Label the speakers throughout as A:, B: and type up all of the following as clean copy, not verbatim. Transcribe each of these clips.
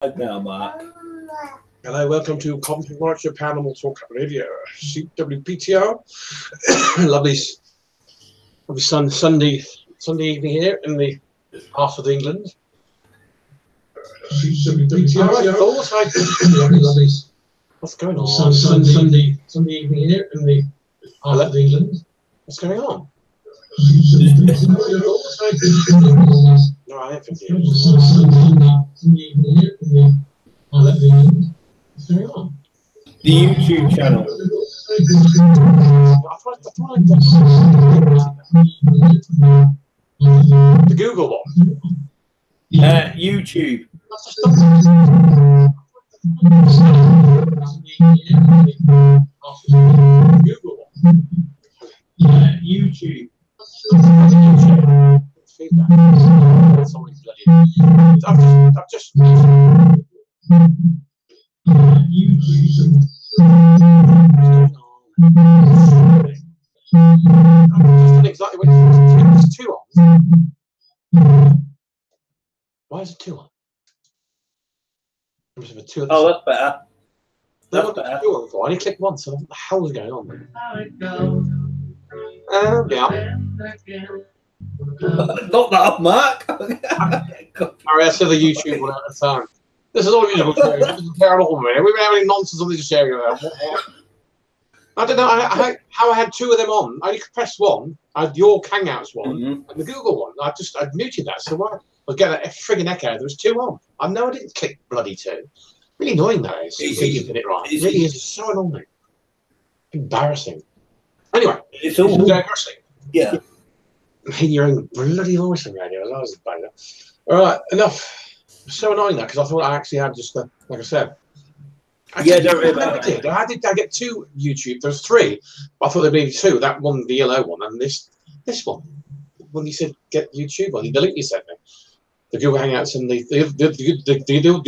A: Now, Mark.
B: Hello, welcome to Coventry&Warwickshire Paranormal Talk Radio, CWPTR. lovely Sunday evening here in the heart of England. CWPTR. What's going on? Sunday evening here in the heart of England. What's going on? No, I am confused. Sunday evening here in the heart of England. What's going on?
A: The YouTube channel.
B: The Google one.
A: YouTube.
B: Google one.
A: YouTube.
B: I've just exactly what it's two on. Why is it two on?
A: Oh, that's better.
B: That's better. Two on before. I only clicked once, so what the hell is going on? Yeah.
A: Not that, Mark.
B: Alright, let's do the YouTube one at a time. This is all musical too. This is terrible, man. We've been having nonsense on this area. I don't know how I had two of them on. I pressed one. I had your Hangouts one and the Google one. I'd muted that. So why? I'll get a friggin' echo. There was two on. I know I didn't click bloody two. Really annoying that is. You did it right. It really is so annoying. Embarrassing. Anyway,
A: it's all
B: embarrassing.
A: Yeah.
B: In your own bloody voice on radio. I was about that. All right, enough. So annoying that because I thought I actually had just like I said.
A: Yeah, don't worry about
B: it. I get two YouTube. There's three. I thought there'd be two. That one, the yellow one, and this one. When you said get YouTube on, the link you sent me, the Google Hangouts and the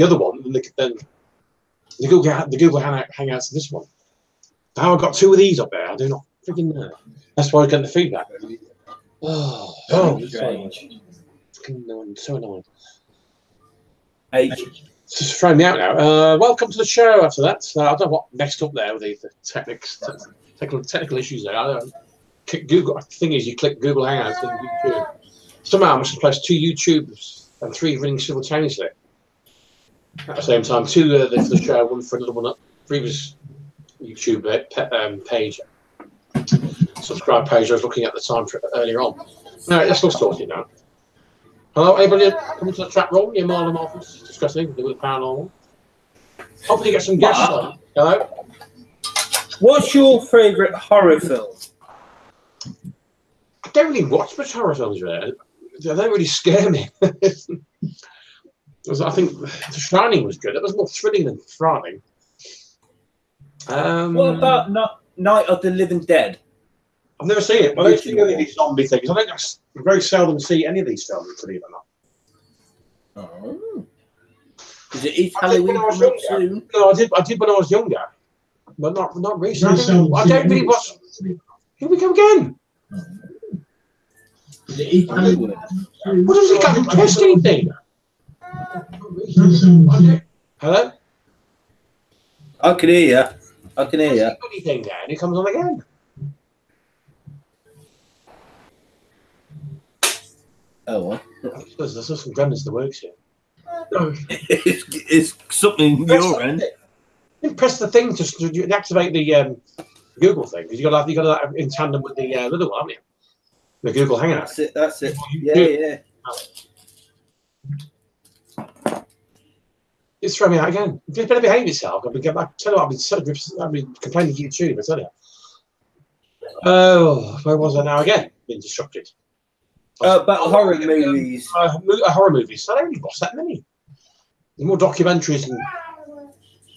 B: other one, and then the Google Hangouts and this one. How I got two of these up there, I do not freaking know. That's why I was getting the feedback. Oh,
A: strange.
B: So annoying.
A: Just
B: throwing me out now. Welcome to the show after that. I don't know what messed up there with the technical issues there. I don't Google. The thing is, you click Google Hangouts and YouTube. Somehow I must have pressed two YouTubes and three running simultaneously at the same time. Two for the show, one for another one up. Previous YouTube page, subscribe page I was looking at the time for earlier on. All right, let's go sorted now. Hello, everybody, coming to the chat room. You're more than welcome to discuss things with the paranormal. Hopefully, you get some guests on. Hello.
A: What's your favourite horror film?
B: I don't really watch much horror films, really. They don't really scare me. I think The Shining was good. It was more thrilling than frightening.
A: What about Night of the Living Dead?
B: I've never seen it. I don't see any of these zombie things. I very seldom see any of these films, believe it or not.
A: Oh. Is it East Halloween soon?
B: No, I did when I was younger, but not recently. I don't really watch. Here we go again.
A: Is it East Halloween?
B: What does he got to test anything? Hello?
A: I can hear you. I can hear you.
B: Anything there, and he comes on again.
A: Oh, what?
B: There's some gremlins that works here.
A: It's something your end.
B: You press the thing to activate the Google thing because you got to have in tandem with the little one, haven't you? The Google Hangout.
A: That's it. Yeah.
B: It's throwing me out again. You better behave yourself. I tell you what, I've been complaining to YouTube. I tell you. Oh, where was I now again? Being disrupted.
A: About horror movies.
B: Horror movies. I don't really watch that many. There's more documentaries and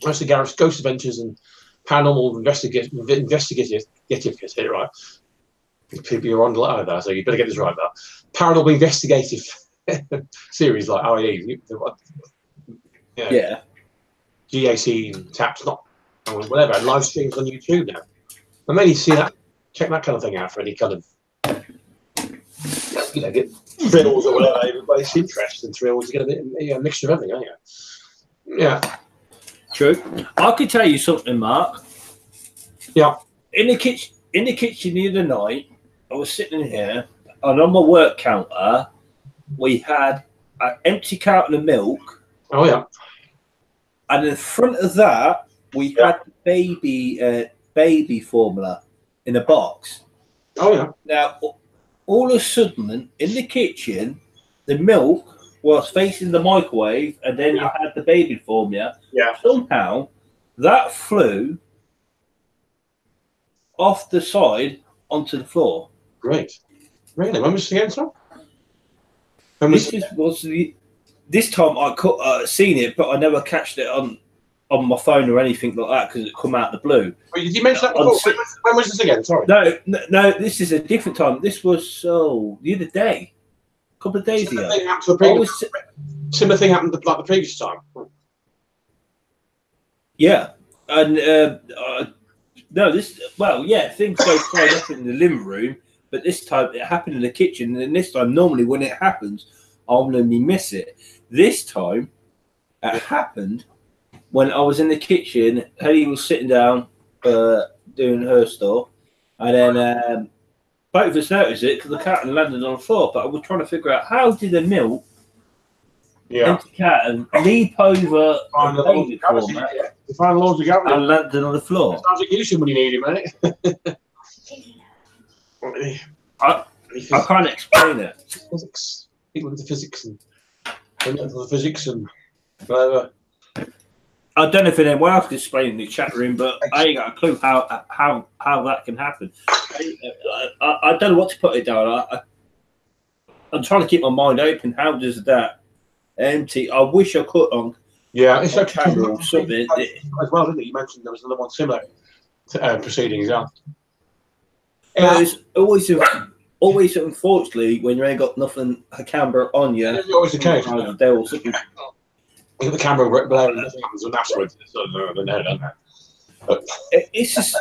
B: mostly ghost adventures and paranormal investigative. Get it right. People you're on like that, so you better get this right. That paranormal investigative series like IE.
A: Yeah.
B: GAC and taps, not whatever, and live streams on YouTube now. I mainly see that, check that kind of thing out for any kind of, get thrills or whatever. Everybody's interest and thrills. You get a mixture of everything, don't you? Yeah.
A: True. I could tell you something, Mark.
B: Yeah.
A: In the kitchen the other night, I was sitting here, and on my work counter, we had an empty carton of milk.
B: Oh yeah.
A: And in front of that, we had baby formula in a box.
B: Oh yeah.
A: Now, all of a sudden, in the kitchen, the milk was facing the microwave, and then you had the baby formula.
B: Yeah.
A: Somehow, that flew off the side onto the floor.
B: Great. Really? When was it again, Tom?
A: This time I seen it, but I never catched it on my phone or anything like that because it come out of the blue.
B: Wait, did you mention that before? When was this again? Sorry.
A: No, this is a different time. This was the other day, a couple of days ago.
B: Similar thing happened like the previous time.
A: Yeah, and things go quite up in the living room, but this time it happened in the kitchen, and this time normally when it happens, I'll normally miss it. This time it happened when I was in the kitchen. Haley was sitting down doing her stuff, and then both of us noticed it because the carton landed on the floor. But I was trying to figure out how did the milk empty carton leap over the baby format and landed on the floor.
B: Sounds like you when you need it, mate.
A: I can't explain it.
B: Physics. People into physics and whatever.
A: I don't know if anyone else can explain in the chat room, but I ain't got a clue how that can happen. I don't know what to put it down. I'm trying to keep my mind open. How does that empty? I wish I could on.
B: Yeah, it's okay.
A: Camera or something.
B: As well, didn't it? You mentioned there was another one similar proceedings. Yeah.
A: It's always, unfortunately, when you ain't got nothing, a camera on you.
B: It's always the case. The camera blaring, nothing happens afterwards.
A: It's just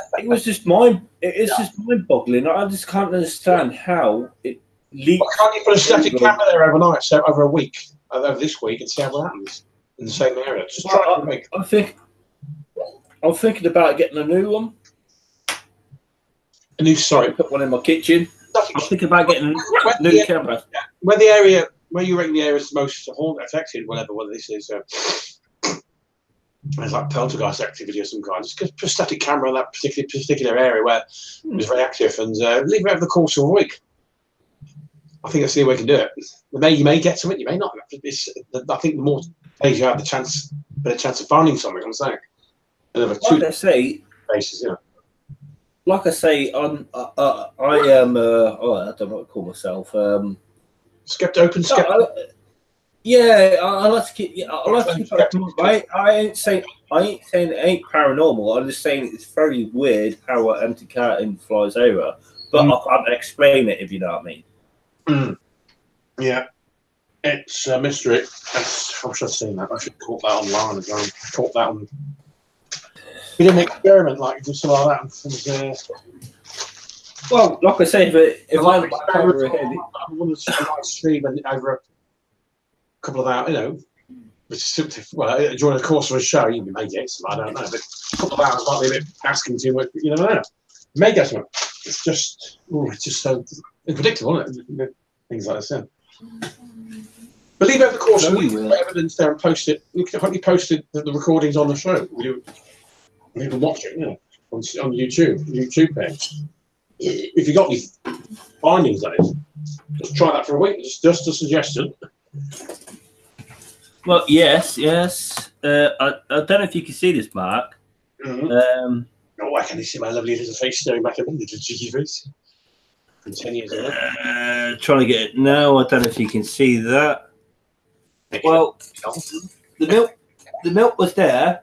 A: mind-boggling. I just can't understand how it leaks.
B: Why can't you put a static camera there overnight, so over a week, over this week, and see what happens in the same area? Just try to make.
A: I'm thinking about getting a new one.
B: Put
A: one in my kitchen. I'm thinking about getting a new camera.
B: Where you reckon the area is most affected, whether this is there's like poltergeist activity of some kind, just put a static camera on that particular area where it's very active and leave it over the course of a week. I think that's the only way you can do it. You may get something, you may not. I think the more days you have, the better chance of finding something. I'm saying.
A: Like I say,
B: bases, yeah.
A: Like I say, I am. I don't know what to call myself.
B: Open skeptic.
A: Yeah, I like to keep. I like to keep. I ain't saying it ain't paranormal. I'm just saying it's very weird how an empty carton flies over. But I can't explain it if you know what I mean.
B: Yeah, it's a mystery. I should have seen that. I should have caught that online as well. Caught that on. We did an experiment like do something like that.
A: Well, like I say, if I
B: want to stream over a couple of hours, during the course of a show, you may get some, I don't know, but a couple of hours might be a bit asking too much, you never know. You may get some. It's just so unpredictable, isn't it? Things like this, yeah. But leave over the course of the week, put evidence there and post it. You can hopefully post the recordings on the show. You can watch it, on YouTube page. If you got any findings on it, just try that for a week. Just a suggestion.
A: Well, yes. I don't know if you can see this, Mark.
B: Why can't you see my lovely little face staring back at me, little cheeky face? From 10 years ago.
A: Trying to get it now. I don't know if you can see that. Well, the milk was there,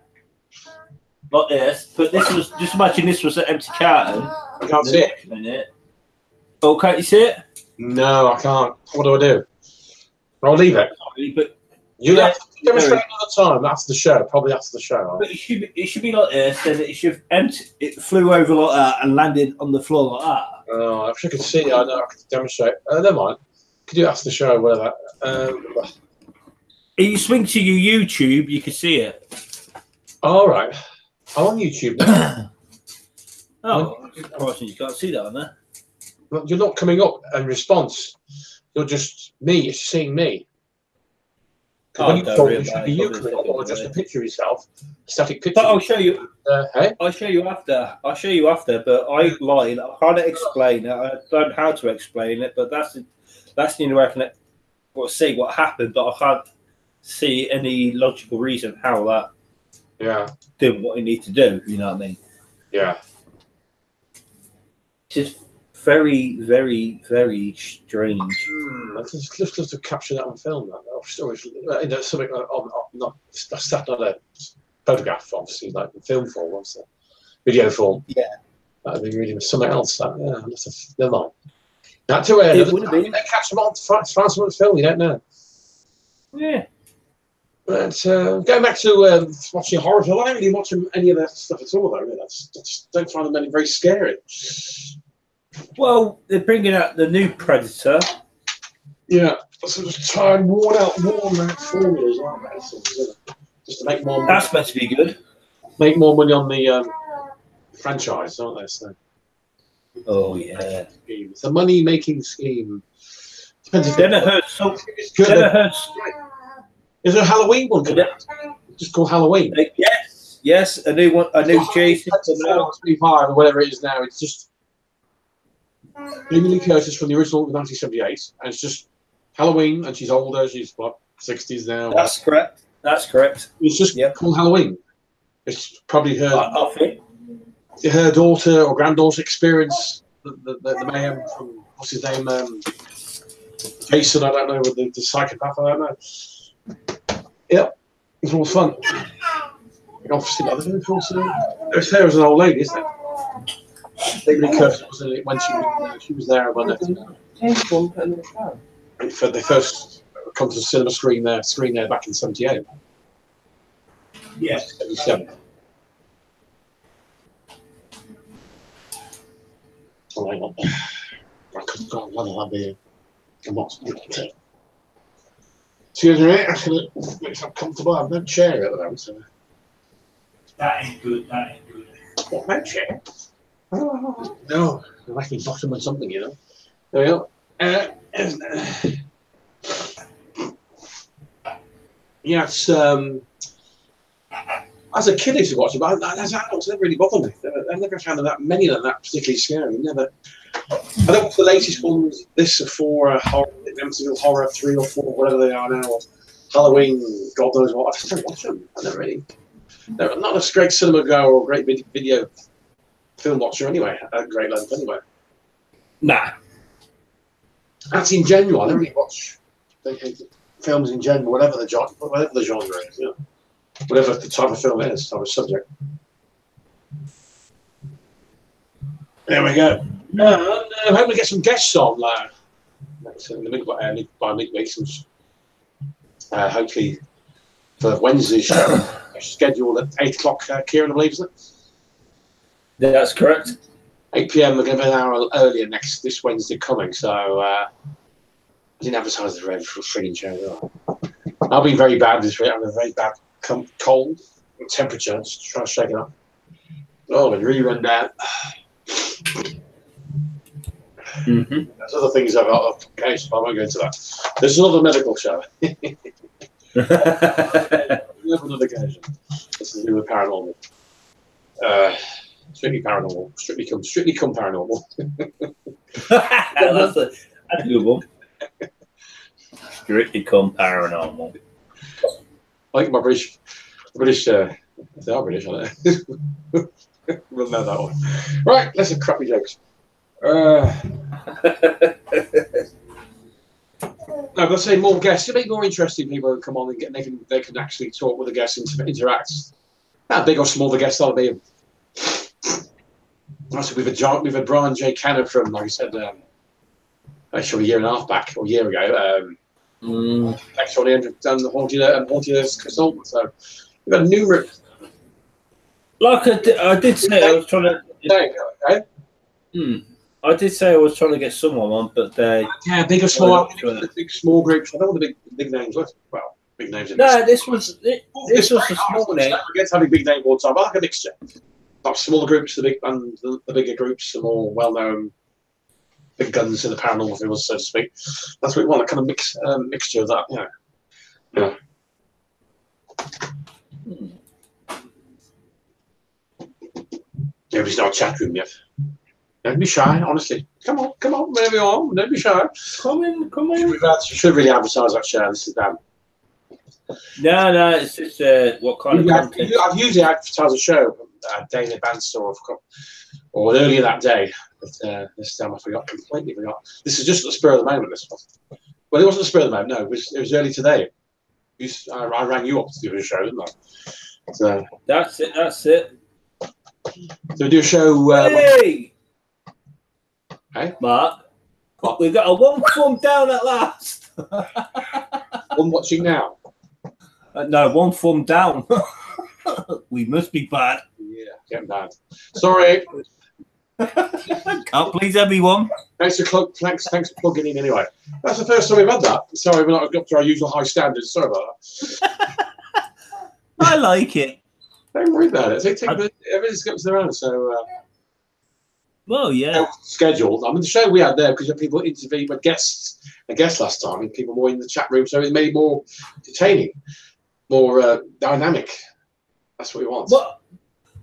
A: like this, but this was just imagine this was an empty carton.
B: I can't see it.
A: Oh, can't you see it?
B: No, I can't. What do I do? I'll leave it.
A: But
B: you'll have to demonstrate another time after the show, probably after the show.
A: But it should be like this, and it flew over like that and landed on the floor like that.
B: Oh, I wish I could see it. I know I could demonstrate. Never mind. Could do it after the show, whatever.
A: If you swing to your YouTube, you can see it.
B: All right. I'm on YouTube now.
A: Oh, you can't see that on there.
B: You're not coming up in response. You're just me. It's seeing me.
A: Oh,
B: when you told me you click or just a picture of yourself, static picture.
A: But I'll show you.
B: Hey?
A: I'll show you after. I'll show you after. But I lied. I can't explain it. I don't know how to explain it. But that's the only way I can see what happened. But I can't see any logical reason how that.
B: Yeah.
A: Do what you need to do. You know what I mean?
B: Yeah.
A: Just very, very, very strange.
B: Let's just to capture that on film. That something on not a photograph, obviously, like in film form, obviously, video form.
A: Yeah,
B: that'd be really something else. Never mind. Not to
A: it would have been.
B: Catch them on, find some on film. You don't know.
A: Yeah.
B: But going back to watching horror film, I don't really watch any of that stuff at all. Though, really. I just don't find them very scary.
A: Well, they're bringing out the new Predator.
B: Yeah, sort of tired, worn out formulas, aren't they? Just to make more money.
A: That's meant to be good.
B: Make more money on the franchise, aren't they? So.
A: Oh, yeah.
B: It's a money-making scheme. Depends if
A: Never heard so. Never heard.
B: Is there a Halloween one coming out? Just called Halloween.
A: Yes, a new one, a new Jason.
B: 25 or whatever it is now. It's just Jamie Lee Curtis from the original 1978, and it's just Halloween, and she's older. She's what, 60s now.
A: That's correct. That's correct.
B: It's just called Halloween. It's probably her daughter or granddaughter experience the mayhem from what's his name, Jason. I don't know, with the psychopath. I don't know. Yeah, it's all fun. Obviously, there's her as an old lady, isn't it? Jamie Lee Curtis wasn't it when she was there when they first come to the cinema screen there back in '78.
A: Yes.
B: 77. Oh, hang on. I couldn't go on that I'm not. Excuse me, I should make myself comfortable. I've no chair at the moment. So.
A: That ain't good. That ain't good.
B: What, no chair? Oh, no, I'm like me bottom or something, you know. There we go. Yeah, it's as a kid I used to watch it, but as adults, it never really bothered me. I've never found that many of them that particularly scary. Never. I don't watch the latest ones. This or 4 horror, horror 3 or 4, whatever they are now. Halloween, God knows what. I just don't watch them. I never really. They're not a great cinema goer or great video film watcher anyway. At great length anyway.
A: Nah.
B: That's in general. I don't really watch films in general, whatever the genre is. You know, whatever the type of film is, type of subject. There we go. I hope we get some guests on by midweek. Hopefully for Wednesday's show, scheduled at 8 o'clock. Kieran, I believe, isn't it?
A: Yeah, that's correct.
B: 8 p.m. We're going to be an hour earlier this Wednesday coming. So I didn't advertise the frigging show. I've been very bad this week. I have a very bad cold temperature. Just trying to shake it up. Oh, and really run down. There's other things I've got. Okay, so I won't go into that. There's another medical show. Another occasion. This is to do with paranormal. Strictly paranormal. Strictly come paranormal.
A: That's a good one. Strictly come paranormal.
B: I think my British, they are British, aren't they? We'll know that one. Right, let's have crappy jokes. No, let's say more guests. It'll be more interesting people who come on and they can actually talk with the guests and interact. How big or small the guests are, be. We've had Brian J. Cannon from, like I said, actually a year and a half back, or a year ago. Actually, done the haunted consultant. So we've had numerous.
A: Like I did say, I was trying to. I did say I was trying to get someone on, but they.
B: Yeah, big or small. Big small groups. I don't want the big names. Well, big names.
A: No, this was this was this morning.
B: Against having big names all the time, I like a mixture. Like smaller groups, the big and the bigger groups, the more well-known big guns in the paranormal field, so to speak. That's what we want, a kind of mixture of that, yeah. Nobody's not a chat room yet. Don't be shy, honestly. Come on, maybe on. Don't be shy.
A: Come in.
B: Should really advertise that show. This is Dan.
A: No, it's just what kind of content.
B: I've usually advertised a show a day in advance or earlier that day, but this time I completely forgot. This is just at the spur of the moment. This was. Well, it wasn't the spur of the moment. No, it was early today. I rang you up to do a show, didn't I? So
A: that's it.
B: So we do a show.
A: Hey, Mark.
B: What?
A: We've got a one thumb down at last.
B: One watching now.
A: No, one thumb down. We must be bad.
B: Yeah, getting bad. Sorry.
A: Can't please everyone.
B: Thanks for plugging in anyway. That's the first time we've had that. Sorry, we're not up to our usual high standards. Sorry about that.
A: I like it.
B: Don't worry about it. Everything's got to their own. So,
A: well, yeah.
B: Scheduled. I mean, the show we had there because people intervened with guests last time, and people were in the chat room, so it made it more entertaining, more dynamic. That's what we want.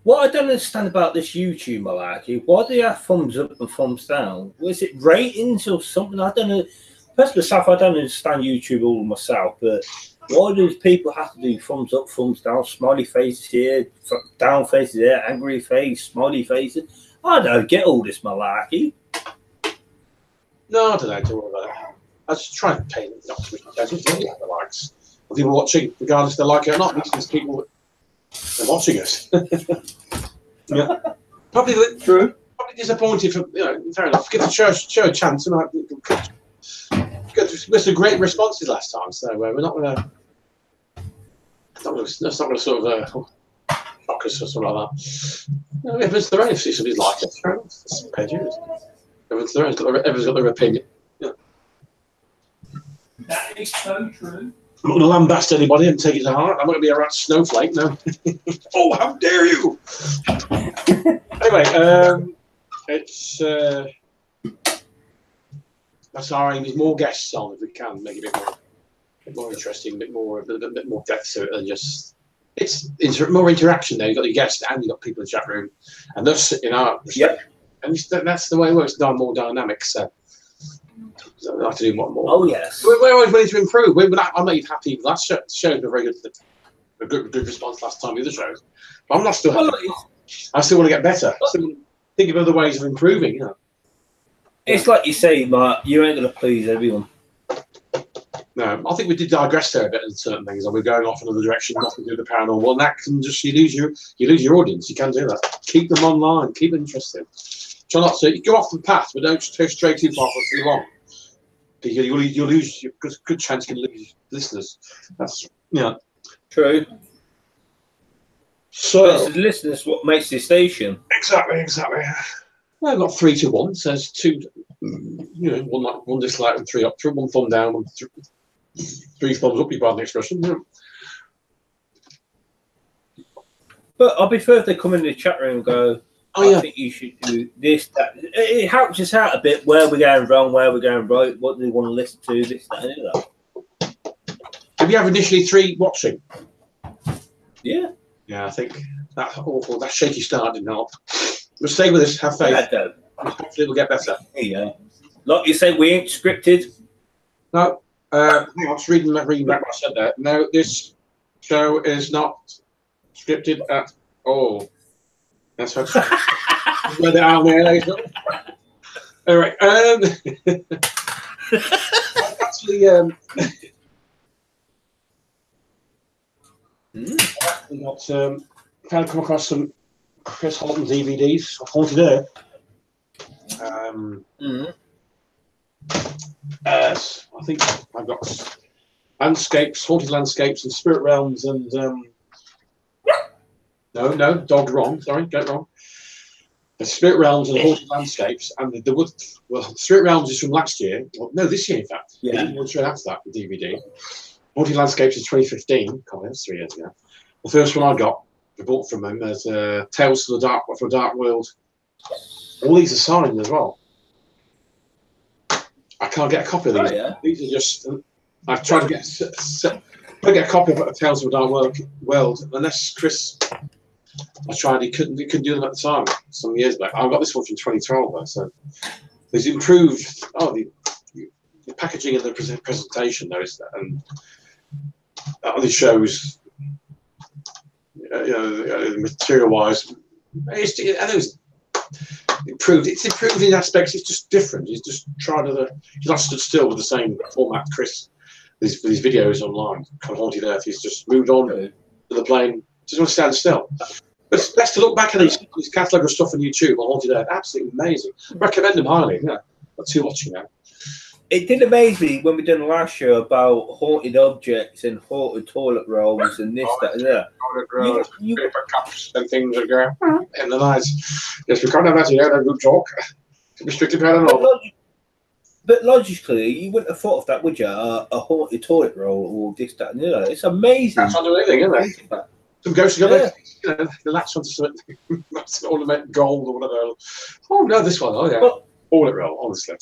A: What I don't understand about this YouTube malarkey, why do you have thumbs up and thumbs down? Was it ratings or something? I don't know. Personally, myself, I don't understand YouTube all myself, but why do people have to do thumbs up, thumbs down, smiley faces here, down faces there, angry face, smiley faces? I don't get all this malarkey.
B: No, I don't know. Don't worry about it. I just try and paint it. Not to be just really have the likes. Or people watching, regardless if they like it or not, because there's people that are watching us. Yeah. Probably true. Probably disappointed for fair enough. Give the show a chance. Missed a great responses last time, so we're not gonna. That's not gonna sort of shock us or something like that. No, everyone's their own. If somebody's like it, fair enough. That's everyone's their own. Everyone's got their opinion. Yeah.
A: That is so true.
B: I'm not going to lambast anybody and take it to heart. I'm not going to be a rat snowflake, no. Oh, how dare you! Anyway, it's that's our aim. Is more guests on if we can, make it a bit more interesting, a bit more depth to it than just. It's more interaction there. You've got the guests and you've got people in the chat room, and thus in our respect, and that's the way it works. More dynamic. So I'd like to do more.
A: Oh yes.
B: We're always ready to improve. I'm not even happy. Last show's been very good. A good response last time with the shows. But I'm not still happy. I still want to get better. I still think of other ways of improving.
A: It's like you say, Mark. You ain't going to please everyone.
B: No, I think we did digress there a bit in certain things, and we're going off in another direction, nothing to do with the paranormal. And that can just you lose your audience. You can do that. Keep them online. Keep them interested. Try not to go off the path, but don't go straight too far for too long. You'll lose your good chance you can lose listeners. That's
A: true.
B: So
A: but it's the listeners what makes the station.
B: Exactly. Well, I've got 3 to 1. Says 2. One dislike and 3 up. 1 thumb down, 3 thumbs up. You pardon the expression. Yeah.
A: But I'll prefer if they come in the chat room and go, I think you should do this, that. It helps us out a bit where we're going wrong, where we're going right, what do they want to listen to, this, that, and that.
B: Did we have initially 3 watching?
A: Yeah.
B: Yeah, I think that's awful. That shaky start didn't help. But stay with us, have faith.
A: Yeah,
B: hopefully it'll get better.
A: Yeah. Like you said, we ain't scripted.
B: No. I'm just reading back what I said there. No, this show is not scripted at all. That's what let it out there, ladies and gentlemen. All right. Actually, we got kind of come across some Chris Holton DVDs. Haunted Earth. I think I've got landscapes, haunted landscapes, and spirit realms, and no, dog wrong. Sorry, get it wrong. The spirit realms and haunted landscapes, and the wood. Well, spirit realms is from last year. Well, no, this year in fact. Yeah. One straight after that, the DVD. Haunted Landscapes in 2015. God, that's 3 years ago. The first one I bought from him is Tales for a Dark World. All these are signed as well. I can't get a copy of these.
A: Oh, yeah.
B: These are just. I've tried to get a copy of Tales of a Dark World, unless Chris. I tried. He couldn't do them at the time. Some years back. I got this one from 2012 though. So there's improved. Oh, the packaging and the presentation though is that, and this shows. Material-wise, it's improved. It's improved in aspects. It's just different. He's just tried to. He's not stood still with the same format, Chris. These videos online, kind of Haunted Earth. He's just moved on to the plane. Just want to stand still. But it's best to look back at this catalogue of stuff on YouTube on Haunted Earth. Absolutely amazing. Recommend them highly. Yeah, that's who watching now.
A: It did amaze me when we done the last show about haunted objects and haunted toilet rolls and this, that, and that.
B: Paper cups and things are going in the night. Yes, we can't have that here. That's a good talk. It's strictly paranormal.
A: But logically, you wouldn't have thought of that, would you? A haunted toilet roll or this, that, and the other. It's amazing.
B: That's not anything, isn't it? Some ghosts got the latch onto something. That's ornament gold or whatever. Oh no, this one. Oh yeah, toilet roll. Honestly.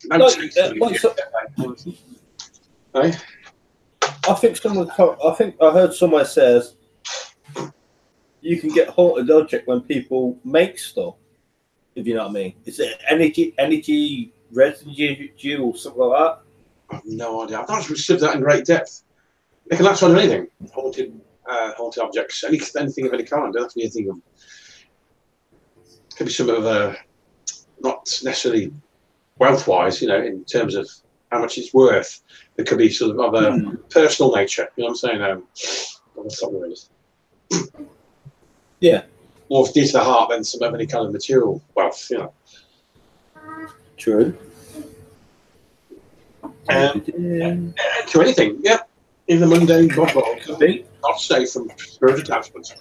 A: I think I heard somewhere says you can get haunted object when people make stuff. If you know what I mean, is it energy residue or something like that?
B: I have no idea. I've not received that in great depth. They can latch on anything. Haunted objects, anything of any kind. Don't have to be anything of. Could be some of not necessarily wealth-wise, in terms of how much it's worth. It could be sort of a personal nature. You know what I'm saying?
A: Yeah.
B: More dear to the heart than some of any kind of material wealth.
A: True.
B: To anything, yeah. Even the mundane bottle could be not safe from spirit attachments.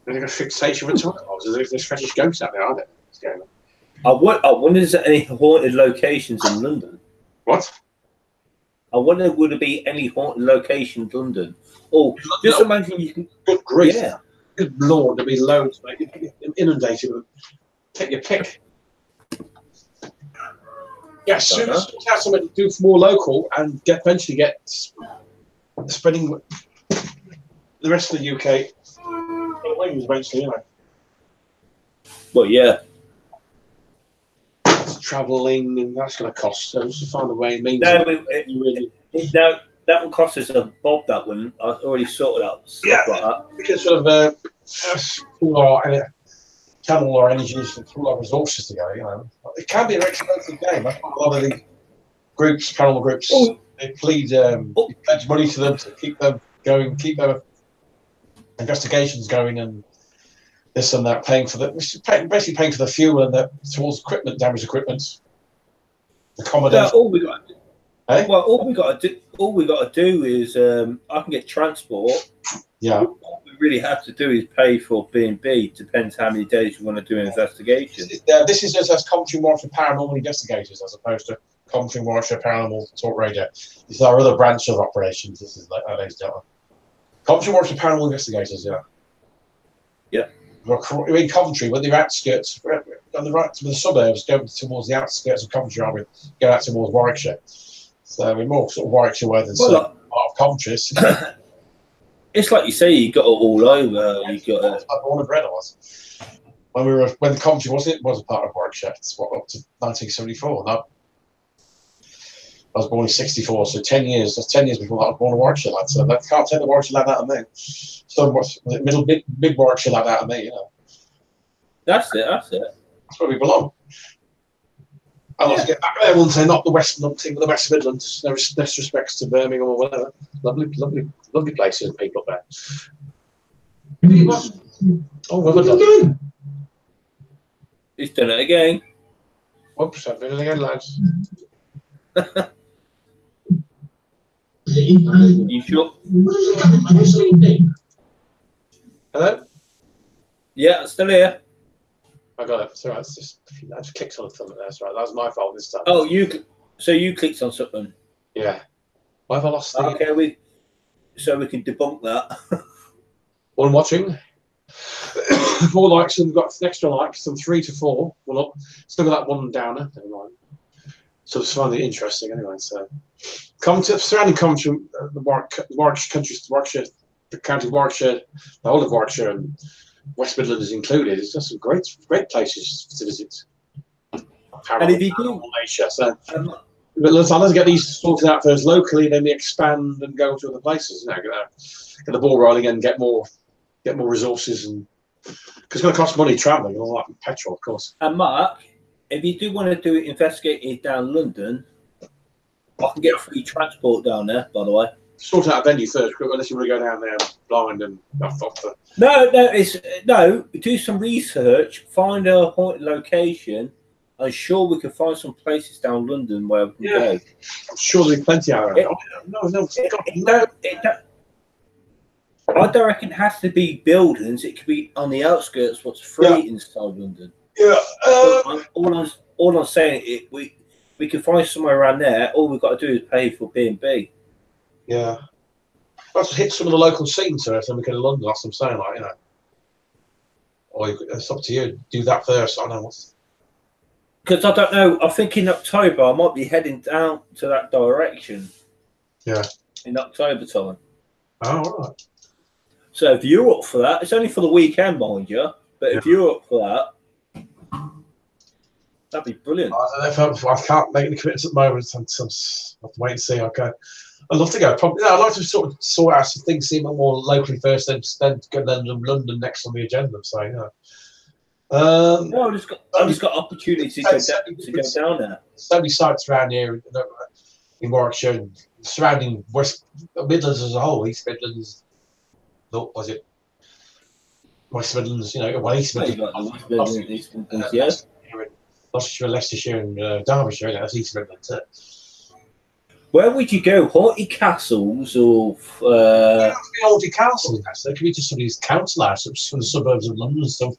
B: There's a fixation with toilet rolls. There's fetish ghosts out there, aren't there? What's going on?
A: I wonder is there any haunted locations in London?
B: What?
A: I wonder would there be any haunted locations in London? Or just imagine you can.
B: Good grief!
A: Yeah.
B: Good lord, there'll be loads, mate. You're inundated with them. Take your pick. Yeah, as soon as you have something to do for more local and eventually get spreading the rest of the UK. Wings eventually,
A: Well, yeah.
B: Travelling and that's going to cost. So just to find a way.
A: That will cost us a bob. That one I already sorted out.
B: Yeah,
A: like that.
B: Because sort of all our channel our energies and all our resources to go. It can be an expensive game. That's why a lot of the groups, paranormal groups, they plead pledge money to them to keep them going, keep their investigations going, and this and that, basically paying for the fuel and towards equipment, damaged equipment, accommodation.
A: All we got. Well, all we got to do is I can get transport.
B: Yeah.
A: All we really have to do is pay for B&B. Depends how many days you want to do an investigation.
B: This is just as Coventry&Warwickshire Paranormal Investigators, as opposed to Coventry&Warwickshire Paranormal Talk Radio. This is our other branch of operations. This is ladies and gentlemen. Coventry&Warwickshire Paranormal Investigators. Yeah.
A: Yeah.
B: We're in Coventry, with the outskirts, on the right, the suburbs, go towards the outskirts of Coventry, aren't we? Go out towards Warwickshire. So we're more sort of Warwickshire way than part of Coventry.
A: It's like you say, you got it all over. You got it.
B: I born and bred, I was. When the Coventry was a part of Warwickshire. It's up to 1974. No. I was born in '64, so 10 years. That's 10 years before I was born in Warwickshire, lad. So that can't take the Warwickshire lad out of me. So big Warwickshire lad out of me,
A: That's it.
B: That's where we belong. I'd like to get back there one day, not the West Midlands, but the West Midlands. No disrespects to Birmingham or whatever. Lovely places and people up there. Oh, well done.
A: He's done it again.
B: Oops, I've done it again, lads.
A: You sure?
B: Hello?
A: Yeah, still here.
B: I got it. So I just clicked on something there. That's right. That was my fault this time.
A: Oh, you clicked on something.
B: Yeah. Why have I lost the...
A: Okay, so we can debunk that.
B: One watching. 4 likes, and we've got extra likes, from 3 to 4. Well, up. Still got that one downer. Never mind. So it's finding it interesting anyway. So, surrounding Coventry, the Warwickshire, the county of Warwickshire, the whole of Warwickshire, and West Midlands is included. It's just some great places to visit.
A: And if you do,
B: nature, so. But let's get these sorted out first locally, then we expand and go to other places. You know, get the ball rolling and get more resources, and because it's going to cost money travelling and all that, and petrol, of course.
A: And Mark, if you do want to do it, investigate it down London, I can get free transport down there. By the way,
B: sort out a venue first, unless you want to go down there blind and off the.
A: No. Do some research, find a haunted location. I'm sure we can find some places down London where we can go.
B: I'm sure there'll be plenty out there.
A: I don't reckon it has to be buildings. It could be on the outskirts. What's free inside London?
B: Yeah.
A: All I'm saying, we can find somewhere around there. All we've got to do is pay for B&B.
B: Yeah. Let's hit some of the local scenes first, and we can in London. That's what I'm saying, like, you know. Or it's up to you. Do that first. I don't know what's.
A: Because I don't know. I think in October I might be heading down to that direction.
B: Yeah.
A: In October time.
B: Oh, all right.
A: So if you're up for that, it's only for the weekend, mind you. But if you're up for that, that'd be brilliant.
B: I don't know if I can't make any commitments at the moment. I have to wait and see. Okay. I'd love to go. Probably. I'd like to sort of sort out some things, see a bit more locally first, then London next on the agenda. So yeah.
A: No, I just got opportunity to go down there.
B: So many sites around here in Warwickshire and surrounding West Midlands as a whole. East Midlands, was it West Midlands? You know, well, East Midlands,
A: East Midlands, yeah.
B: Gloucestershire, Leicestershire, and Derbyshire. That's East Midlands.
A: Where would you go? Haunted castles or?
B: It could be haunted castles. There could be just some of these council houses from the suburbs of London and stuff.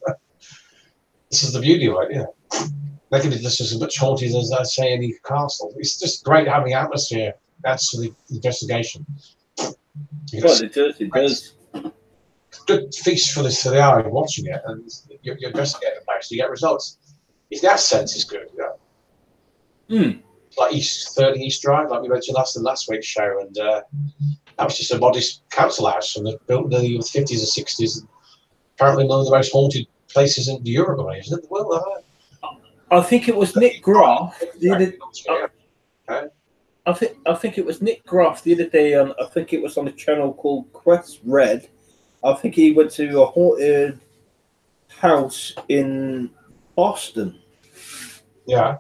B: This is the beauty of it, yeah. They can be just as much haunted as I say any castle. It's just great having atmosphere. That's the investigation.
A: Well, it does.
B: Good feast for the eye watching it, and you investigate the place, you get results. If that sense is good, yeah. Like East Drive, like we mentioned last week's show, and that was just a modest council house from built in the 50s and 60s. Apparently, one of the most haunted places in Europe, isn't it? Well,
A: I think it was Nick Graff the other. I think it was Nick Graff the other day. I think it was on a channel called Quest Red. I think he went to a haunted house in Boston.
B: Yeah.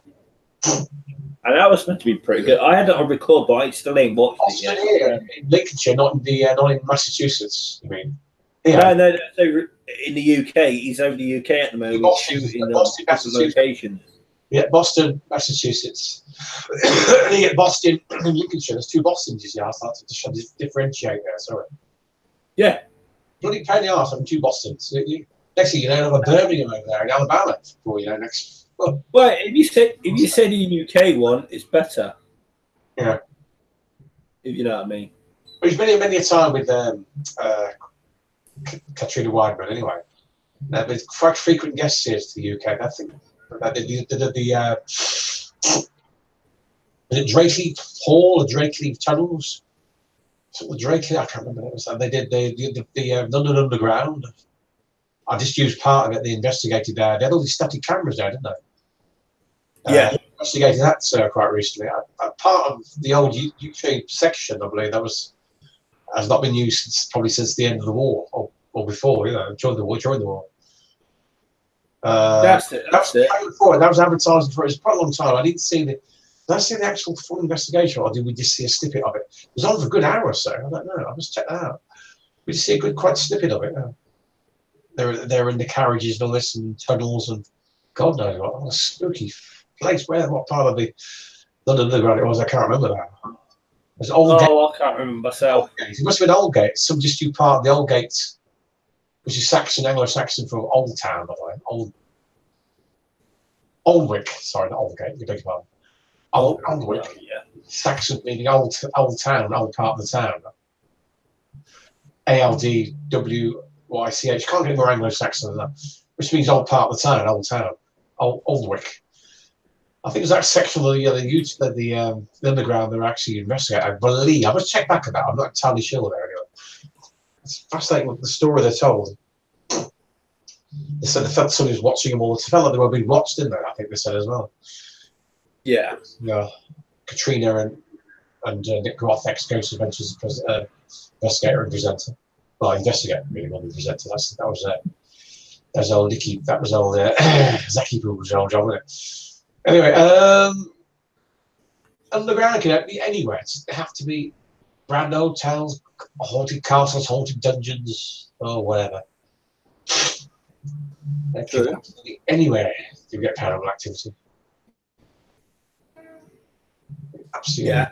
A: And that was meant to be pretty good. I had it on record, but I still ain't watched
B: Boston
A: it yet.
B: In Lincolnshire, not in Massachusetts. You mean? Yeah.
A: No. Over in the UK, he's over the UK at the moment.
B: Boston,
A: Massachusetts. Locations.
B: Yeah, Boston, Massachusetts. And you get Boston in Lincolnshire. There's 2 Bostons, you see. I started to differentiate there. Sorry.
A: Yeah.
B: Bloody pain in the arse having 2 Bostons. Next thing you know, have a Birmingham over there in Alabama. Before you know, next.
A: Well, if you said the UK one, it's better.
B: Yeah.
A: If you know what I mean.
B: But he's been here many a time with Katrina Wideman anyway. There's quite frequent guests here to the UK. I think is it Drakeley Hall or Drakeley Tunnels? Something Drakeley, I can't remember what it was. They did the London Underground. I just used part of it. They investigated there. They had all these static cameras there, didn't they?
A: Yeah.
B: Investigated that quite recently. Part of the old YouTube section, I believe, has not been used probably since the end of the war or before, you know, during the war.
A: That's it.
B: That was advertising for it. It was quite a long time. I didn't see the actual full investigation, or did we just see a snippet of it? It was on for a good hour or so. I don't know. I'll just check that out. We just see a quite snippet of it. They're in the carriages and all this, and tunnels, and God knows what a spooky place. What part of the London Underground it was? I can't remember that. There's
A: I can't remember myself.
B: It must have been Aldgate. Some just do part of the Aldgate, which is Anglo-Saxon for Old Town, by the way. Oldwick. Sorry, not Aldgate. You beg your pardon. Oldwick.
A: Yeah.
B: Saxon meaning old town, old part of the town. ALDWYCH. Can't get more Anglo-Saxon than that. Which means old part of the town, old town, Aldwick. I think it was that section of the underground they're actually investigating. I believe. I must check back on that. I'm not entirely sure there anyway. It's fascinating with the story they're told. They said they felt somebody was watching them all. They felt like they were being watched, didn't they? I think they said as well.
A: Yeah.
B: Yeah. Katrina and Nick Groth, ex-Ghost Adventures investigator and presenter. Well, investigator really, not the presenter. That was old Nicky. That was old Zaki Pool's old job, wasn't it? Anyway, underground can be anywhere. They have to be brand new hotels, haunted castles, haunted dungeons, or whatever. They can absolutely anywhere you get paranormal activity. Absolutely.
A: Yeah.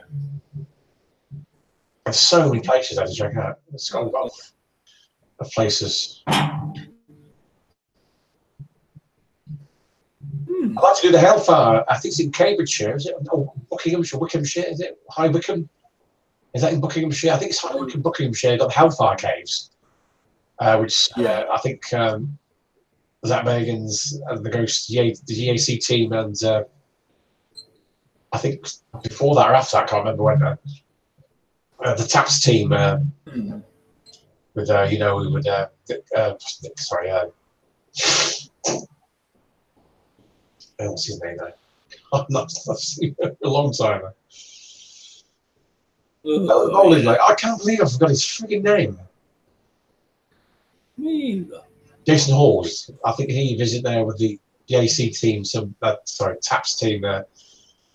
B: There's so many places I have to check out. It's got a lot of places. I'd like to do the Hellfire. I think it's in Cambridgeshire. Is it? Oh, Buckinghamshire, Wickhamshire. Is it High Wycombe? Is that in Buckinghamshire? I think it's High Wycombe, Buckinghamshire. Got the Hellfire Caves, which I think Zach Bagans and the Ghost, the EAC team, and I think before that or after that, I can't remember when. The Taps team with what's his name now? I've seen it a long time. I can't believe I forgot his freaking name. Jason Halls. I think he visited there with the AC team, Taps team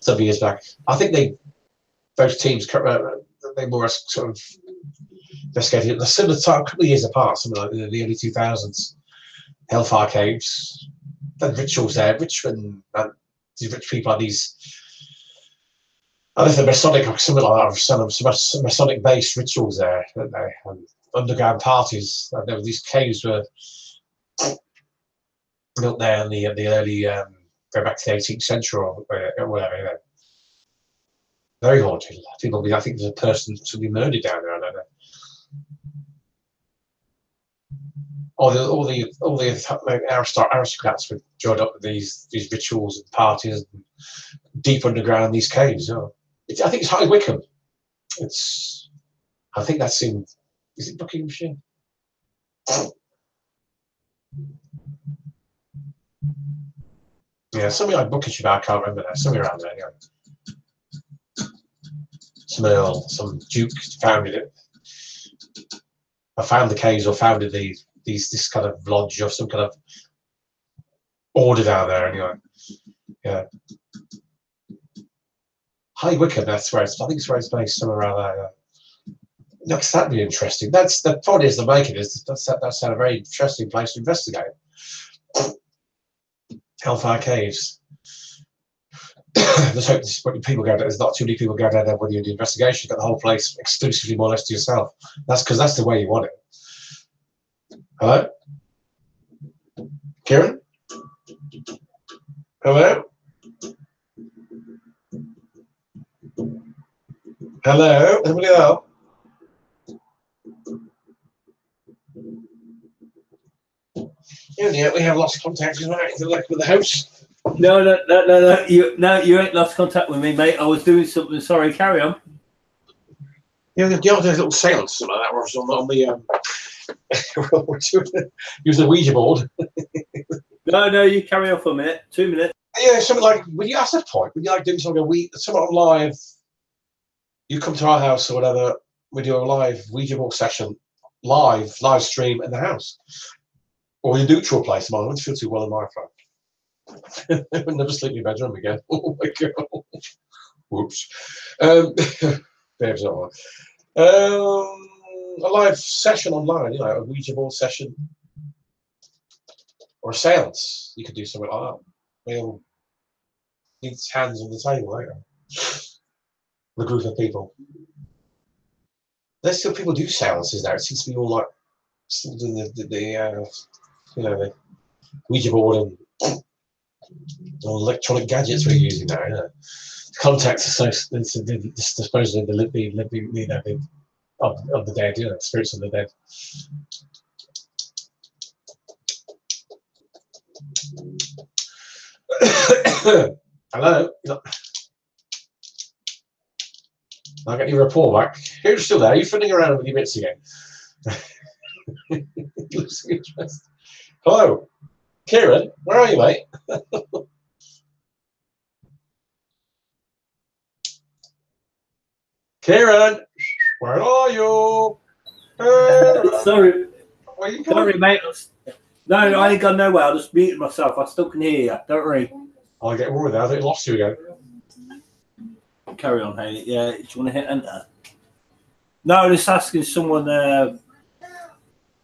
B: some years back. I think those teams they more sort of investigated a similar time, a couple of years apart, something like in the early 2000s. Hellfire Caves, the rituals there, Richmond, and these rich people had these. I don't know, Masonic or something like that, some Masonic based rituals there, don't they? And underground parties. I know these caves were built there in the early, go back to the 18th century or whatever, you know. Very haunted. I think there's a person to be murdered down there. I don't know. All the aristocrats would join up with these rituals and parties and deep underground in these caves. Oh. I think it's High Wycombe. I think that's in. Is it Buckinghamshire? Yeah, something like Buckinghamshire. I can't remember now. Somewhere around there. Anyway. Some earl, some duke founded it. I found the caves or founded this kind of lodge or some kind of order down there anyway. Yeah. High Wycombe, that's where I think it's where it's based, somewhere around there. Yeah. Looks that'd be interesting. That's the point is the making is that's a very interesting place to investigate. Hellfire Caves. Let's hope people go down. There's not too many people go down there when you do the investigation. You've got the whole place exclusively more or less to yourself. That's because that's the way you want it. Hello? Kieran? Hello? Hello? Anybody else? Yeah, we have lost contact with the house.
A: No. You ain't lost contact with me, mate. I was doing something. Sorry, carry on.
B: Yeah, the other little seance, something like that, was on the use the Ouija board.
A: No, you carry on for a minute, 2 minutes.
B: Yeah, something like when you ask that point, when you like doing something on live, you come to our house or whatever, we do a live Ouija board session, live stream in the house. Or in a neutral place, I wouldn't feel too well in my phone. I would never sleep in your bedroom again. Oh my god. Whoops. Babe's not one. A live session online, a Ouija board session. Or a seance. You could do something like that. We'll need hands on the table, right? The group of people. There's still people do seances now. It seems to be all like still doing the Ouija board and All electronic gadgets we're using now, you know. Contact supposedly the of the dead, you know, spirits of the dead. Hello. I'll get your report back. Who's still there? Are you fiddling around with your bits again? Looks interesting. Hello, Kieran. Where are you, mate? Kieran, where are you?
A: Sorry,
B: where you
A: sorry, mate. No, I ain't gone nowhere. I just muted myself. I still can hear you. Don't worry.
B: I'll get worried now. I think I lost you again.
A: Carry on, Haley. Yeah, do you want to hit enter? No, just asking someone,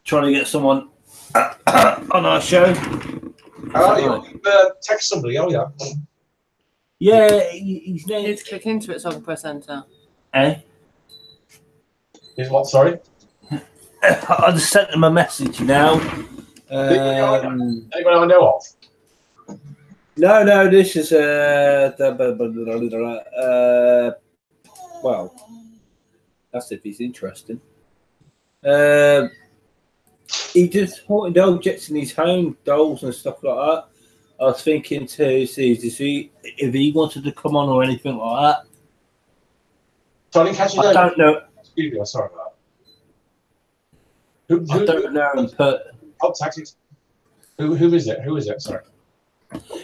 A: trying to get someone on our show.
B: Oh, you text somebody, oh yeah.
A: Yeah, his name.
C: You need to click into it so I can press enter.
A: Eh?
B: Is what, sorry?
A: I just sent them a message now.
B: Anyone I know of?
A: No, this is well, that's if he's interesting. He just haunted objects in his home, dolls and stuff like that. I was thinking to see if he wanted to come on or anything like that.
B: So I didn't catch your
A: I
B: name.
A: don't know.
B: Excuse me, I'm sorry about that.
A: I don't know, but
B: contact it. Who is it? Who is it? Sorry.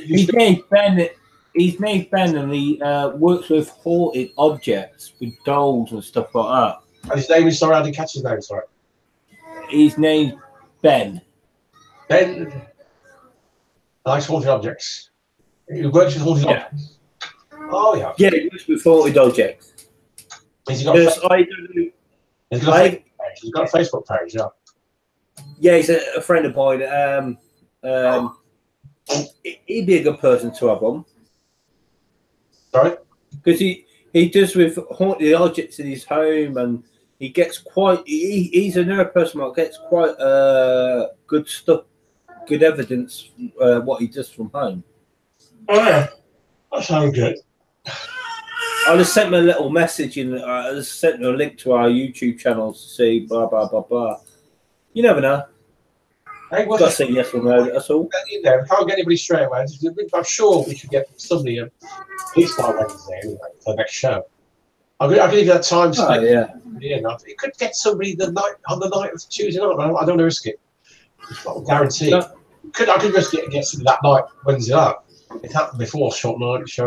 A: his name's Ben. His name's Ben, and he works with haunted objects, with dolls and stuff like that.
B: And his name is, sorry, I didn't catch his name, sorry.
A: His name's Ben.
B: Ben likes haunted objects. He works with haunted objects. Oh, yeah.
A: Yeah, he works with haunted objects.
B: Has he got a Facebook page, yeah.
A: Yeah, he's a friend of mine. He'd be a good person to have on.
B: Sorry?
A: Because he does with haunted objects in his home, and he gets quite. He's another person that gets quite good stuff, good evidence what he does from home.
B: Oh, yeah. That sounds good.
A: I just sent him a little message, and I just sent him a link to our YouTube channel to see blah blah blah blah. You never know.
B: Hey,
A: Got to say yes or no. That's all.
B: We can't get anybody straight away. I'm sure we could get somebody at least by Wednesday anyway for the next show. I'll give you that time.
A: Oh, yeah.
B: Yeah, you could get somebody on the night of Tuesday night. I don't want to risk it. It's not a guarantee. No. I could risk it and get somebody that night Wednesday night. It happened before short notice,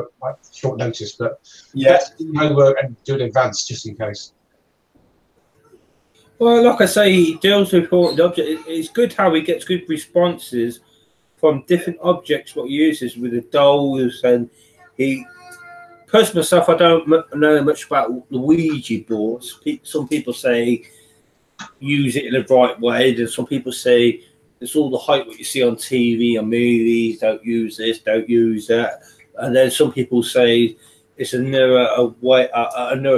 B: but
A: yeah,
B: homework and do it in advance just in case.
A: Well, like I say, he deals with haunted objects. It's good how he gets good responses from different objects. What he uses with the dolls, and he. Personally, myself, I don't know much about the Ouija boards. Some people say use it in the right way, and some people say it's all the hype what you see on TV and movies. Don't use this, don't use that. And then some people say it's another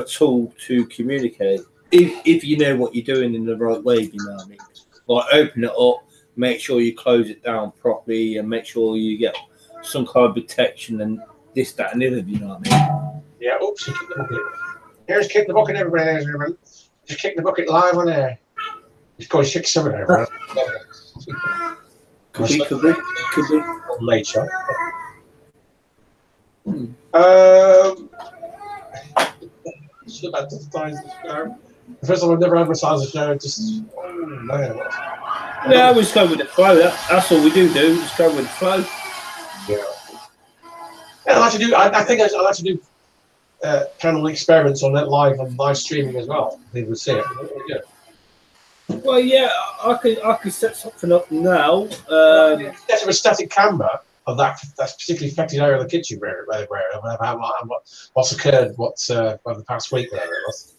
A: tool to communicate. If you know what you're doing in the right way, you know what I mean. Like open it up, make sure you close it down properly, and make sure you get some kind of protection and this, that, and the other. You know what I mean?
B: Yeah. Oops! You kicked the bucket. Here's kick the bucket, everybody. Just kick the bucket live on air. He's probably 6, 7 there. Could be. Late shot. The first time I've never advertised a show, just
A: yeah, we just go with the flow. That's all we do. Just go with the flow.
B: Yeah. I like to do. I think I like to do paranormal experiments on that live streaming as well. People see it. Yeah.
A: Well, yeah, I could set something up now.
B: Set up a static camera of that's particularly affected area of the kitchen where what's occurred, over the past week, whatever it was.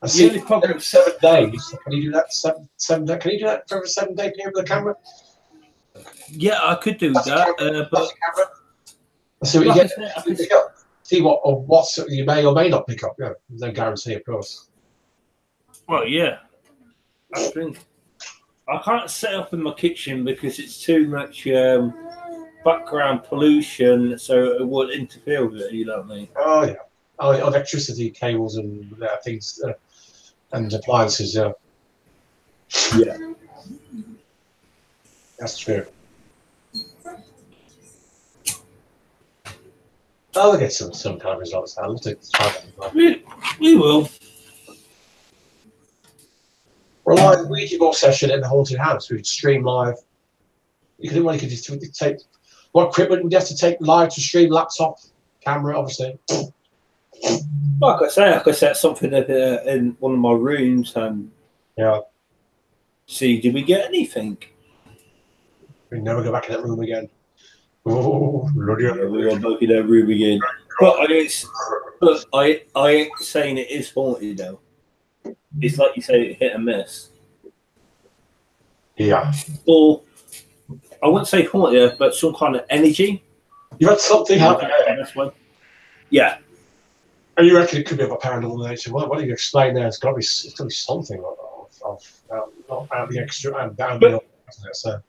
B: I see the problem 7 days. Can you do that? 7 days? Can you do that for a 7-day period with the camera?
A: Yeah, I could do that. But
B: see what you get. See what you may or may not pick up. Yeah, there's no guarantee, of course.
A: Well, yeah. I can't set up in my kitchen because it's too much background pollution, so it would interfere with it. You know what I mean?
B: Oh yeah. Oh, electricity cables and things and appliances. Yeah.
A: Yeah.
B: That's true. I'll get some kind of results. I'll try that.
A: We will.
B: We're a live Ouija board session in the haunted house. We could stream live. You could just take what equipment would you have to take live to stream? Laptop, camera, obviously.
A: Like I say, I could set something in one of my rooms and see, did we get anything?
B: We never go back in that room again. Oh, bloody hell.
A: We are back in that room again. But I ain't saying it is haunted though. It's like you say, hit and miss.
B: Yeah.
A: Or I wouldn't say haunted, but some kind of energy.
B: You had something happen.
A: Yeah.
B: And you reckon it could be of a paranormal nature? What do you explain there? It's got to be something not out the extra and down the other, isn't it? So.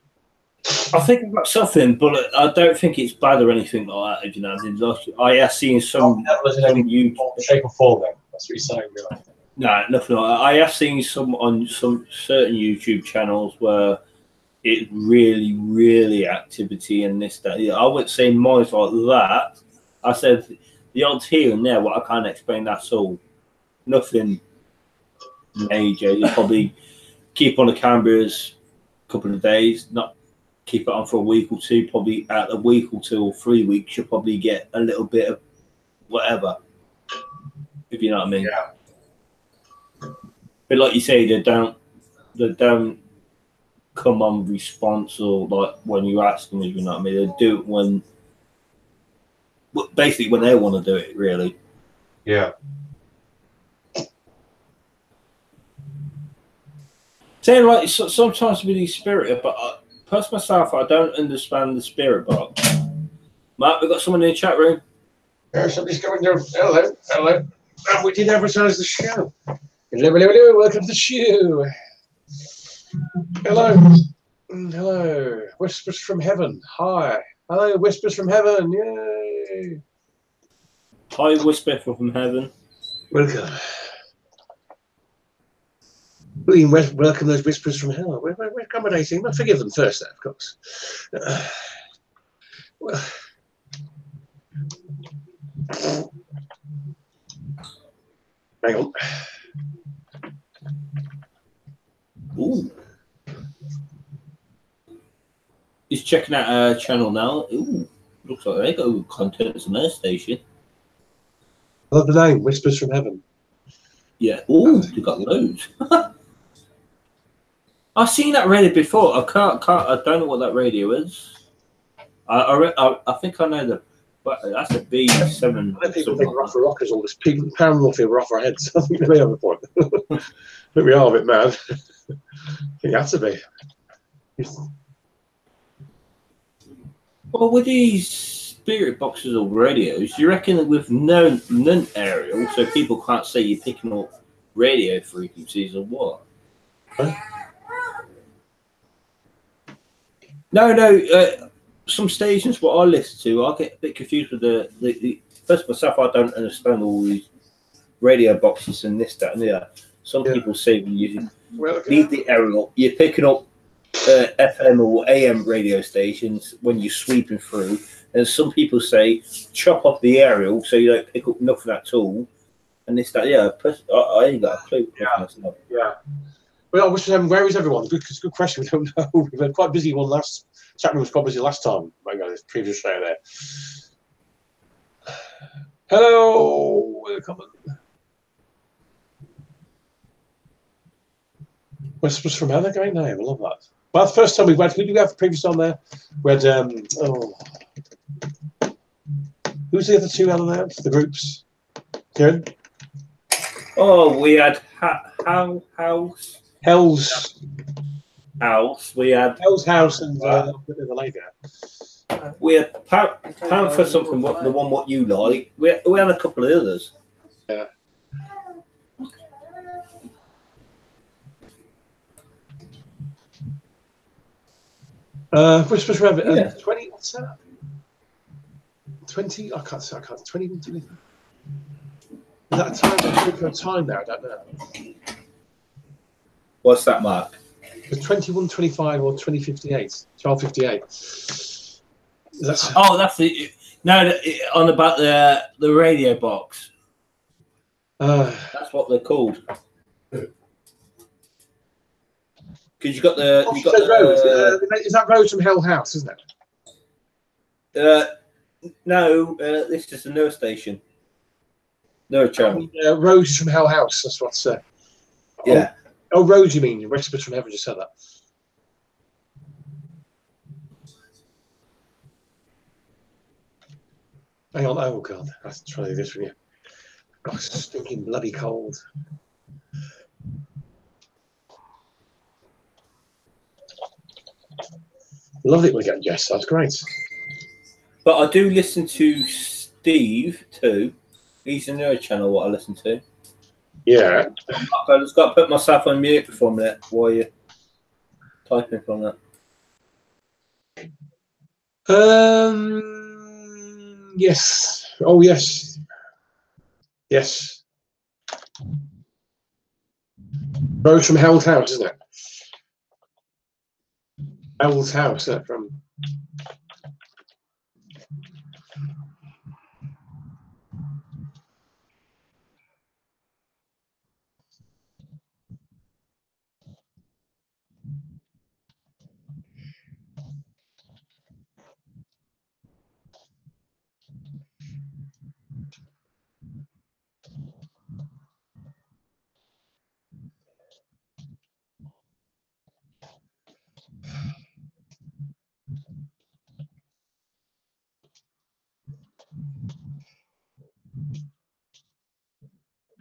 A: I think about something, but I don't think it's bad or anything like that. If you know, I have seen some
B: shape or form. Then that's what you're saying, really.
A: No, nothing like that. I have seen some on some certain YouTube channels where it's really, really activity and this, that. I wouldn't say mine's like that. I said the odds here and there, what I can't explain, that's all. Nothing major. You probably keep on the cameras a couple of days, not keep it on for a week or two. Probably out a week or 2 or 3 weeks, you'll probably get a little bit of whatever, if you know what I mean.
B: Yeah.
A: But like you say, they don't come on response or like when you ask them, if you know what I mean. They do it when, basically when they want to do it, really.
B: Yeah.
A: Saying like sometimes with these spirit, but personally myself, I don't understand the spirit box. Mark, we got someone in the chat room.
B: Yeah, somebody's coming there. Hello. And we did advertise the show. Hello, welcome to the show. Hello, Whispers from Heaven. Hi. Hello, Whispers from Heaven. Yay.
A: Hi, Whisper from Heaven.
B: Welcome. We welcome those Whispers from Hell. We're accommodating. Well, forgive them first, though, of course. Well. Hang on.
A: Ooh. He's checking out our channel now. Ooh, looks like they got good content on their station.
B: I love the name, Whispers from Heaven.
A: Yeah. Ooh, they got loads. I've seen that radio before. I don't know what that radio is. I think I know the. But that's a B7.
B: I think we're off our rockers, all this paranormal feel we're off our heads. I think we have a point. I think we are a bit mad. I think you have to be.
A: Well, with these spirit boxes or radios, do you reckon that with none aerial, so people can't say you're picking up radio frequencies or what?
B: Huh?
A: No. Some stations what I listen to, I get a bit confused with the first myself. I don't understand all these radio boxes and this, that, and the other. Some people say when you leave the aerial, you're picking up FM or AM radio stations when you're sweeping through, and some people say chop off the aerial so you don't pick up nothing at all. And this, that, yeah. I ain't got a clue.
B: Yeah. Well, where is everyone? Good question. We don't know. We've been quite busy one last. Chat room was quite busy last time. Maybe on this previous show there. Hello, welcome. Whispers from Heaven, great name. I love that. Well, the first time we went, who did we have previous on there? We had who's the other two on there? The groups. Kieran?
A: Oh, we had House. We had
B: Hell's House and the lady.
A: We had Panther something, the one what you like. We had a couple of others.
B: Yeah. Whispers from Heaven. 20. What's that? 20. I can't say. I can't. 20. Is that a time? I'm looking for a time there. I don't know.
A: What's that, Mark?
B: It's 21:25 or 20:58. 12:58. That's.
A: Oh, that's the no. On about the radio box. That's what they're called. Because you got the. You got
B: the is that Rose from Hell House, isn't
A: it? No, this is a newer station. Newer channel.
B: Rose from Hell House. That's what's.
A: Yeah.
B: Oh, Rose, you mean? Whispers from Heaven just said that. Hang on. Oh, God. I have to try this with you. Got a stinking bloody cold. Love it when we get guests. That's great.
A: But I do listen to Steve too. He's a newer channel. What I listen to.
B: Yeah.
A: I just got to put myself on mute for a minute while you're typing from that.
B: Yes. Oh, yes. Yes. Rose from Hell's House, isn't it? Hell's House, isn't it? From.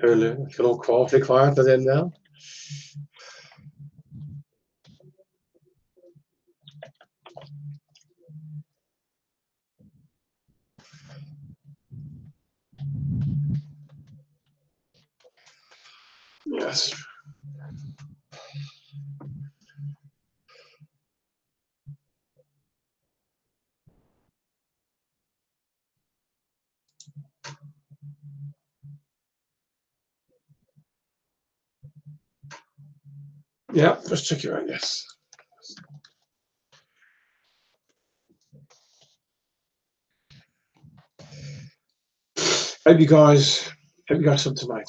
B: Earlier, it's all awfully quiet at the end now. Yes. Yeah, just check it out, yes. Hope you guys some tonight.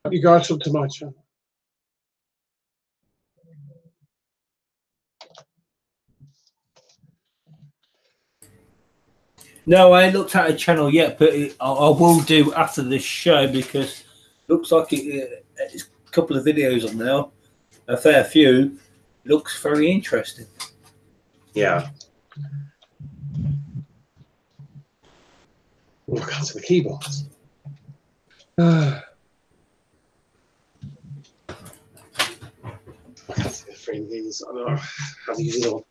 B: Hope you guys some tonight.
A: No, I ain't looked at a channel yet, but I will do after this show because it looks like it's a couple of videos on now, a fair few. Looks very interesting.
B: Yeah. Look out to the keyboards. I can't see the frame keys. I don't know how to use it all.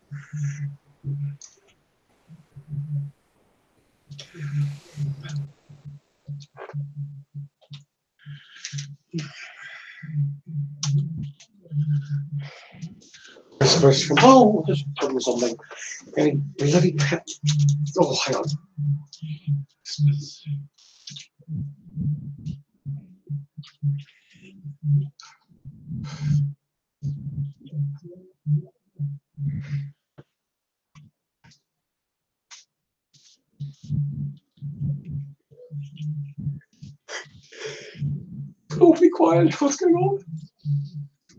B: I suppose from home, just put on something. Any bloody pet. Oh, hang on. Oh, be quiet. What's going on?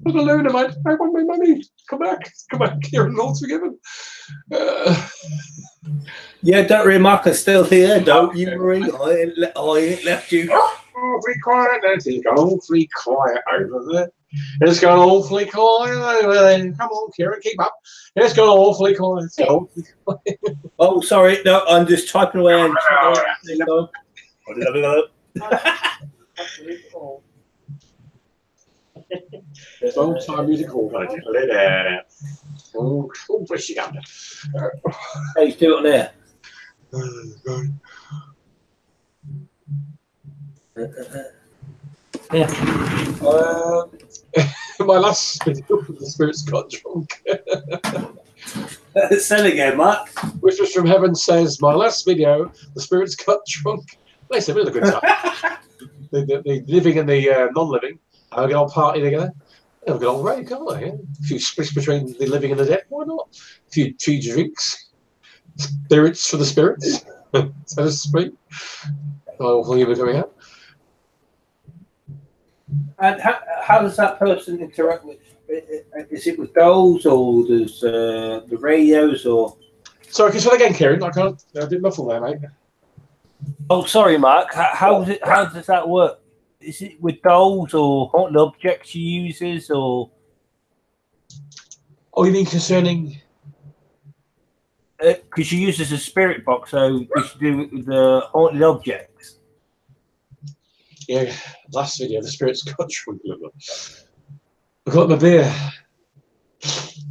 B: I'm alone, am I? I want my money. Come back. Come back here and Lord's forgiven.
A: Yeah, don't worry, Mark. I'm still here. Don't you worry. I ain't left you.
B: Awfully quiet. It's gone awfully quiet over there. It's gone awfully quiet over there. Come on, Kieran, keep up. It's gone awfully quiet.
A: Oh, sorry. No, I'm just typing away. And
B: It's old time music hall. Oh, where's she going?
A: How you do it on there? Yeah.
B: My last video, the spirits got drunk.
A: Say it again, Mark.
B: Whispers from Heaven says, my last video, the spirits got drunk. They said, really good time. the living and the non-living have a good old party together. They have a good old rave, can't they? Yeah? A few splits between the living and the dead. Why not? A few drinks. Spirits for the spirits, so to speak. Oh, you were coming out.
A: And how does that person interact with? Is it with dolls or does the radios or?
B: Sorry, can you say that again, Kieran? I can't. I did muffle there, mate.
A: Oh, sorry, Mark. How does that work? Is it with dolls or haunted objects she uses or?
B: Oh, you mean concerning?
A: Because she uses a spirit box, so we should do it with the haunted objects.
B: Yeah, last video, the spirits got drunk. I got my beer.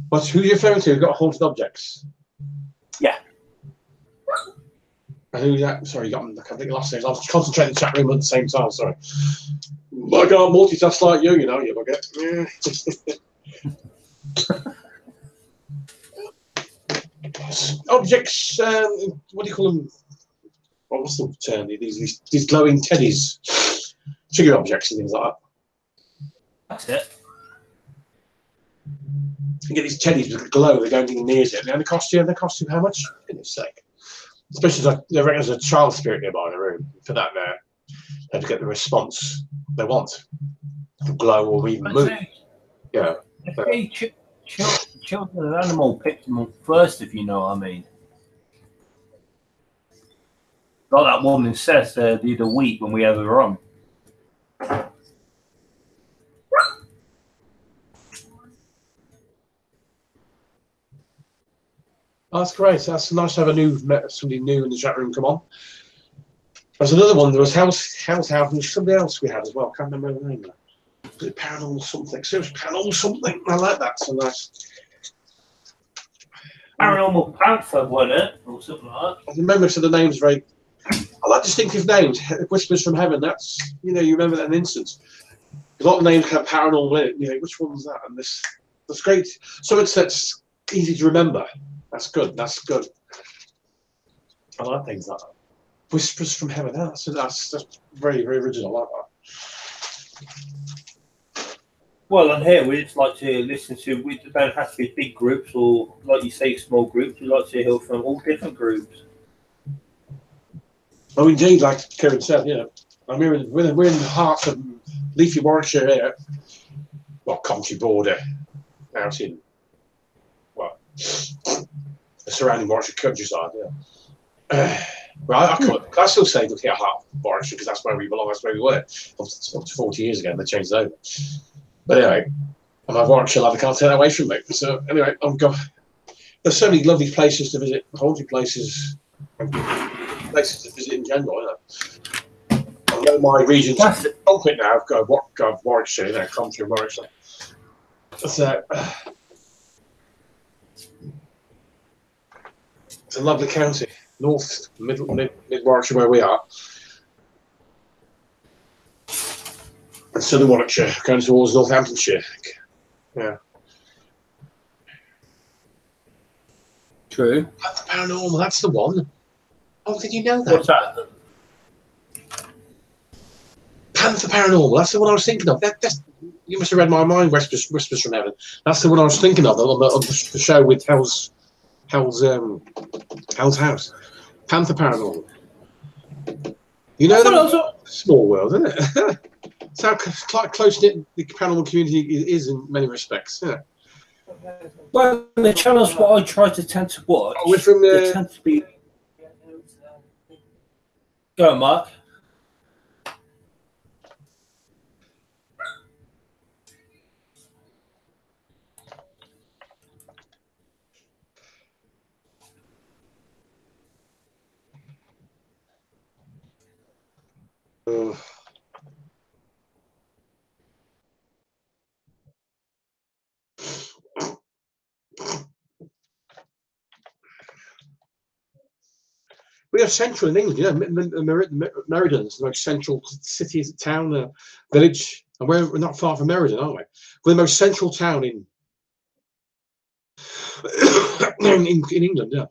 B: What's who are you referring to? You've got haunted objects.
A: Yeah.
B: And who's that? Sorry, you got I can't think of last names. I was concentrating the chat room at the same time. Sorry. I can't multitask like you know, you bugger. Yeah. Objects. What do you call them? Oh, what's the term? These glowing teddies, figure objects and things like that.
A: That's it.
B: You get these teddies with glow. They don't even near it. And they cost you. They cost you how much? For goodness sake. Especially if there's a child spirit nearby in the room. For that, they have to get the response they want. To glow or even move. Yeah.
A: Children and animal pick them up first, if you know what I mean. Like that woman says the other week when we had her on.
B: Oh, that's great. That's nice to have somebody new in the chat room come on. There's another one. There was House, and somebody else we had as well. Can't remember the name. Was it Paranormal something? So it was Paranormal something. I like that. So nice.
A: Paranormal Panther, wasn't it? Or something like that.
B: I remember some of the names very. I like distinctive names. Whispers from Heaven. That's you remember that in an instant. A lot of names have paranormal in it. You know, which one's that? And that's great. So that's easy to remember. That's good. That's good. I like things like that. Whispers from Heaven. That's very, very original. I like that.
A: Well, on here we just like to listen to. We don't have to be big groups or, like you say, small groups. We like to hear from all different groups.
B: Oh, indeed, like Kieran said, I mean, we're in the heart of leafy Warwickshire here. Well, Coventry border, out in the surrounding Warwickshire countryside. Yeah. Well, I still say look here, heart of Warwickshire because that's where we belong. That's where we were. 40 years ago, and they changed it over. But anyway, I'm a Warwickshire lad. I can't take that away from me. So anyway, there's so many lovely places to visit, haunted places. Places to visit in general, I know my region's conflict now. I've got Warwickshire, Coventry and Warwickshire. So, it's a lovely county, mid Warwickshire where we are, and southern Warwickshire going towards Northamptonshire. Yeah.
A: True.
B: That's the Paranormal. That's the one. Oh, did you know that?
A: What's that?
B: Panther Paranormal. That's the one I was thinking of. You must have read my mind. Whispers from Heaven. That's the one I was thinking of on the show with Hell's House. Panther Paranormal. You know that small world, isn't it? It's how close-knit the paranormal community is in many respects. Yeah.
A: Well, the channels what I tend to watch.
B: Oh, we're from
A: they tend to be. Go on, Mark.
B: We are central in England, you know. Merredon's the most central city, town, village, and we're not far from Merredon, aren't we? We're the most central town in in England, yeah.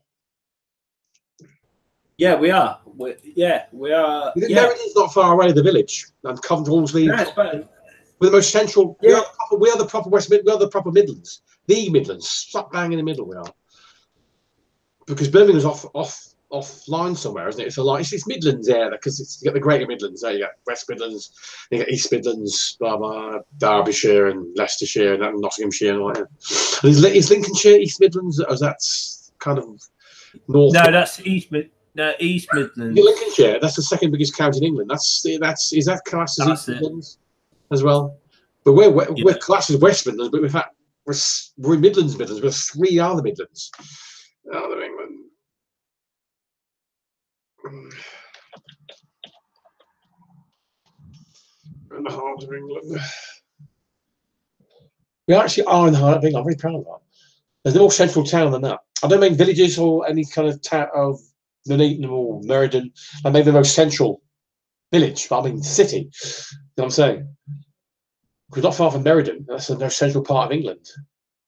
A: Yeah, we are. We are. Yeah.
B: Merredon's not far away, the village, and Coventry.
A: No, but
B: we're the most central.
A: Yeah.
B: We are the proper West Mid. We are the proper Midlands. The Midlands, slap bang in the middle. We are, because Birmingham's offline somewhere, isn't it? It's a lot. It's Midlands area because you got the Greater Midlands. There you got West Midlands, you got East Midlands, blah blah, Derbyshire and Leicestershire and Nottinghamshire and all that. Is Lincolnshire East Midlands? Or is that kind of north?
A: No, that's East Midlands.
B: Lincolnshire, that's the second biggest county in England. Is that classed as East Midlands as well? But we're classed as West Midlands, but in fact we're Midlands. We're three other Midlands. Other England. In the heart of England. We actually are in the heart of England. I'm very proud of that. There's no more central town than that. I don't mean villages or any kind of town of Nuneaton or Merredon. I mean the most central village, but I mean city. You know what I'm saying? We're not far from Merredon. That's the most central part of England.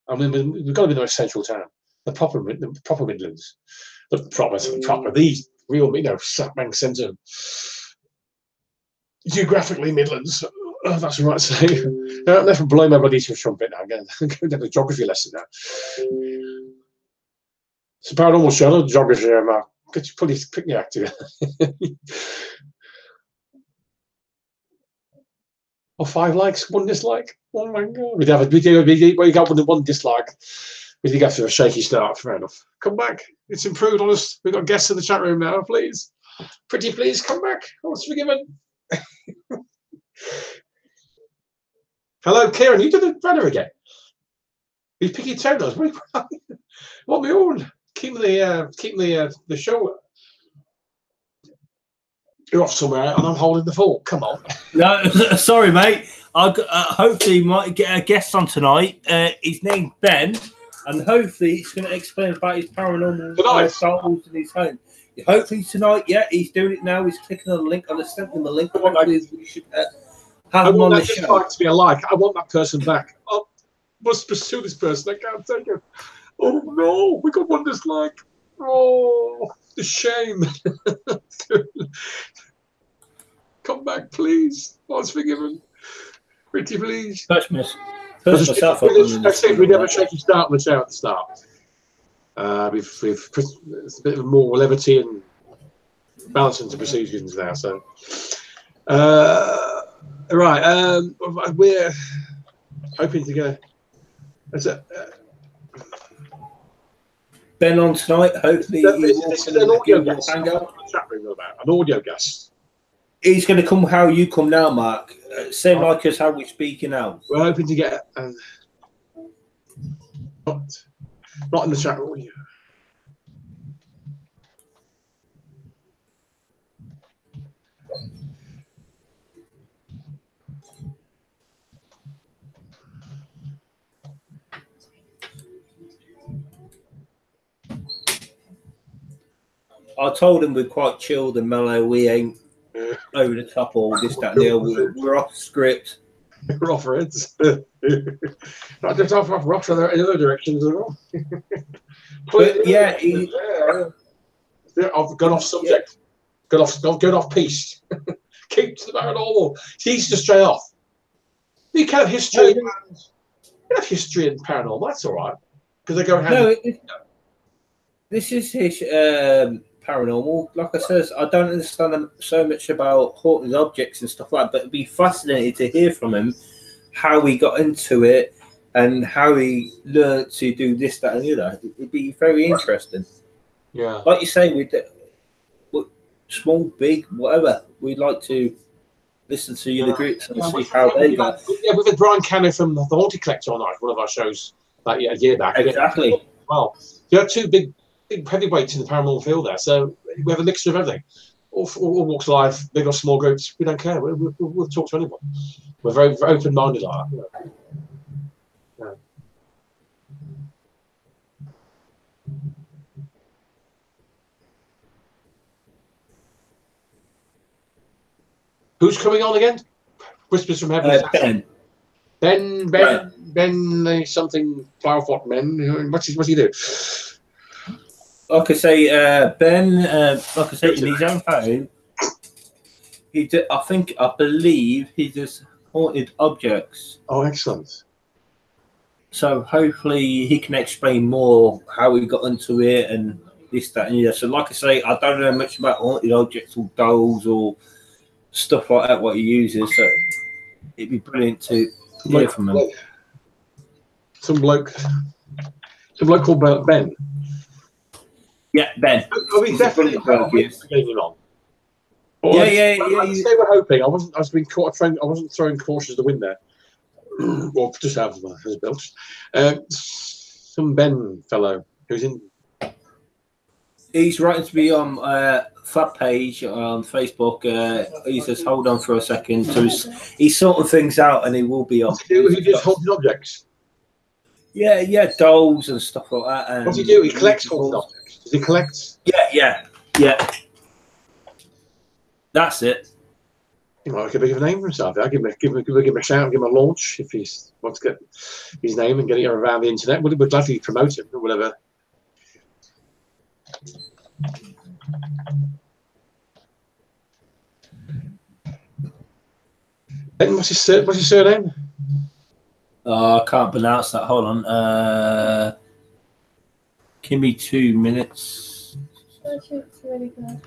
B: I mean, we've got to be the most central town. The proper Midlands. These real, slap bang centre. Geographically Midlands. Oh, that's the right say. I'm never blowing my bloody trumpet now. I'm going to have a geography lesson now. It's a paranormal show, not geography, Mark. Could you pick your act together? Or 5 likes, 1 dislike. Oh my god. We got one dislike. We did go through a shaky start, fair enough. Come back. It's improved on us. We've got guests in the chat room now, please. Pretty please come back. I was forgiven. Hello, Kieran. You did the banner again. You pick your toenails. What we all keep the show. You're off somewhere and I'm holding the fort. Come on.
A: No, sorry, mate. Hopefully, might get a guest on tonight. His name's Ben, and hopefully, he's going to explain about his paranormal souls in his home. Hopefully tonight, he's doing it now. He's clicking on the link. I'll send him the link. We should have him on the show.
B: Like to be a like. I want that person back. I must pursue this person. I can't take it. Oh no, we got 1 dislike. Oh, the shame. Come back, please. I was forgiven. Pretty please.
A: Touch myself.
B: We never shake your start on the show at the start. It's a bit of more levity and balance into proceedings now. So, right, we're hoping to go.
A: Ben on tonight. Hopefully,
B: this is an audio guest. An audio guest.
A: He's going to come how you come now, Mark. Same like us how we're speaking now.
B: We're hoping to get not in the chat audio.
A: I told him we're quite chilled and mellow. We ain't over the top or this, that, and the other. We're off script.
B: We're off heads. Not just off rocks in other directions as well.
A: But yeah,
B: I've gone off subject. Gone off piece. Keep to the paranormal. He's just straight off. You can have history. You can have history and paranormal. That's all right because they go hand. No,
A: this is his paranormal. Like I said, I don't understand so much about haunted objects and stuff like that, but it'd be fascinating to hear from him how he got into it and how he learned to do this, that, and the other. It'd be very interesting.
B: Yeah.
A: Like you say, with small, big, whatever, we'd like to listen to the groups and see how they go.
B: Yeah, we've had Brian Cannon from the Haunted Collector on one of our shows a year back.
A: Exactly.
B: Well, you have 2 big heavyweights in the paranormal field there, so we have a mixture of everything. All walks of life, big or small groups, we don't care. We'll talk to anyone. We're very, very open-minded like that. Yeah. Who's coming on again? Whispers from Heaven. Ben, something powerful men. What's he do?
A: Like I say, Ben. Like I say, in his own home, I believe he does haunted objects.
B: Oh, excellent.
A: So hopefully he can explain more how he got into it and this, that, and the other. So like I say, I don't know much about haunted objects or dolls or stuff like that, what he uses. So it'd be brilliant to hear from him.
B: Some bloke called Ben.
A: Yeah, Ben.
B: Oh, he's definitely getting him on.
A: Yeah.
B: They were hoping. I wasn't throwing caution to the wind there. Well, just out of his built. Some Ben fellow who's in.
A: He's writing to me on Flat page on Facebook. He says, "Hold on for a second." So he's sorting things out, and he will be on.
B: He just haunted objects.
A: Yeah, dolls and stuff like that. And
B: what does he do? He collects haunted objects. Does he collect?
A: Yeah. That's it.
B: He might make a bit of a name for himself. I'll give him a shout, give him a launch if he wants to get his name and get it around the internet. We'd gladly promote him or whatever. Ben, what's his surname?
A: I can't pronounce that. Hold on. Give me 2 minutes.
D: It's really good.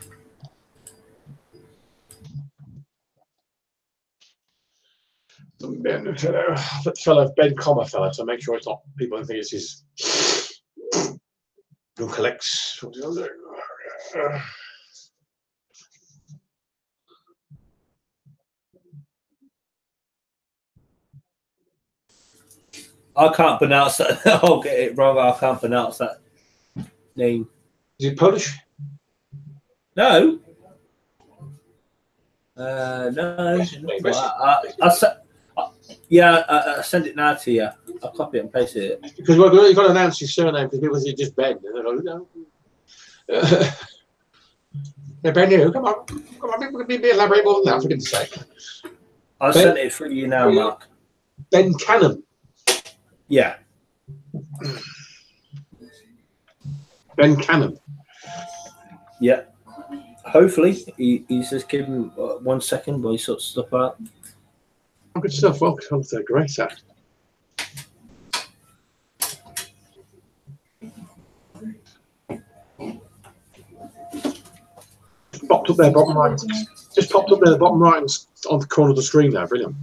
B: Ben, fellow Ben Comma fellow, to make sure it's not people who think it's his who collects.
A: I can't pronounce that. I'll get it wrong. I can't pronounce that name.
B: Is it Polish?
A: No. No. I send it now to you. I'll copy it and paste it.
B: Because you've got to announce his surname because people say just Ben. No. Ben, you come on, be elaborate more than that for goodness sake.
A: I'll send it through you now, Mark.
B: Ben Cannon.
A: Yeah.
B: Ben Cannon.
A: Yeah. Hopefully, he's just given 1 second while he sorts stuff out.
B: Oh, good stuff. Well, great act. Popped up there, bottom right. Just popped up there, bottom right on the corner of the screen there. Brilliant.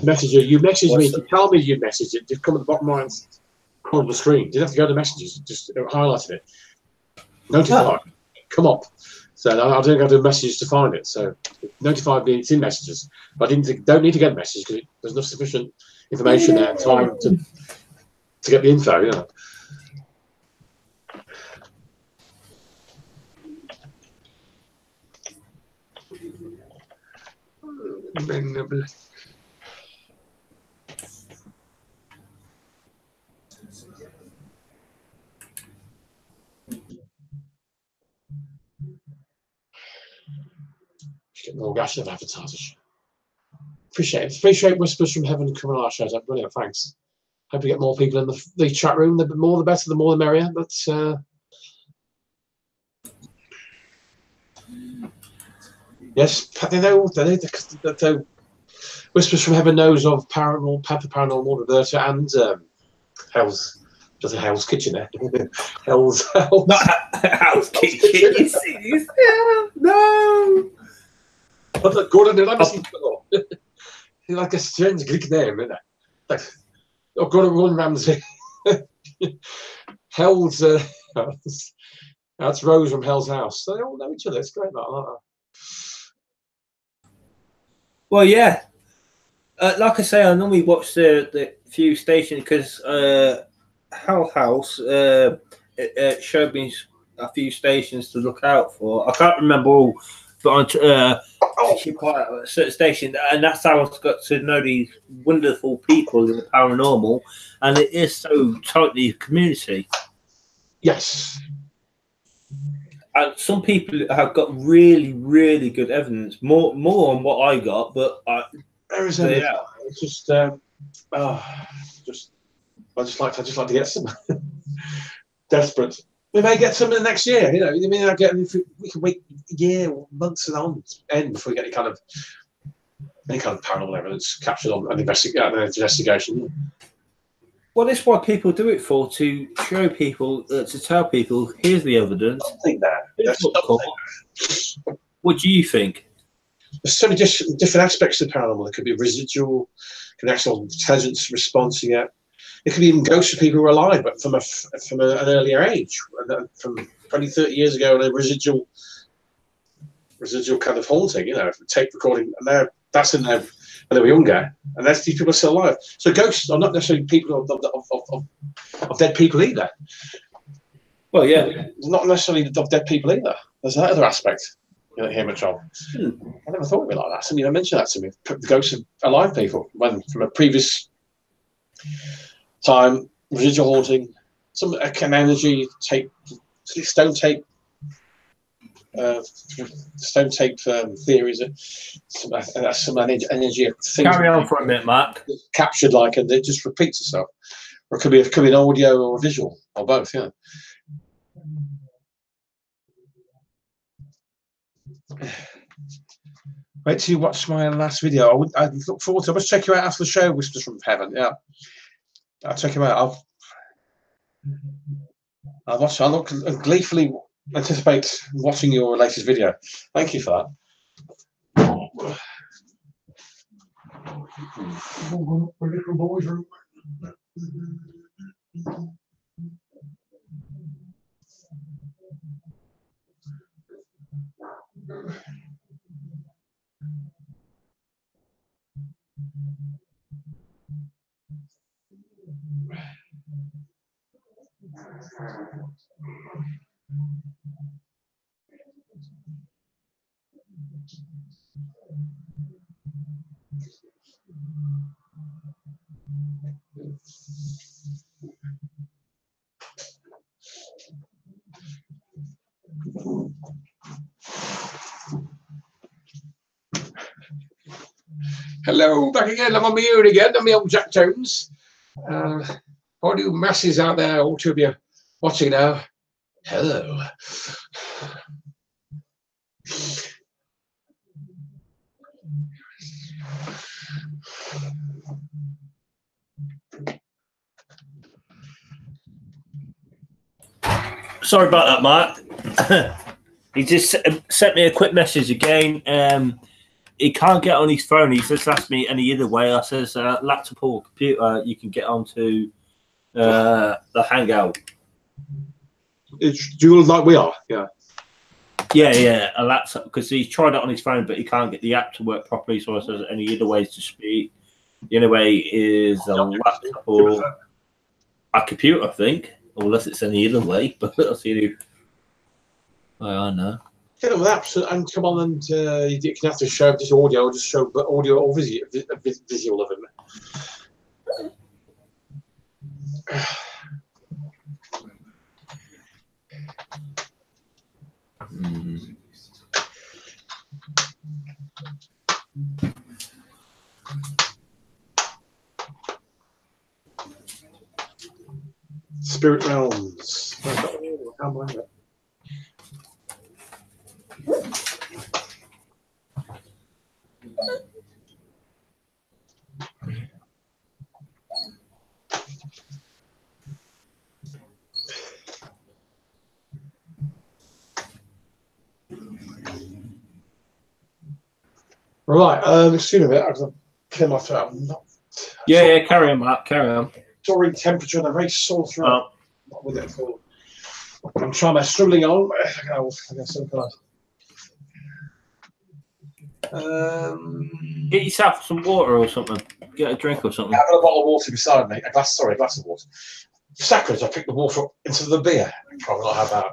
B: Messenger, you messaged me. To tell me you messaged it. Just come at the bottom right corner of the screen. You didn't have to go to messages. Just highlighted it. Notify. Come up. So I don't have to messages to find it. So notify me it's in messages. But I don't need to get a message because there's not sufficient information there and time to get the info. You know. Get more gas than advertisers. Appreciate Whispers from Heaven coming on our shows. Brilliant, thanks. Hope we get more people in the chat room. The more the better, the more the merrier. But yes, they know Whispers from Heaven knows of Paranormal Reverter and Hell's. Just a Hell's Kitchen there. Hell's.
A: Not Hell's Kitchen. You serious? No.
B: Gordon, did I miss before? Like a strange Greek name, isn't it? Like, Gordon Ramsay. Hell's. That's Rose from Hell's House. They all know each other. It's great, that.
A: Well, yeah. Like I say, I normally watch the few stations because Hell House it showed me a few stations to look out for. I can't remember all, but actually quite a certain station, and that's how I got to know these wonderful people in the paranormal, and it is so tightly a community.
B: Yes.
A: And some people have got really, really good evidence. More on what I got, but
B: there is
A: they
B: evidence.
A: are.
B: It's just, I just like to get some. Desperate. We may get some in the next year. You know, I mean, we can wait a year, or months and on end before we get any kind of paranormal evidence captured on an investigation.
A: Well, that's why people do it for, to show people, to tell people, here's the evidence.
B: Something there. There's something.
A: What do you think?
B: There's so many different aspects of paranormal. There could be residual, could be actual intelligence response you get. It could be even ghosts of people who are alive, but from an earlier age, from 20, 30 years ago, and a residual kind of haunting, you know, tape recording, and that's in there when they were younger, and these people are still alive. So ghosts are not necessarily people of dead people either.
A: Well, yeah,
B: not necessarily of dead people either. There's that other aspect you don't hear much of. I never thought of it like that. Somebody mentioned that to me. The ghosts of alive people, when from a previous time, residual haunting, some energy tape, stone tape theories, some energy.
A: Carry on for a minute, Mark.
B: Captured, like, and it just repeats itself. Or it could be an audio or a visual, or both. Yeah. Wait till you watch my last video. I look forward to. I must check you out after the show. Whispers from Heaven. Yeah, I'll check him out. I'll watch. I look gleefully anticipate watching your latest video. Thank you for that. Hello, back again. I'm on my own again. I'm the old Jack Jones. All you masses out there, all two of you watching now. Hello.
A: Sorry about that, Mark. He just sent me a quick message again. He can't get on his phone. He just asked me any other way. I says laptop or computer, you can get onto the Hangout.
B: It's dual like we are, yeah.
A: Yeah, a laptop, because he's tried it on his phone, but he can't get the app to work properly. So I says any other ways to speak. The only way is a laptop or a computer, I think, unless it's any other way. But I'll see you. I know.
B: Get on with apps and come on, and you can have to show just audio, or just show audio or visual of it. Spirit realms. Right, excuse me a bit, I can clear my throat.
A: Yeah, carry on, Mark, carry on.
B: Soaring temperature and a very sore throat. Not with it at all. I'm trying my struggling on. I guess some kind of.
A: Get yourself some water or something. Get a drink or something.
B: I've got a bottle of water beside me. A glass of water. Sacrilege, I picked the water up into the beer. Probably not have that.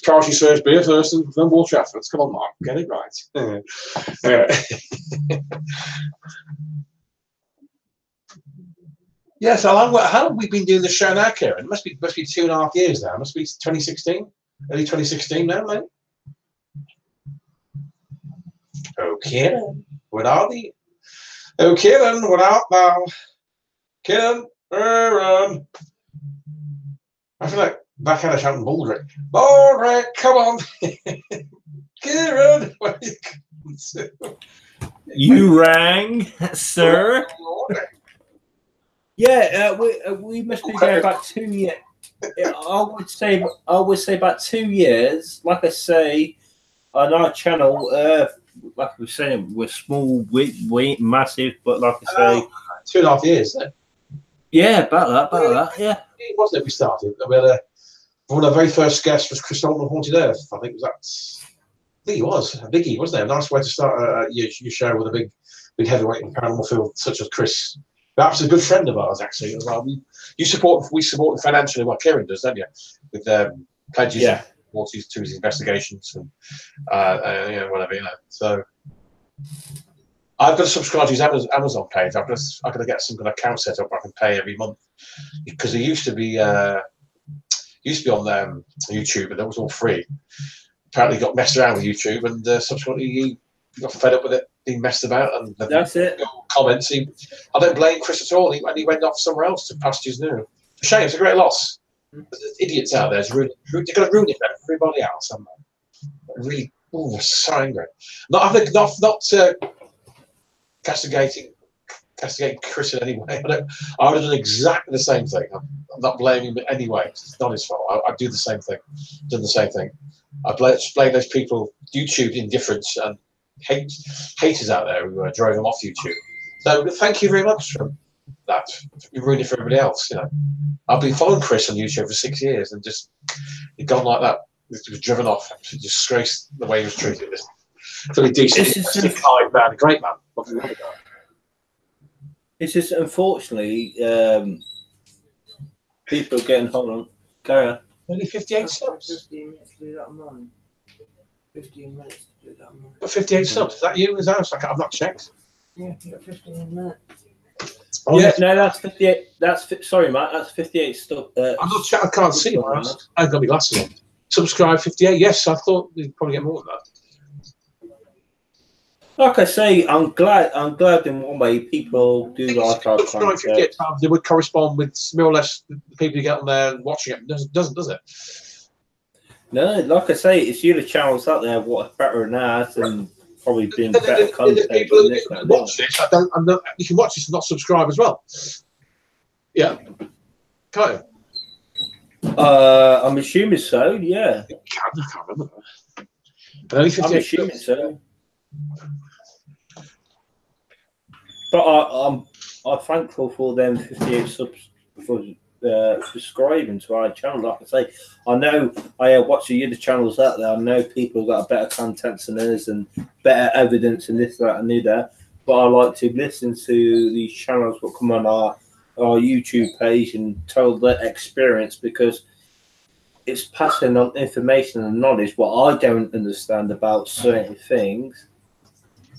B: Priority serves beer first and then water afterwards. Come on, Mark, get it right. Yes, how long have we been doing the show now, Kieran? It must be 2.5 years now. It must be 2016, early 2016 now, mate. Oh, Kieran, what are the? Oh, Kieran, what art thou? Kieran, run. I feel like backhand shouting Baldrick. Baldrick, come on. Kieran, what are you coming to?
A: You rang, sir. Yeah, we must be there about 2 years. I would say about 2 years. Like I say, on our channel, like I was saying, we're small, we massive, but like I say,
B: 2.5 years. Then.
A: Yeah, about that. Yeah,
B: it wasn't it? We started. We had one of the very first guests was Chris Dalton of Haunted Earth. I think I think it was a biggie, wasn't it? A nice way to start your show with a big heavyweight in paranormal field such as Chris. Perhaps a good friend of ours, actually. As well. We support financially what Kieran does, don't you? With pledges and royalties to his investigations and whatever, So I've got to subscribe to his Amazon page. I've got to get some kind of account set up where I can pay every month, because he used to be on YouTube, and that was all free. Apparently, he got messed around with YouTube, and subsequently he got fed up with it. He messed about, and
A: that's it.
B: Comments. I don't blame Chris at all. He went off somewhere else to pastures new. Shame. It's a great loss. Idiots out there. They're going to ruin it for everybody else. I'm really, so angry. Not castigating Chris in any way. I would have done exactly the same thing. I'm not blaming him anyway. It's not his fault. I do the same thing. Done the same thing. I blame those people, YouTube indifference and haters out there who drove him off YouTube. So thank you very much for that. You ruined it for everybody else. I've been following Chris on YouTube for 6 years, and just he'd gone like that. He was driven off. He disgraced the way he was treated. Pretty decent, kind man, a great man.
A: It's just unfortunately people are getting hold on. Carry on.
B: Only 58 subs.
C: 15 minutes to do that on mine. 15 minutes to do that on mine.
B: 58 subs. Is that you? Is that? I've not checked.
C: Yeah, you got 15 minutes.
B: Oh,
A: yeah, no, that's 58. Sorry, Matt, that's 58 stuff.
B: I'm not sure. I can't see it. I've got my glasses on. Subscribe 58. Yes, I thought you'd probably get more than that.
A: Like I say, I'm glad in one way people do like our content.
B: They would correspond with more or less the people you get on there watching it. Doesn't, does it?
A: No, like I say, it's you the channels out there what are better than that, and probably doing better content.
B: People who watch this, you can watch this and not subscribe as well. Yeah, can't you?
A: I'm assuming so. Yeah,
B: I can't remember. But only 58
A: I'm assuming so. But I'm thankful for them 58 subs for subscribing to our channel. Like I say, I know I watch the other channels out there. I know people have got better content than us and better evidence and this, that, and the other. But I like to listen to these channels that come on our YouTube page and tell their experience, because it's passing on information and knowledge what I don't understand about certain things.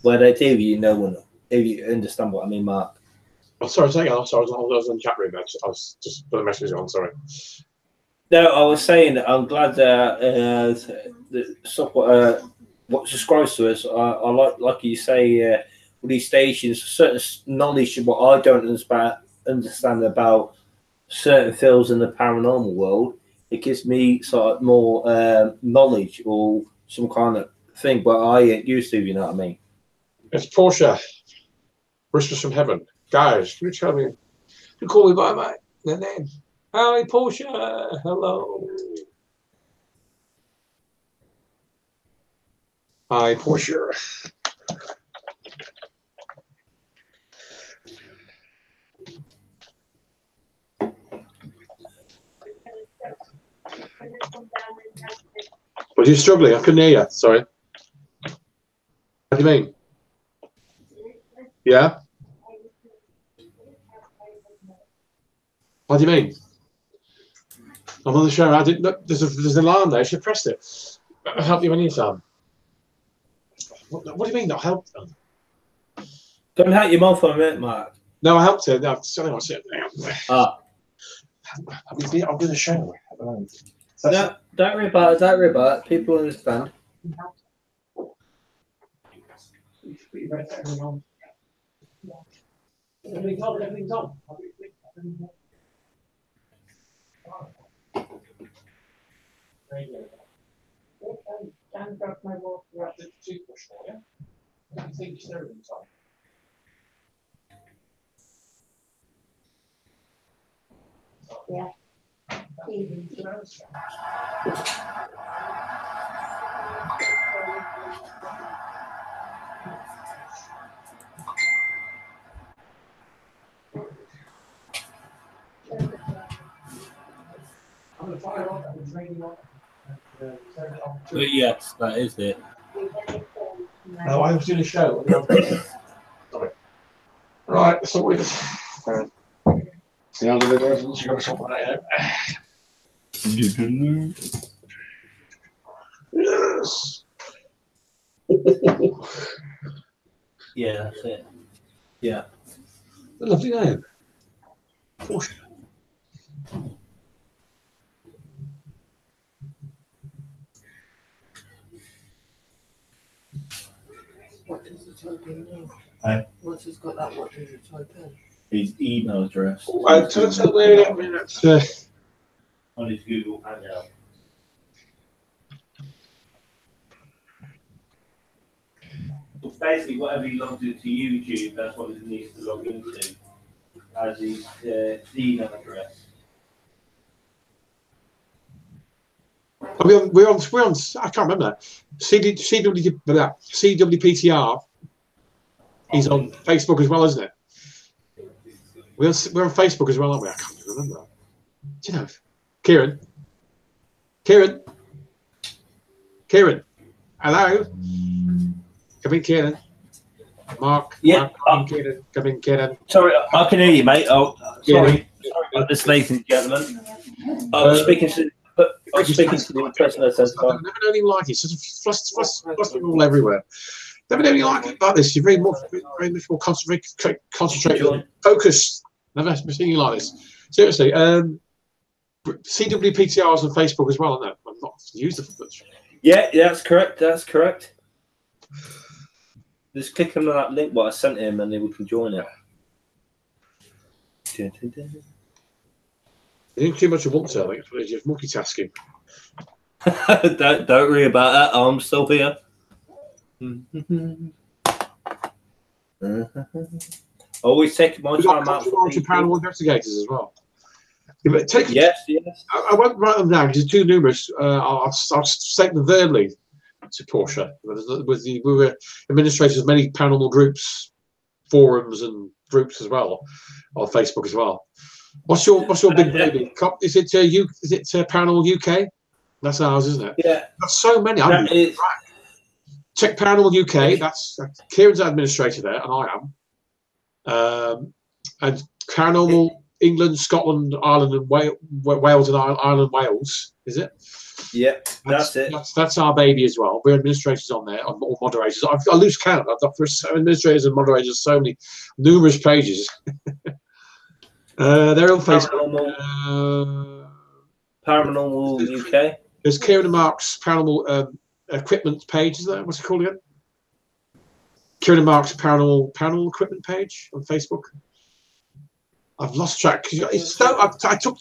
A: Where they do, if you understand what I mean, Mark.
B: Oh, sorry, I was in the chat room. I was just put a message on. Sorry.
A: No, I was saying that I'm glad that what subscribes to us. I like you say, with these stations, certain knowledge of what I don't understand about certain fields in the paranormal world. It gives me sort of more knowledge or some kind of thing, but I ain't used to. You know what I mean?
B: It's Portia. Whispers from Heaven. Guys, can you tell me? You call me by their name. Hi, Portia. Hello. Hi, Portia. Was you struggling? I couldn't hear you. Sorry. What do you mean? Yeah? What do you mean? I'm on the show. I didn't look. There's an alarm there. I should have pressed it. I'll help you anytime. What do you mean not help them?
A: Don't help your mum for a minute, Mark.
B: No, I helped her. No, I'm sorry, what's it? I'm doing a show.
A: No, don't worry about it. Don't worry about it. People understand.
B: Everything's on. Everything's on. Everything's on.
D: Dan broke my water.
B: The toothbrush for you. I don't think everything's on.
D: Yeah.
B: I'm going to fire on that. It's raining on.
A: But yes, that is it.
B: No, I was doing a show. Sorry. Right, so we just see how the video is. You've got to sort that out. Yes.
A: Yeah, that's it. Yeah.
B: A lovely name. Porsche.
C: What does the type in now?
A: Hey?
C: Once it's got that, what does it type in?
A: His email address.
B: Tell me a minute.
A: On his Google Hangout. Basically, whatever he logs into YouTube, that's what he needs to log into as his email address.
B: We're on. I can't remember. CWPTR. He's on Facebook as well, isn't it? We're on Facebook as well, aren't we? I can't remember. Do you know, Kieran? Hello. Come in, Kieran. Mark.
A: Yeah.
B: Mark, come in, Kieran.
A: Sorry, I can hear you, mate. Oh, sorry.
B: Yeah.
A: Sorry about this, ladies and gentlemen. I was speaking to the person that says,
B: I never know anything like it. It's just flustering all everywhere. Never know anything like it about this. You're very much more concentrated, focused. Never seen anything like this. Seriously. CWPTR's on Facebook as well, isn't it? I've not used it much.
A: Yeah, that's correct. That's correct. Just click on that link what I sent him and then we can join it.
B: You think too much at once, I think. It's just multitasking.
A: don't worry about that. I'm still here. Always take my time out.
B: To Paranormal Investigators as well. Yeah, but
A: yes.
B: I won't write them down because they're too numerous. I'll state them verbally to Portia. We were administrators of many paranormal groups, forums, and groups as well on Facebook as well. What's your big baby? Is it Paranormal UK? That's ours, isn't it?
A: Yeah.
B: Got so many. Check Paranormal UK. That's Kieran's administrator there, and I am. And Paranormal England, Scotland, Ireland, and Wales, and Ireland, Wales. Is it?
A: Yeah, that's it.
B: That's our baby as well. We're administrators on there, or moderators. I lose count. I've got for administrators and moderators so many numerous pages. They're on Facebook.
A: Paranormal UK.
B: There's Kieran and Mark's Paranormal Equipment page. Is that what's it called again? Kieran and Mark's Paranormal Equipment page on Facebook. I've lost track. It's so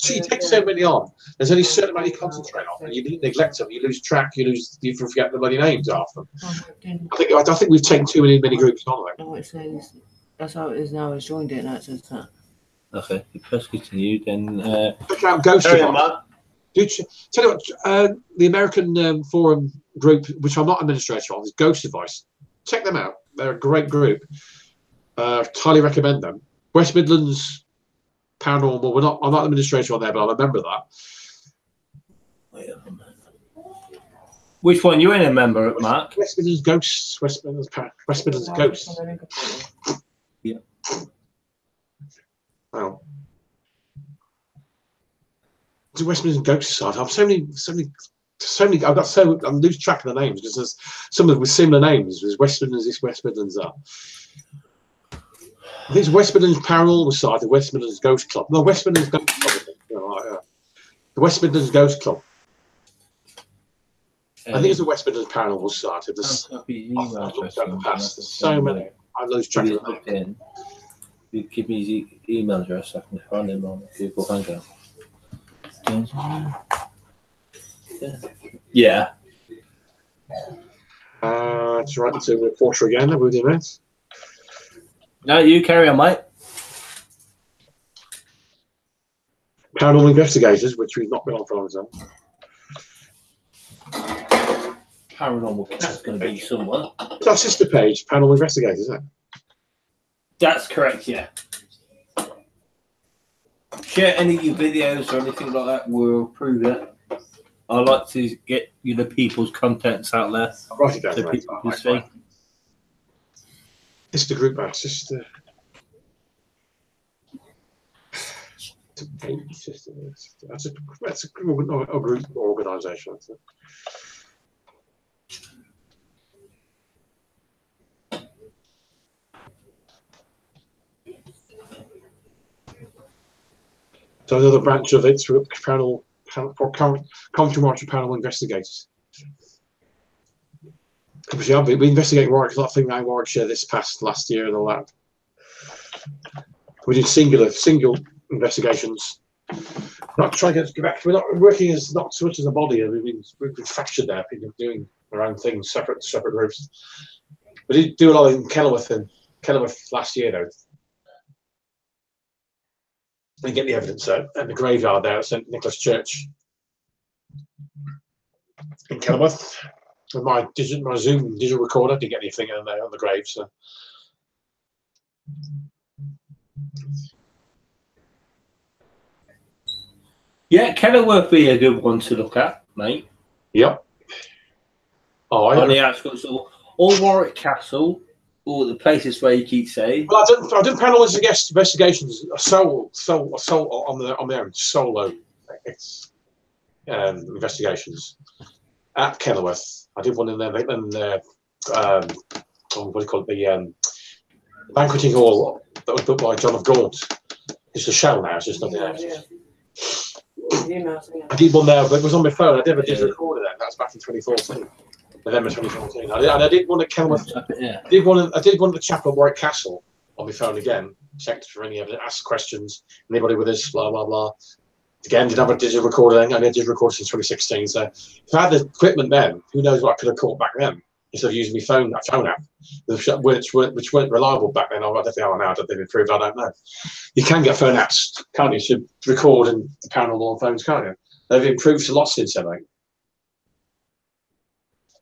B: you take so many on. There's only a certain amount you concentrate on, and you neglect them. You lose track. You forget the bloody names half them. I think we've taken too many groups on.
C: No, it says that's how it is now. It's joined it, and it says that.
A: Okay, press continue. Then
B: check out Ghost. Tell you what, the American forum group, which I'm not administrator on, is Ghost Advice. Check them out. They're a great group. Highly recommend them. West Midlands Paranormal. I'm not administrator on there, but I'm a member of that.
A: Which one you in a member, Mark?
B: West Midlands Ghosts. West Midlands Ghosts.
A: Yeah.
B: Wow. The West Midlands Ghost Society. I've so many. I'm losing track of the names because there's some of them with similar names. There's West Midlands. This West Midlands that. I think it's West Midlands Paranormal Society, the West Midlands Ghost Club. No, West Midlands Ghost Club. The West Midlands Ghost Club. I think it's the West Midlands Paranormal Society. There's so many. I lose track of them.
A: You give me his email address, I can find him on Google Hangout. Yeah.
B: It's right to reporter again. We'll do that.
A: No, you carry on, mate.
B: Paranormal Investigators, which we've not been on for a long time.
A: Paranormal Cat's going to be somewhere.
B: It's our sister page, Paranormal Investigators, isn't it?
A: That's correct, yeah. Share any of your videos or anything like that, we'll approve it. I like to get people's contents out there.
B: I'll write it down.
A: So people can see.
B: It's the group match. That's a group organisation. So another branch of it through Coventry Paranormal Investigators. Obviously, we investigate Warwick, a lot of things around Warwickshire last year and all that. We did single investigations. Not trying to get back. We're not working as not so much as a body. We've been fractured there. People doing their own things, separate groups. We did do a lot in Kenilworth last year, though. And get the evidence out at the graveyard there at St Nicholas Church in Kenilworth. With my Zoom digital recorder, didn't get anything in there on the grave. So.
A: Yeah, Kenilworth be a good one to look at, mate.
B: Yep. Oh,
A: on the outskirts of all Warwick Castle, all the places where you keep saying.
B: Well, I did paranormal investigations. Solo on their own solo. Investigations at Kenilworth. I did one in there. What do you call it? The banqueting hall that was built by John of Gaunt. It's a shell now. It's just nothing else. I did one there, but it was on my phone. I never did record it then. That was back in 2014, November 2014. I did one at Kenilworth. Yeah. I did one at the chapel at Warwick Castle on my phone again. Checked for any evidence, asked questions. Anybody with us? Blah blah blah. Again, did have a digital recorder. I did record since 2016. So if I had the equipment then, who knows what I could have caught back then instead of using my phone app, which weren't reliable back then. I don't think they are now. I don't think they've improved. I don't know. You can get phone apps, can't you? To record and paranormal on phones, can't you? They've improved a lot since then, mate.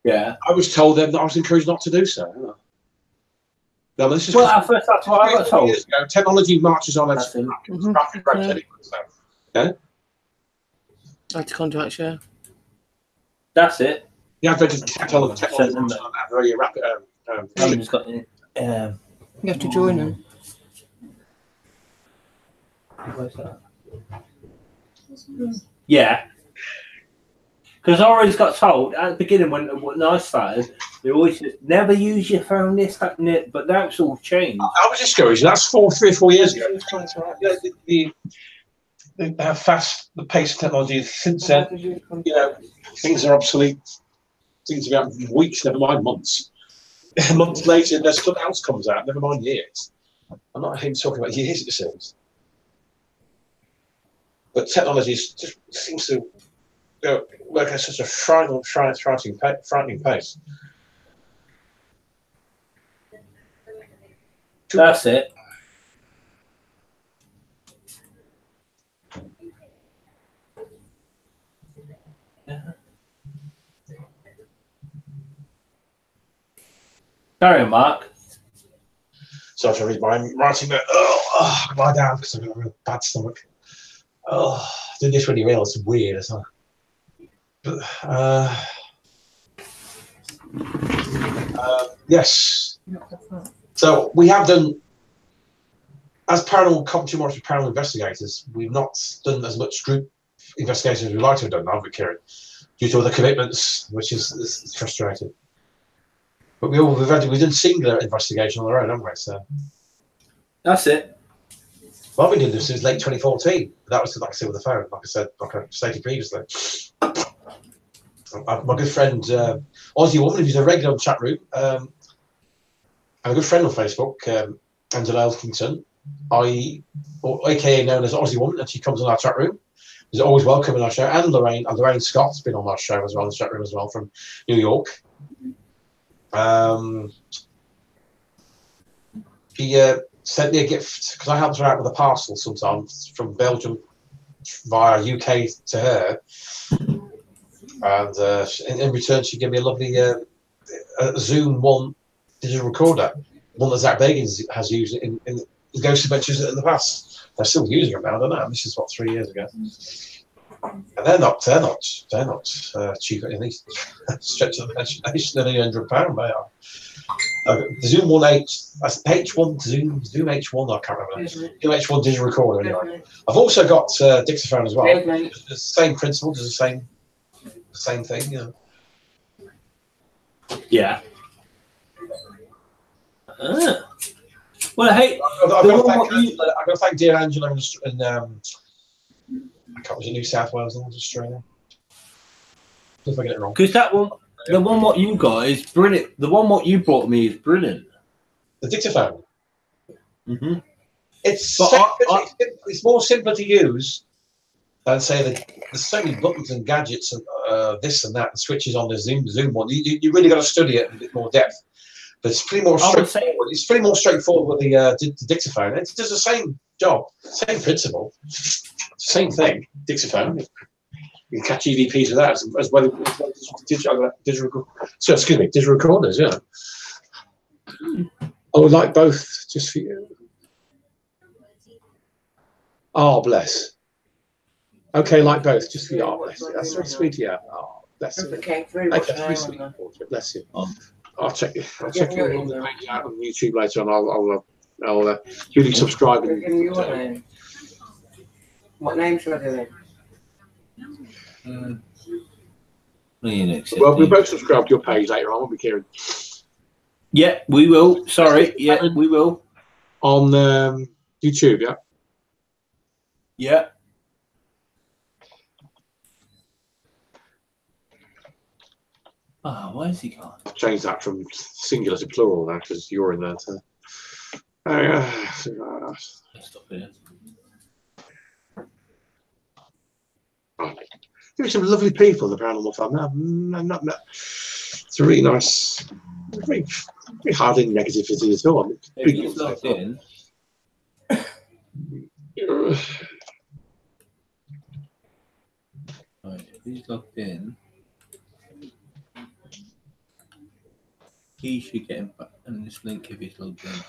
A: Yeah.
B: I was told then that I was encouraged not to do so. No, this is
A: at first that's what I got told.
B: Years ago, technology marches on its rapid rate anyway. Yeah.
C: I had to contact you.
A: That's it.
B: The advent of technology on that very rapid.
C: You have to join them.
A: Where's that? Yeah. Because I always got told at the beginning when I started, they always said, never use your phone, this, that, and it. But that's all changed.
B: I was discouraged. That's 3 or 4 years ago. How fast the pace of technology is since then. Things are obsolete. Things about weeks, never mind months. Months later, there's something else comes out, never mind years. I'm not even talking about years, it seems. But technology just seems to work at such a frightening pace.
A: That's it. Carry on, Mark.
B: So I have to read my writing there. Oh, lie down because I've got a real bad stomach. Oh, doing this when you realise it's weird, isn't it? Yes. So we have done, as Coventry&Warwickshire Paranormal Investigators, we've not done as much group investigation as we'd like to have done, have we, Kieran? Due to other commitments, which is frustrating. But we've done singular investigation on our own, haven't we? So
A: that's it.
B: Well, I've been doing this since late 2014. That was, like I said, with the phone, like I stated previously. my good friend Aussie Woman, who's a regular on the chat room, and a good friend on Facebook, Angela Elkington, aka known as Aussie Woman, and she comes on our chat room. Is always welcome in our show, and Lorraine Scott's been on our show as well, the chat room as well, from New York. She sent me a gift because I helped her out with a parcel sometimes from Belgium via UK to her, and in return she gave me a lovely Zoom 1 digital recorder, one that Zach Bagans has used in Ghost Adventures in the past. They're still using them now, I don't know. This is what, 3 years ago. And they're not cheap at any stretch of the imagination. They're only £100, they are. The Zoom 1H, that's H1 Zoom H1, I can't remember. Zoom H1 digital recorder anyway. I've also got dictaphone as well. It's the same principle, it's the same thing, you know.
A: Yeah. Well, hey,
B: I've got to thank dear Angela in I can't, was it New South Wales, Australia? If I get it wrong.
A: Because that one, the one what you got is brilliant. The one what you brought me is brilliant.
B: The dictaphone.
A: Mm-hmm.
B: It's more simpler to use than say there's so many buttons and gadgets and this and that and switches on the Zoom one. You really got to study it in a bit more depth. But it's pretty more straightforward. It's pretty more straightforward with the dictaphone. It does the same job, same principle, same thing. Dictaphone. You can catch EVPs with that as well as digital recorders. Yeah. I would like both, just for you. Oh, bless. Okay, like both, just for you. Oh, bless you. That's very sweet. Yeah. Oh, bless you.
C: Okay, very much.
B: Very sweet. Bless you. I'll check you. I'll check you out on YouTube later on. I'll really subscribe.
C: Give me your name. What name should I do then?
B: Well, we both subscribe to your page later on, won't we, Kieran?
A: Yeah, we will. Sorry. Yeah, we will.
B: On YouTube, yeah?
A: Yeah. Oh, why is he gone?
B: I've changed that from singular to plural now because you're in there. So.
A: Stop here.
B: Right. There are some lovely people in the paranormal family. It's a really nice, very hardly negativity at all.
A: If he's logged in. Right, if he's logged in, he should get him back in this link if he's logged in.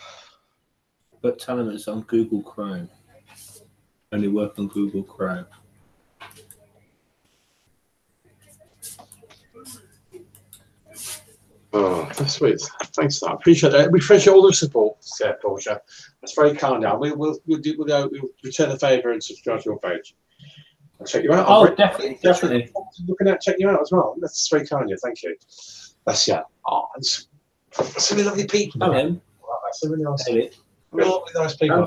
A: But tell him it's on Google Chrome. Only work on Google Chrome.
B: Oh, that's sweet. Thanks for that. I appreciate that. We appreciate all the support, Portia. That's very kind now. We'll return the favour and subscribe to your page. I'll check you out.
A: Oh, definitely.
B: Looking at checking you out as well. That's very kind of you. Thank you. That's Oh, that's really lovely people.
A: Tell him.
B: That's a really nice. Really lovely, nice people.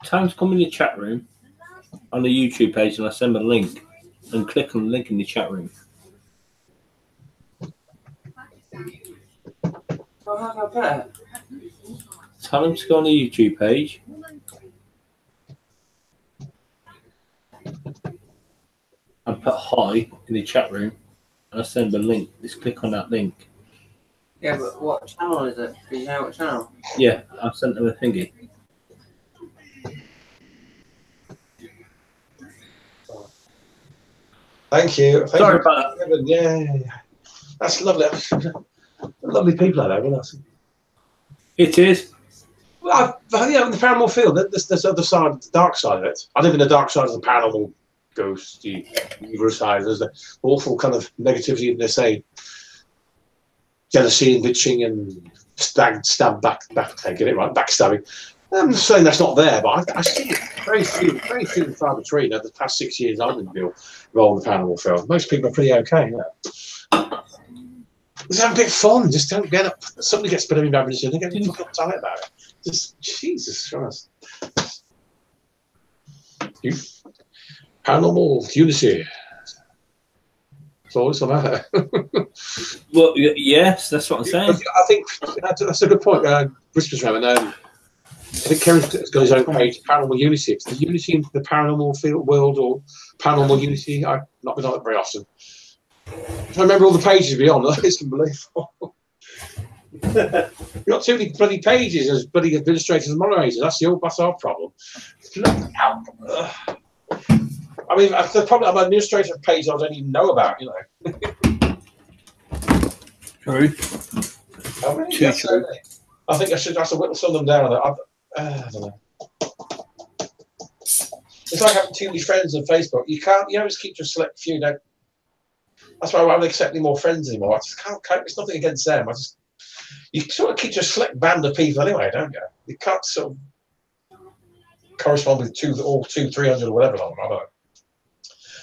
A: Tell him to come in the chat room on the YouTube page, and I send him a link, and click on the link in the chat room. Tell him to go on the YouTube page and put hi in the chat room, and I send him a link. Just click on that link.
C: Yeah, but what channel is it? Do you know what channel?
A: Yeah, I've sent him a thingy.
B: Thank you.
A: Sorry about that.
B: Yeah. That's lovely. Lovely people out there, isn't it?
A: It is.
B: Well, in the paranormal field, there's other side, the dark side of it. I live in the dark side of the paranormal, ghosty, evil side. There's the awful kind of negativity in, they say, jealousy and bitching and backstabbing. I'm not saying that's not there, but I see it very few and far between. Over the past 6 years I've been involved in the paranormal field. Most people are pretty okay. Yeah. Just have a bit of fun. Just don't get up. Somebody gets a bit of embarrassment. They get fucking uptight about it. Just Jesus Christ. Paranormal unity. It's always the matter.
A: Well, yes, that's what I'm saying.
B: I think that's a good point. Whispers Room, and I think Kevin's got his own page, Paranormal Unity. It's the Unity in the paranormal field world, or Paranormal Unity. I've not been on it very often. I remember all the pages beyond. It's unbelievable. You've got too many bloody pages as bloody administrators and moderators. That's our problem. I mean, the problem, I'm an administrator page I don't even know about, you know.
A: True.
B: How many? True. I think I should have to whittle some of them down. I don't know. It's like having too many friends on Facebook. You always keep to a select few. Don't. That's why I don't accept any more friends anymore. I just can't. It's nothing against them. You sort of keep to a select band of people anyway, don't you? You can't sort of correspond with 200, 300 or whatever. I don't know.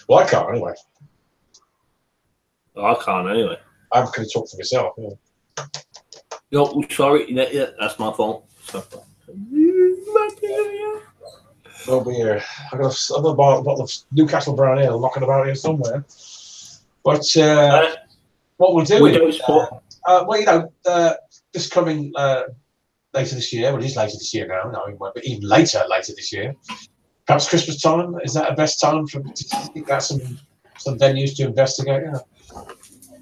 B: Well, I can't anyway.
A: I can't anyway.
B: I'm going to talk for myself. Yeah.
A: Oh, sorry. Yeah, that's my fault.
B: Oh dear. I've got a bottle of Newcastle Brown Ale knocking about here somewhere. But what we'll do is, well, you know, this coming later this year, well, it is later this year now, but even later this year, perhaps Christmas time, is that the best time to think about some venues to investigate? Yeah.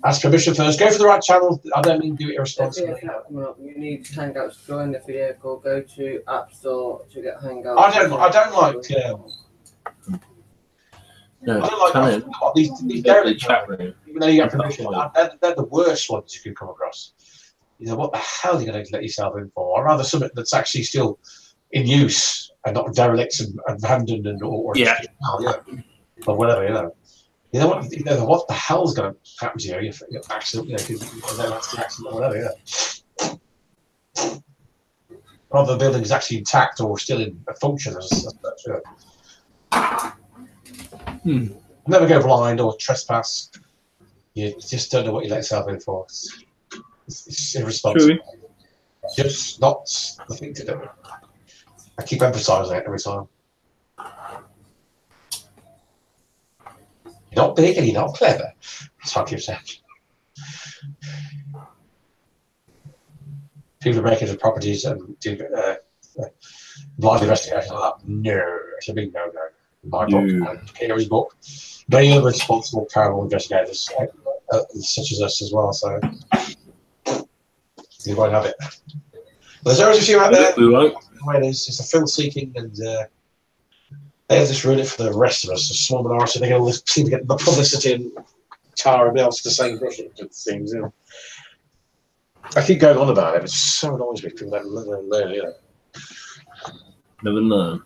B: Ask permission first. Go for the right channel. I don't mean do it irresponsibly.
C: You need Hangouts to join the video call. Go to App Store to get Hangouts.
B: I don't like.
A: No,
B: I don't like these derelict chat rooms. Even though you get permission, they're the worst ones you can come across. You know, what the hell are you going to let yourself in for? I'd rather something that's actually still in use and not derelict and abandoned or or whatever, you know. You know what the hell's going to happen to you? You accident, that's the accident or whatever, yeah. Rather the building is actually intact or still in function as such, yeah. Never go blind or trespass. You just don't know what you let yourself in for. It's irresponsible. True. Just not the thing to do. I keep emphasising it every time. You're not big and you're not clever. That's what I keep saying. People break into properties and do blind investigations like that. No, it's a big no-no. My book, and Kerry's book. Many other responsible paranormal investigators, such as us as well. So you won't have it. There's always a few out there.
A: We won't.
B: It's a thrill-seeking, and they just ruin it for the rest of us. The small minority, they're going to seem to get the publicity and tar and else the same brush. It seems. You know. I keep going on about it. It's so annoys me. People never learn. You know.
A: Never learn.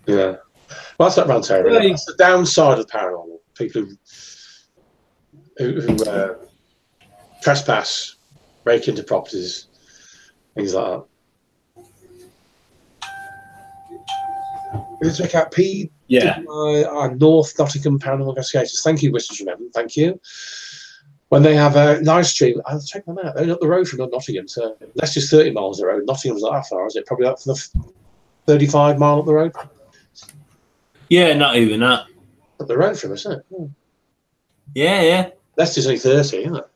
B: Yeah. Well, that's not round terrible. Yeah. That's the downside of paranormal. People who trespass, break into properties, things like that. Let's check out P.
A: Yeah.
B: Our North Nottingham Paranormal Investigators. Thank you, Whistles Remember. Thank you. When they have a live stream, I'll check them out. They're up the road from Nottingham. So Leicester's 30 miles the road. Nottingham's not that far, is it? Probably up for the 35 mile up the road.
A: Yeah, not even that.
B: Up the road from us, isn't it?
A: Yeah.
B: Leicester's only 30, isn't it?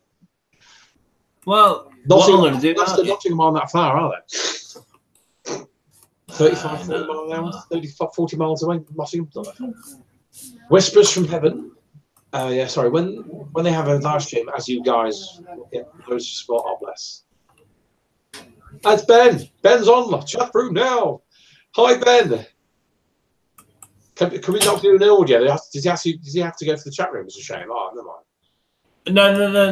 A: Well, Nottingham, what I'm going to do
B: Nottingham aren't that far, are they? 35, 40 miles an hour, 40 miles away, Nottingham. Whispers from Heaven. Yeah, sorry. When they have a live stream, as you guys get those to spot, oh bless. That's Ben. Ben's on the chat room now. Hi, Ben. Can we not do an audio? Does he have to go for the chat room? It's a shame. Oh, never mind.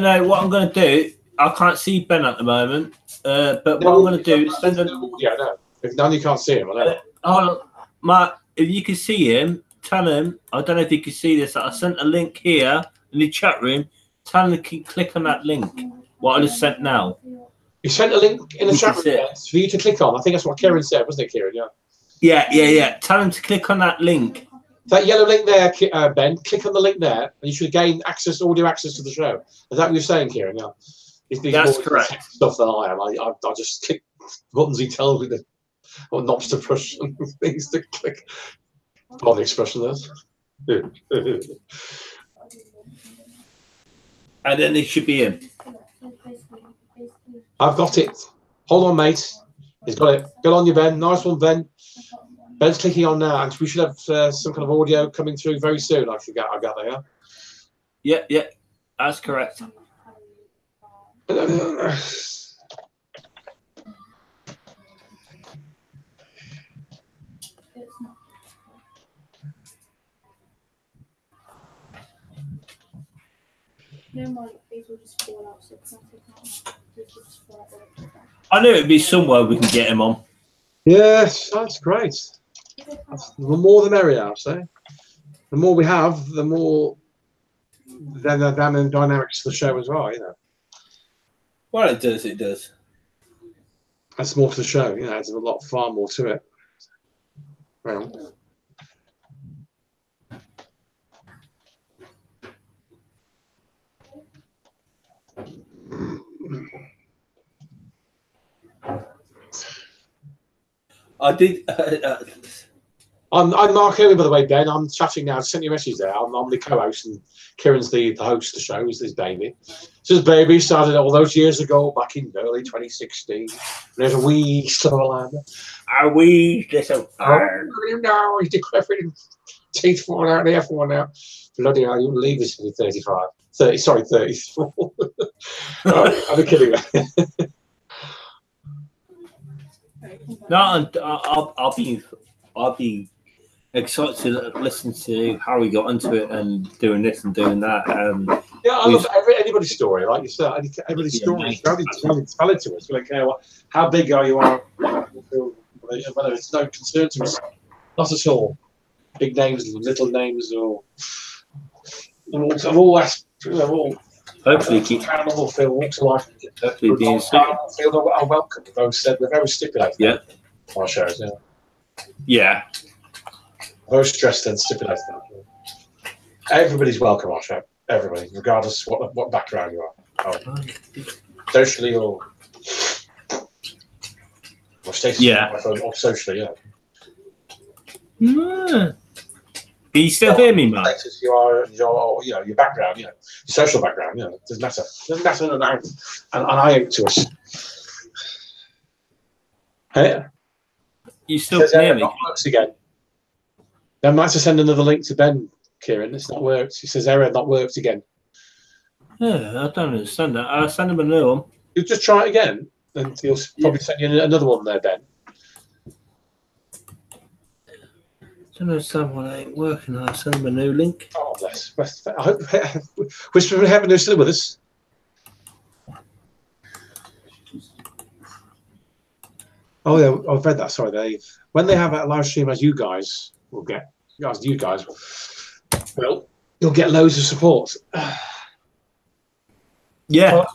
A: No. What I'm going to do, I can't see Ben at the moment. But what I'm going to do is send an
B: audio. No, if none you can't see him, I know.
A: Matt, if you can see him, tell him. I don't know if you can see this. I sent a link here in the chat room. Tell him to click on that link. What I just sent now.
B: You sent a link in the chat room for you to click on. I think that's what Kieran said, wasn't it, Kieran? Yeah.
A: Yeah. Tell him to click on that link.
B: That yellow link there, Ben. Click on the link there, and you should gain audio access to the show. Is that what you're saying, Kieran? Yeah.
A: That's correct.
B: Stuff that I am. I just click buttons. He tells me what knobs to push and things to click. On the expression there.
A: And then it should be in.
B: I've got it. Hold on, mate. He's got it. Good on you, Ben. Nice one, Ben. Ben's clicking on now, and we should have some kind of audio coming through very soon. I gather, yeah.
A: Yeah, that's correct.
E: No more, these will just fall out, so can I take that one? These will just fall out.
A: I knew it'd be somewhere we can get him on.
B: Yes, that's great. The more the merrier, I say. The more we have, the more then the dynamics of the show as well, you know.
A: Well, it does.
B: That's more to the show, you know, there's far more to it. Well.
A: I did.
B: I'm Mark Irwin, by the way, Ben. I'm chatting now. I sent you a message there. I'm the co-host, and Kieran's the host of the show. He's this baby. So this baby started all those years ago, back in early 2016. There's a wee little lad.
A: A wee little.
B: No, he's decrepit. Teeth falling out of the F1 now. Bloody hell, you wouldn't leave this to be 35. 30, sorry, 34. Right, I'm kidding.
A: No, I'll be excited to listen to how we got into it and doing this and doing that.
B: Yeah, I love anybody's story, like you said. Everybody's story. Tell it to us. We don't care how big are you are, whether it's no concern to us. Not at all. Big names, little names, or of all aspects.
A: Hopefully, keep
B: paranormal field, walks of life.
A: Hopefully, being
B: field are welcome. We're very stipulated.
A: Yeah.
B: Our shows, yeah.
A: Yeah.
B: Very stressed and stipulated. Everybody's welcome. Our show. Everybody, regardless what background you are, socially or status, or socially, yeah.
A: Can you still hear me, Mark?
B: You are, your background, your social background, doesn't matter. Doesn't matter, and I owe to us. Hey,
A: you still hear me?
B: Not works again. Then might have to send another link to Ben, Kieran. It's not worked. He says error, not worked again.
A: Yeah, I don't understand that. I'll send him a new one.
B: You just try it again, and he'll probably send you another one there, Ben.
A: I don't understand why it ain't working. I'll send him a new link.
B: Oh, bless. I hope Whisper from Heaven is still with us. Oh, yeah, I've read that. Sorry, when they have a live stream, as you guys will get, well, you'll get loads of support.
A: Yeah.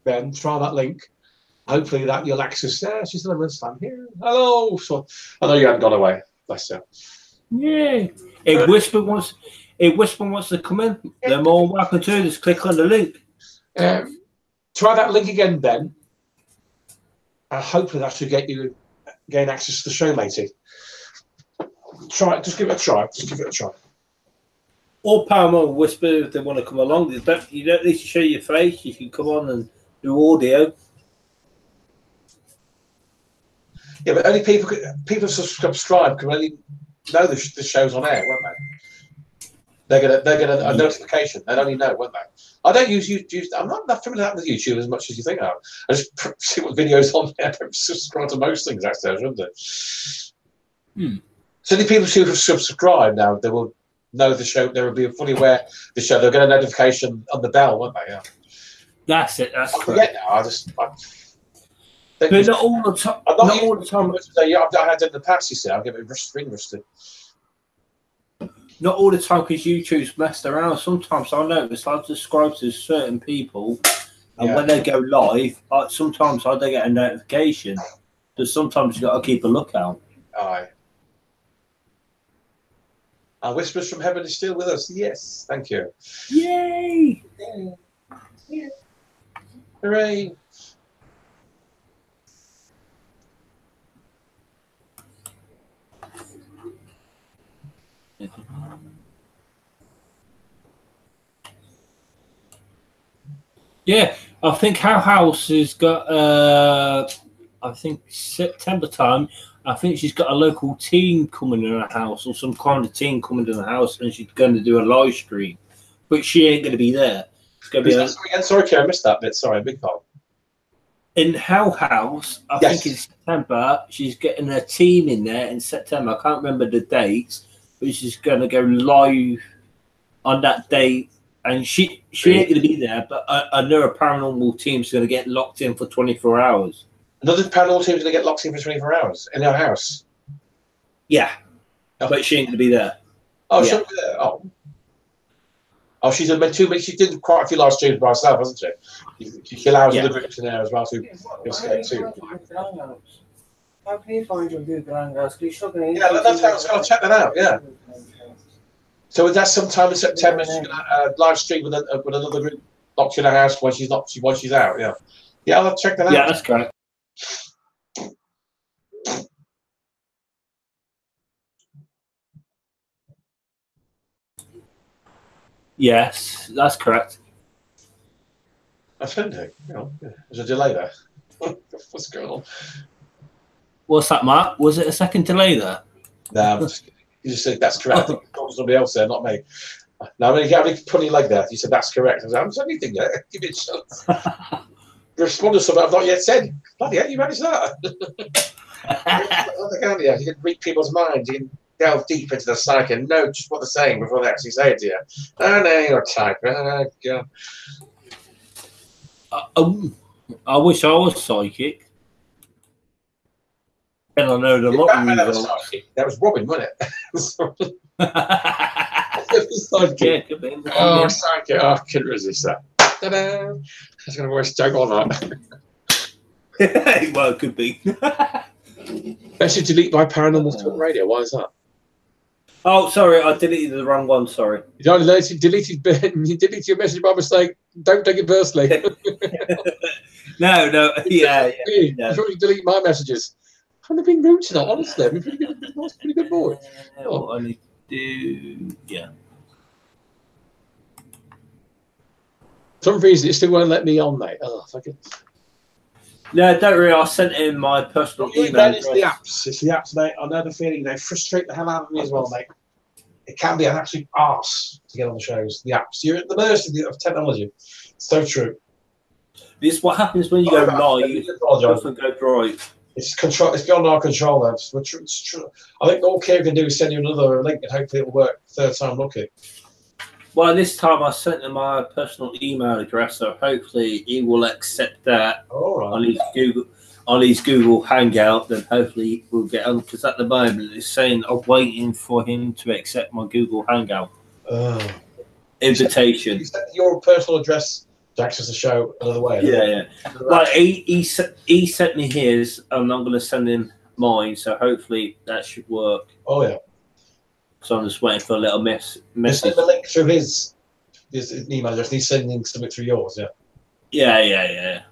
B: Ben, try that link. Hopefully that you'll access there. She's still stand here. Hello. So I know you haven't gone away. Bless you.
A: Yeah. If Whisper wants to come in, they're more than welcome to. Just click on the link.
B: Try that link again, Ben. Hopefully that should gain access to the show, matey. Try it. Just give it a try.
A: Or Paranormal Whisper, if they want to come along. You don't need to show your face. You can come on and do audio.
B: Yeah, but only people subscribe can only know the show's on air, won't they? They're gonna a notification. They'd only know, won't they? I don't use YouTube. I'm not that familiar with YouTube as much as you think I am. I just see what videos on there. I don't subscribe to most things actually, wouldn't it? So the people who have subscribed now, they will know the show. They will be fully aware of the show. They'll get a notification on the bell, won't they? Yeah.
A: That's it. That's
B: correct. I
A: but not all the time. Not all the time.
B: I had in the past, you see. I'll give it ring rusted.
A: Not all the time because YouTube's messed around. Sometimes I notice I subscribe to certain people, and when they go live, sometimes I don't get a notification. But sometimes you got to keep a lookout.
B: Aye. And Whispers from Heaven is still with us. Yes, thank you.
A: Yay!
B: Yeah. Hooray!
A: Yeah, I think How House has got, I think September time, I think she's got a local team coming in her house or some kind of team coming to the house and she's going to do a live stream. But she ain't going to be there. It's going to be
B: sorry, Kerry, I missed that bit. Sorry, big pardon.
A: In How House, I think in September, she's getting a team in there in September. I can't remember the dates, but she's going to go live on that date. And she ain't going to be there, but I know a paranormal team's going to get locked in for 24 hours.
B: Another paranormal team's going to get locked in for 24 hours in her house?
A: Yeah, but she ain't going to be there.
B: Oh, she'll be there. Oh, she's meant to, but she did quite a few live streams by herself, hasn't she? She allows other groups in there as well to escape too.
C: How can you find your Google Hangouts?
B: Yeah, that's how I was going to check that out, yeah. So that's sometime in September. She's going to live stream with another group locked in her house when she's out. Yeah, yeah. I'll check that out.
A: Yeah, that's correct. Yes, that's correct.
B: That's fantastic. There's a delay there. What's going on?
A: What's that, Mark? Was it a second delay there?
B: No, you just said that's correct. I think it was somebody else there, not me. No, I mean, you put your leg there. You said that's correct. I was like, I haven't said anything yet. Give me a chance. Respond to something I've not yet said. Bloody hell, you managed that. You can read people's minds. You can delve deep into the psyche and know just what they're saying before they actually say it to you. Oh, no, you're type. Oh, God.
A: I wish I was psychic. And I know the lot of
B: that was Robin, wasn't it?
A: Yeah, could be.
B: Oh, psychic. Oh, I couldn't resist that. Ta-da! That's going to worst joke on that.
A: Well, it could be.
B: Message delete by Paranormal Talk Radio. Why is that?
A: Oh, sorry, I deleted the wrong one. Sorry.
B: You deleted your message by mistake. Don't take it personally.
A: No, yeah.
B: You should delete my messages. I've been rude tonight, honestly. I've been pretty good boy.
A: What I need to do, yeah.
B: For some reason, it still won't let me on, mate. Oh, fuck it.
A: No, don't worry. I sent in my personal email.
B: It's the apps. It's the apps, mate. I know the feeling. They frustrate the hell out of me as well, mate. It can be an absolute arse to get on the shows. The apps. You're at the mercy of technology. So true.
A: This is what happens when you go live. It doesn't go right.
B: It's control. It's beyond our control, though. It's true. I think all Kieran can do is send you another link, and hopefully it will work. Third time lucky.
A: Well, this time I sent him my personal email address, so hopefully he will accept that on his Google Hangout. Then hopefully we'll get on, because at the moment it's saying I'm waiting for him to accept my Google Hangout invitation.
B: You sent your personal address to access the show another way.
A: Yeah. Well, he sent me his, and I'm going to send him mine. So hopefully that should work.
B: Oh yeah.
A: So I'm just waiting for a little message.
B: Send the link through his email address. He's sending something through yours, yeah.
A: Yeah.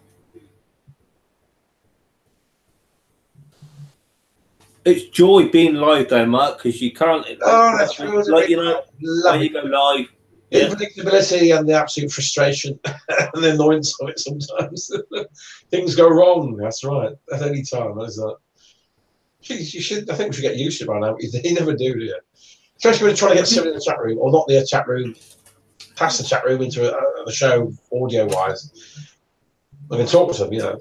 A: It's joy being live though, Mark, because you can't.
B: That's true.
A: Like, you know, when you go live.
B: The unpredictability and the absolute frustration and the annoyance of it sometimes. Things go wrong. That's right. At any time, that is that. You should. I think we should get used to it by now. You never do you? Especially when you're trying to get somebody in the chat room, or not the chat room, past the chat room into the show audio-wise. I can talk to them, you know.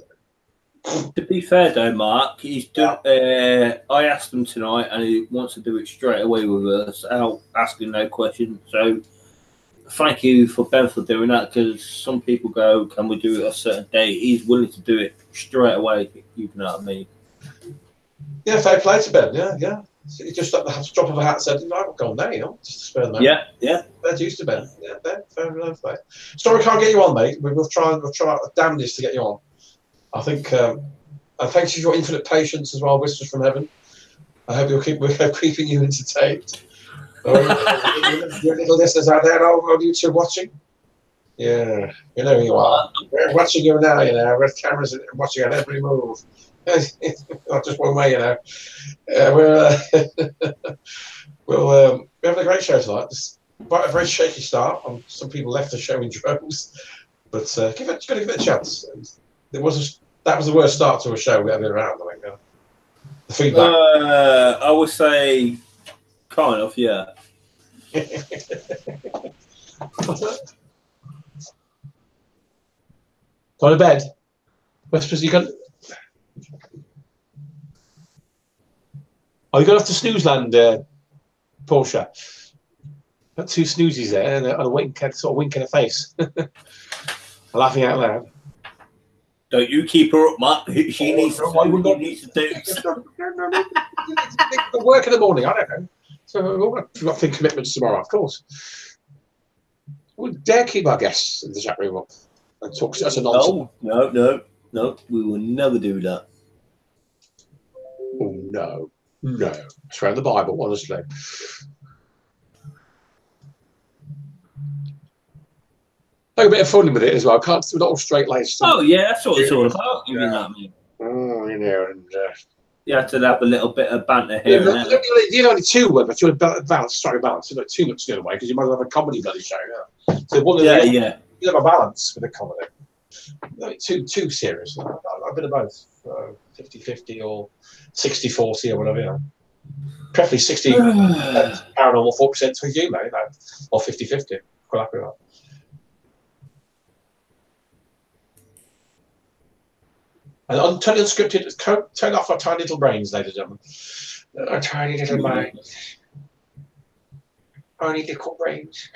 A: To be fair though, Mark, he's done. I asked him tonight, and he wants to do it straight away with us, out asking no questions. So, thank you for Ben for doing that, because some people go, "Can we do it a certain day?" He's willing to do it straight away. You know what I mean?
B: Yeah, fair play to Ben. Yeah. He just at the drop of a hat and said, "I've gone there, you know, just to spare them."
A: Yeah.
B: That's used to Ben. Yeah, Ben, fair enough, mate. Sorry, we can't get you on, mate. We'll try our damnedest to get you on. I think, and thanks for your infinite patience as well, Whispers from Heaven. I hope we're keeping you entertained. Your little listeners out there, on YouTube watching. Yeah, you know who you are. We're watching you now, you know. We're cameras watching at every move. Not just one way, you know. We're having a great show tonight. Just quite a very shaky start. Some people left the show in droves. But give it a chance. That was the worst start to a show we ever around. I think. The feedback.
A: I would say, kind of, yeah.
B: Go to bed. Whispers, you got. Oh, you got off to snooze land, Portia. Got two snoozies there and a wink, sort of wink in the face. Laughing out loud.
A: Don't you keep her up, Matt. She needs to do.
B: Work in the morning, I don't know. So we've got big commitments tomorrow, of course. We dare keep our guests in the chat room up and talk to us a nonsense.
A: No. We will never do that.
B: Oh no. It's around the Bible, honestly. Like a bit of fun with it as well. We're not all straight laced.
A: Oh yeah, that's what it's all about. You know what I mean?
B: Oh, you know, and
A: you have to have a little bit of banter here and there.
B: You only two words, but you want balance, strike a balance. You know, too much the other way because you might have a comedy bloody show. Yeah. So one you have a balance with a comedy. No, too serious. A bit of both. 50-50 or 60-40 or whatever, you know. Preferably 60% paranormal, 4% to humour, you know, or 50-50. Quite happy with that. And totally unscripted, turn off our tiny little brains, ladies and gentlemen. Our tiny little minds. Tiny little brains.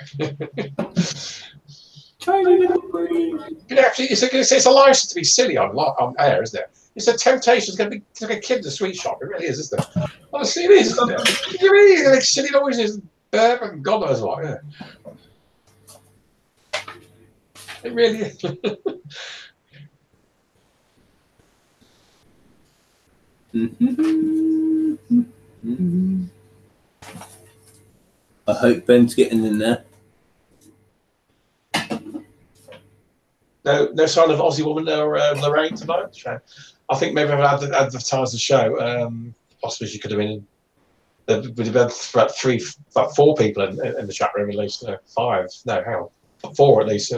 B: Tiny little brains. But actually, it's a license to be silly on air, isn't it? It's a temptation. It's going to be like a kid in a sweet shop. It really is, isn't it? Honestly, it is, isn't it? It really is like silly noises and burp and God knows what, yeah. It really is.
A: I hope Ben's getting in there.
B: No sign of Aussie Woman or Lorraine tonight. I think maybe I've advertised the show. Possibly she could have been. We'd have had about 4 people in the chat room at least. 5. No, hang on, 4 at least.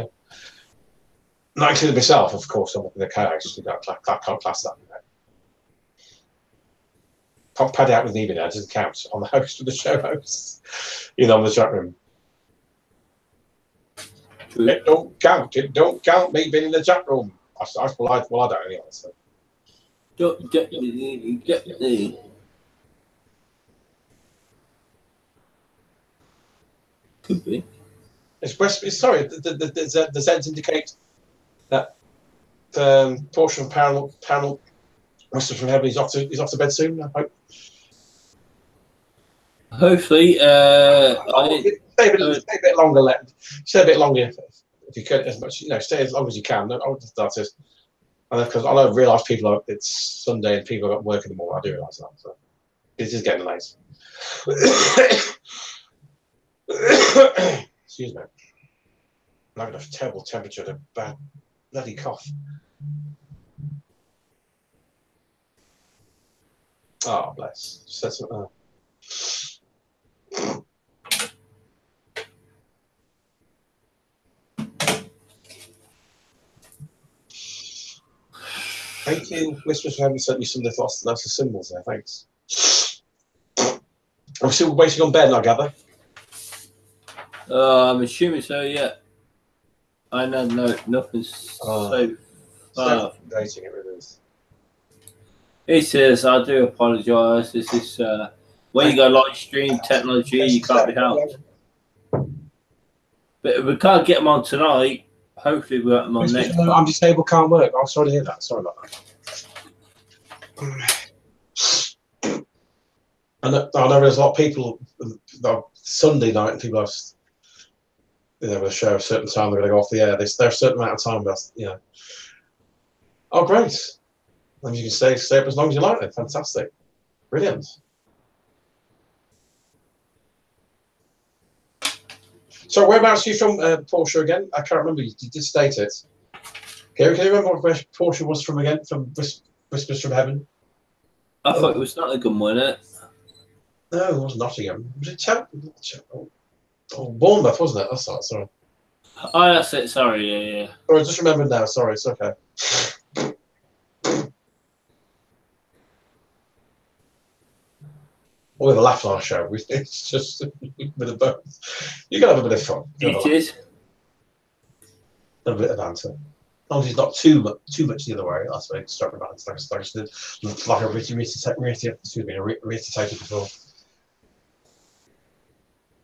B: Not including myself, of course. I'm looking at the co-host. I can't class that. Can't pad out with Neva now, it doesn't count on the host of the show hosts. You know, in the chat room. It don't count me being in the chat room. I don't anyway. So.
A: Could be.
B: Sorry, the Zeds indicate that Portia and Paranormal Mr. from Heaven, he's off to bed soon, I hope.
A: Hopefully,
B: stay a bit longer. Stay a bit longer if you can, as much. You know, stay as long as you can. That's it. And because I realise people it's Sunday and people have got work in the morning. I do realise that. So it is getting late. Excuse me. I'm having a terrible temperature and a bad bloody cough. Oh, bless. Just something. Thank you, Whispers, for having sent me some of the nicer symbols there. Thanks. I'm still waiting on Ben, I gather.
A: I'm assuming so, yeah. I know nothing's so far.
B: Dating it really is.
A: It says, I do apologise. This is when you go live stream technology, you can't be helped. But if we can't get them on tonight, hopefully we'll get them on next time.
B: I'm disabled, can't work. I'm sorry to hear that. Sorry about that. I know there's a lot of people Sunday night and people have, you know, a show a certain time they're going to go off the air. There's a certain amount of time that's, you know. Oh, great. And you can stay up as long as you like it. Fantastic. Brilliant. So whereabouts are you from, Portia, again? I can't remember. You did state it. Can you remember where Portia was from again? From Whispers from Heaven?
A: I thought it was Nottingham, wasn't it?
B: No, it was Nottingham. Was it Bournemouth, wasn't it? That's right, sorry.
A: Oh, that's it. Sorry. Yeah, yeah.
B: Or I just remembered now. Sorry, it's okay. We have a laugh on our show. It's just a bit of both. You can have a bit of fun.
A: It is.
B: A bit of banter. Obviously, it's not too much the other way. That's why it's talking about. It's like I reiterated before.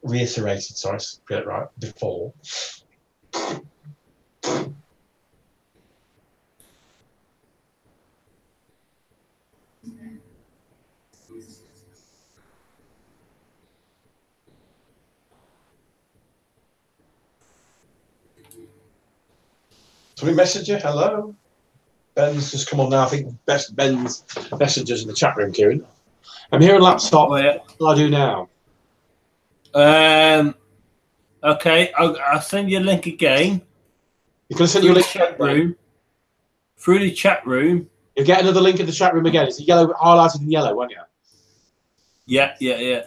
B: Reiterated, sorry, get it right, before. Somebody message you? Hello? Ben's just come on now. I think Ben's messages in the chat room, Kieran. I'm here on laptop.
A: Oh, yeah.
B: What do I do now?
A: Okay, I'll send you a link again.
B: You're going to send you a link
A: chat room. Through the chat room.
B: You'll get another link in the chat room again. It's yellow, highlighted in yellow, won't you?
A: Yeah, yeah, yeah.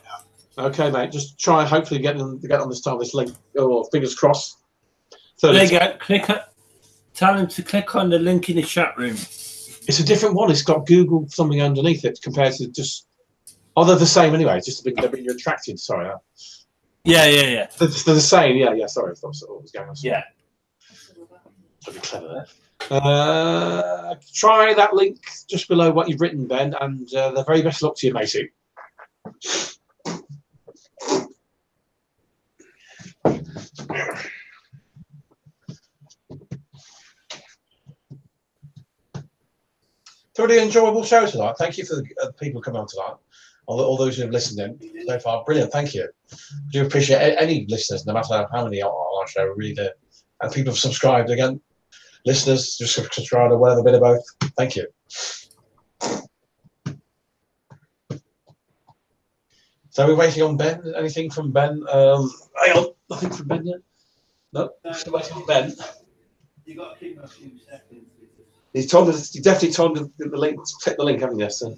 B: Okay, mate. Just try and hopefully get on this time. This link. Oh, fingers crossed.
A: There you go. Tell him to click on the link in the chat room.
B: It's a different one. It's got Google something underneath it compared to just. Oh, they're the same anyway. It's just they're being attracted. Sorry.
A: Yeah, yeah, yeah.
B: They're the same. Yeah, yeah. Sorry, that's what was going on.
A: Yeah.
B: Pretty clever there. Try that link just below what you've written, Ben, and the very best luck to you, matey. Pretty enjoyable show tonight. Thank you for the people coming on tonight. All those who have listened in so far, brilliant. Thank you. I do appreciate any listeners, no matter how many are on our show. Really do. And people have subscribed again. Listeners, just subscribe or whatever, bit of both. Thank you. So we're waiting on Ben. Anything from Ben? Hang on, nothing from Ben yet. No, still waiting on Ben.
A: You got to keep a few seconds.
B: He told us. You definitely told him the link. Click the link, haven't you? So.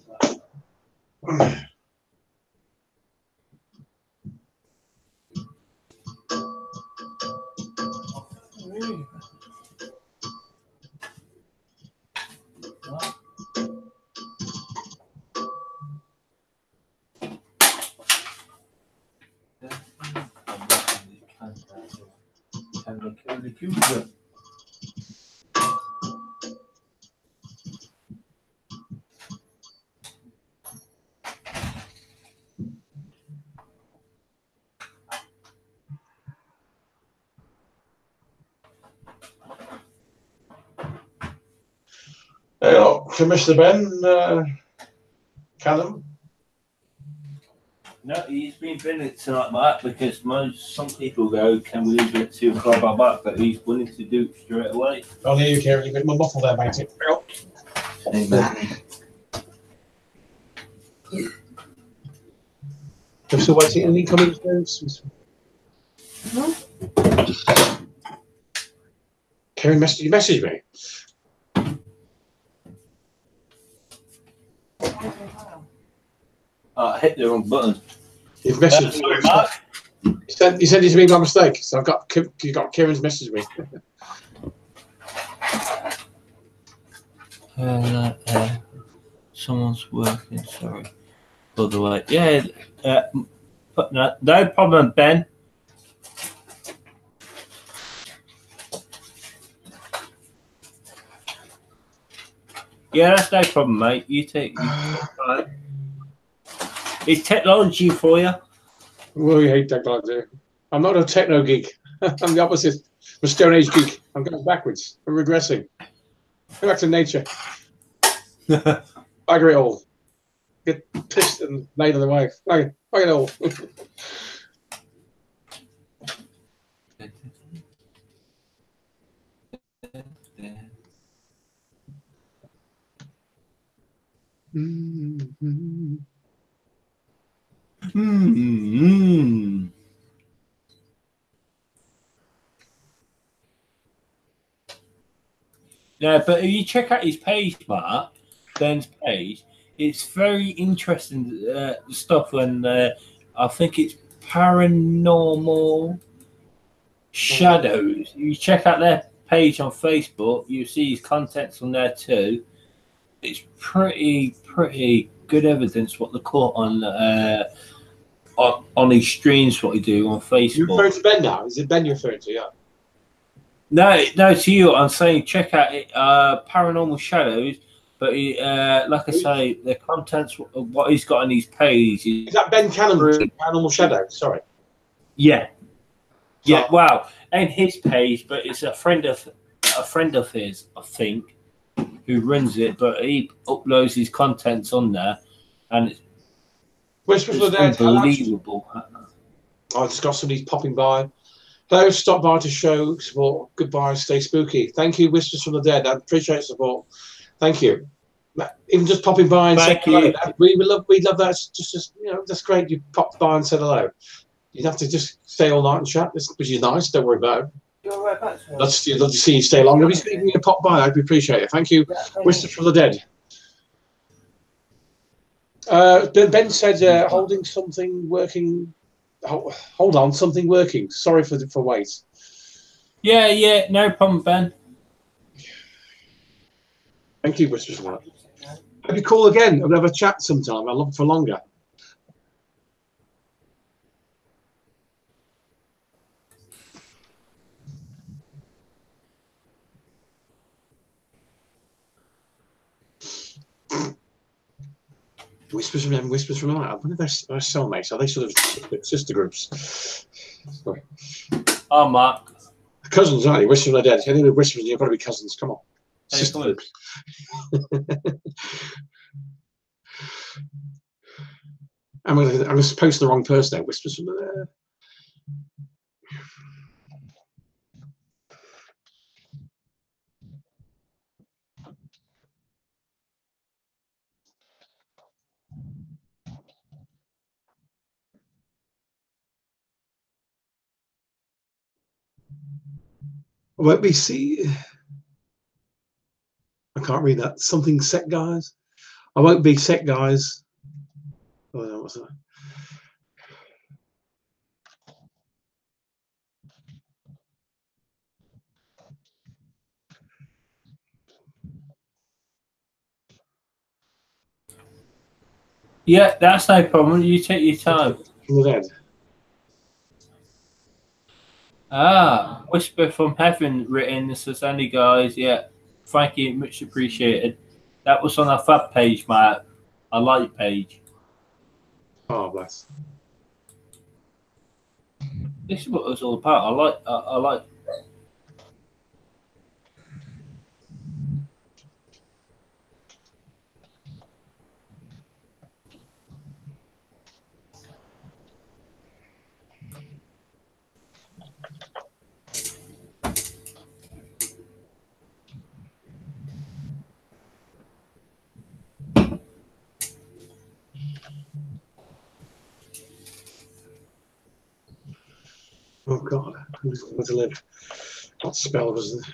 B: Commissioner Ben, Callum?
A: No, he's been brilliant tonight, Mark, because some people go, can we leave it at 2 o'clock by back, but he's willing to do it straight away.
B: I'll hear you, Kieran. You've got my muffle there, mate. I'm still waiting. Any incoming news? Kieran, you messaged me.
A: I hit the wrong button.
B: You've messaged
A: sorry, Mark.
B: You sent it to me by mistake, so you got Kieran's message me.
A: Someone's working. Sorry. By the way, yeah. But no problem, Ben. Yeah, that's no problem, mate. You take time. It's technology for you.
B: Well, you hate technology. I'm not a techno geek. I'm the opposite. I'm a Stone Age geek. I'm going backwards. I'm regressing. Go back to nature. Bagger it all. Get pissed and laid on the wife. Bag it all. Mm-hmm.
A: Mm-hmm. Yeah, but if you check out his page, Mark, Ben's page, it's very interesting stuff. And I think it's paranormal Shadows. You check out their page on Facebook, you see his contents on there too. It's pretty good evidence what they caught on his streams, what he do on Facebook.
B: You're referring to Ben now? Is it Ben you're referring to? Yeah.
A: No, to you. I'm saying check out it, Paranormal Shadows. But he, like I say, the contents, what he's got on his page
B: is that Ben Cannon? Paranormal Shadows. Sorry.
A: Yeah. Yeah. Wow. And his page, but it's a friend of his, I think, who runs it. But he uploads his contents on there, and it's unbelievable.
B: I just got somebody popping by. Hello, stop by to show support. Goodbye, stay spooky. Thank you, Whispers from the Dead. I appreciate support. Thank you. Even just popping by and saying hello. We love that. It's just that's great. You popped by and said hello. You'd have to just stay all night and chat, which is nice. Don't worry about it.
C: You're right back.
B: Love to see you stay longer. If you can pop by, I'd appreciate it. Thank you, Whispers from the Dead. Ben said holding something working. Hold on, something working. Sorry for wait.
A: Yeah, no problem, Ben.
B: Thank you, Whispers from that. Maybe call again and have a chat sometime. I'd love it for longer. Whispers from them, Whispers from that. I wonder if they're cellmates. Are they sort of sister groups? Sorry.
A: Oh, Mark.
B: Cousins, aren't they? Whispers from the Dead. Any of Whispers, you've got to be cousins. Come on. Sister groups. I'm going to post the wrong person there. Whispers from the Dead. Won't we see? I can't read that. Something set, guys. I won't be set, guys. Oh, no, what's that?
A: Yeah, that's no problem. You take your time.
B: From the Dead.
A: Whisper from Heaven written. This is Andy, guys. Yeah, thank you, much appreciated. That was on our Fab page, Matt. I like page.
B: Oh, bless.
A: This is what it was all about. I like.
B: Oh God, who's going to live? What spell was it?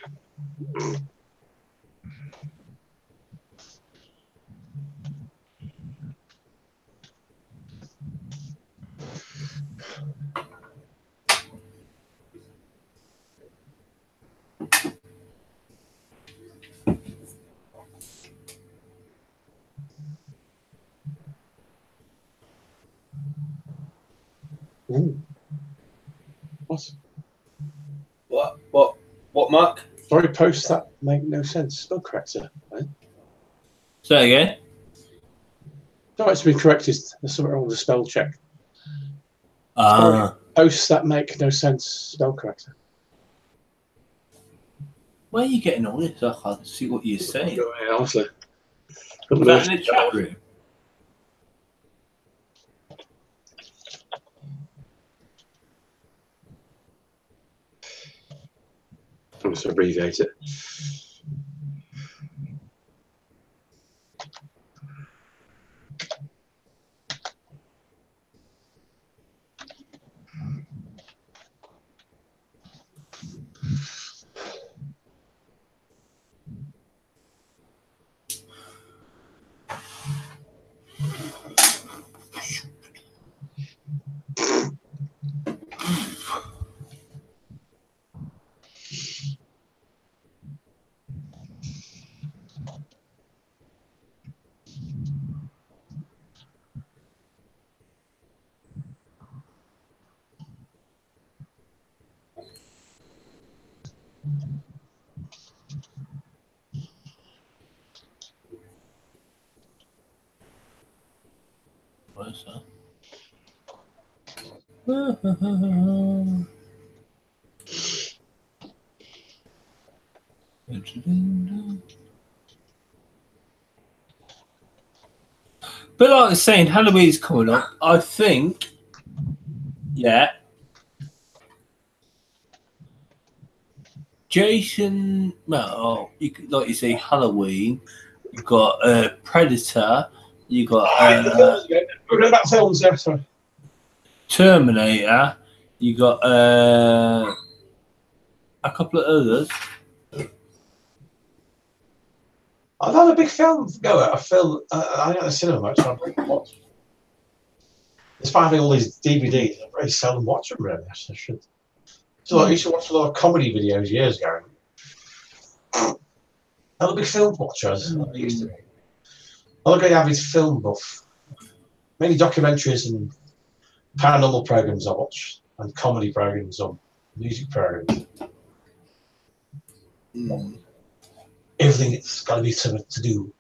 B: Ooh.
A: What, Mark?
B: Sorry, posts that make no sense. Spell corrector, right?
A: Say again.
B: No, it's been corrected. There's something wrong with the spell check.
A: Ah.
B: Posts that make no sense. Spell corrector.
A: Where are you getting all this? I can't see what you're saying.
B: Go ahead, honestly.
A: Is that in the chat room?
B: I'm just abbreviate it.
A: But like I was saying, Halloween's coming up. I think, yeah. Jason, well, like you say, Halloween. You got Predator. You got
B: We're about films there. Sorry.
A: Terminator. You got a couple of others.
B: I'm not a big film goer. I go to the cinema much. So I don't watch. Despite having all these DVDs, I very seldom watch them. Really, I should. So I used to watch a lot of comedy videos years ago. Not a big film watcher as I used to be. All I got to have is film buff. Mainly documentaries and paranormal programs I watch, and comedy programs or music programs. Everything it's got to be something to do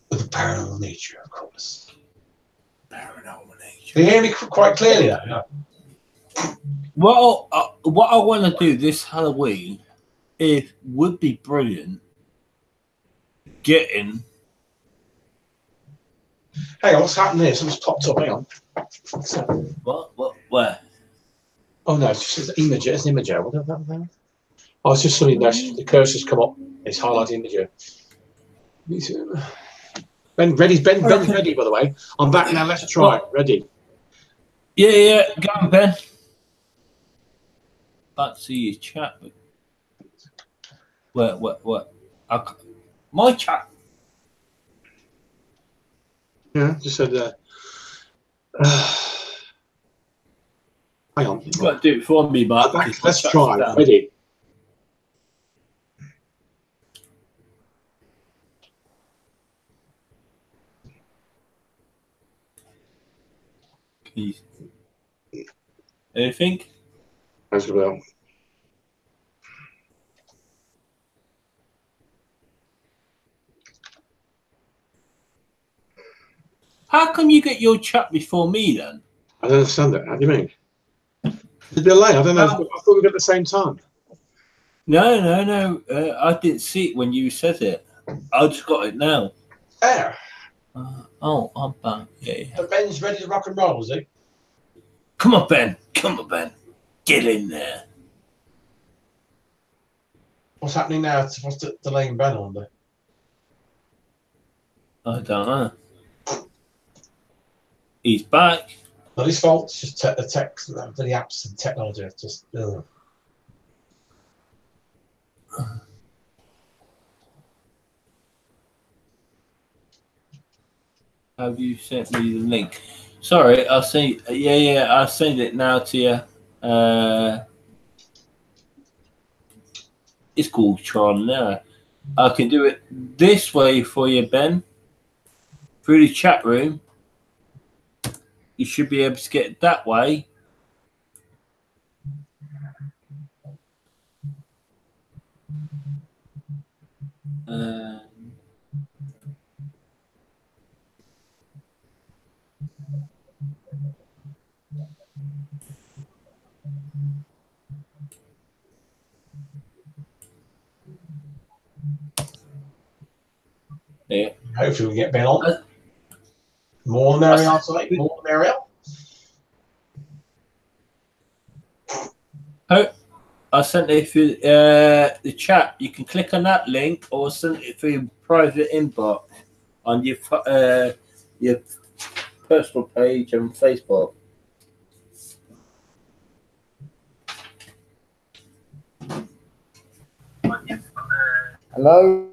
B: with the paranormal nature, of course.
A: Paranormal nature.
B: Can you hear me quite clearly now? Yeah.
A: Well, what I want to do this Halloween would be brilliant. Getting.
B: Hang on, what's happening here? Something's popped up. Hang on.
A: What? Where?
B: Oh no, it's just an image. It's an image. What is that? Oh, it's just something. The cursor's come up. It's highlighting image. Ben, ready? Ben's ready. By the way, I'm back now. Let's try. Ready?
A: Yeah. Go on, Ben. Can't see his chat. But what? My chat.
B: Yeah, just said. Hang on.
A: You've got to do it for me, Mark.
B: Let's try. Ready?
A: Anything?
B: As well.
A: How come you get your chat before me then?
B: I don't understand that. How do you mean? The delay. I don't know. I thought we got at the same time.
A: No. I didn't see it when you said it. I just got it now.
B: There.
A: I'm back. Yeah.
B: So Ben's ready to rock and roll, is he?
A: Come on, Ben. Get in there.
B: What's happening now? What's delaying Ben on there?
A: I don't know. He's back.
B: Not his fault. It's just the text, the apps and technology. Just. Ugh.
A: Have you sent me the link? Sorry, I'll see. Yeah. I'll send it now to you. It's called Tron now. I can do it this way for you, Ben. Through the chat room. You should be able to get it that way. Yeah.
B: Hopefully we get Ben on. More the merrier, I'll say. More the merrier.
A: I sent it through the chat. You can click on that link or send it through your private inbox on your personal page on Facebook.
C: Hello?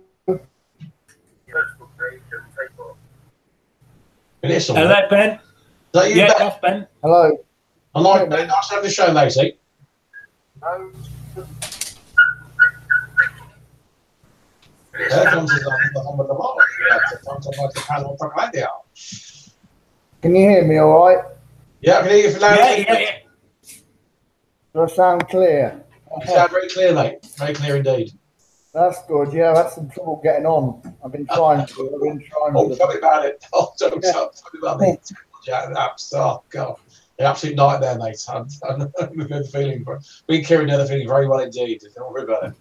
A: Hello, Ben.
B: Is that you,
A: Yeah,
B: Ben?
A: that's Ben.
C: Hello?
B: I'm like, Ben, nice to have the show, matey. There comes the home of the world.
C: Can you hear me all right?
B: Yeah, I can hear you for now.
A: Yeah.
C: Do I sound clear?
B: You sound very clear, mate. Very clear indeed.
C: That's good. Yeah, I've had some trouble getting on. I've been trying to.
B: Oh, tell me about it. Oh, tell me about the technology out of the apps. Oh, God. An absolute nightmare, mate. I know the feeling. Me and Kieran know the feeling very well indeed. Don't worry about it.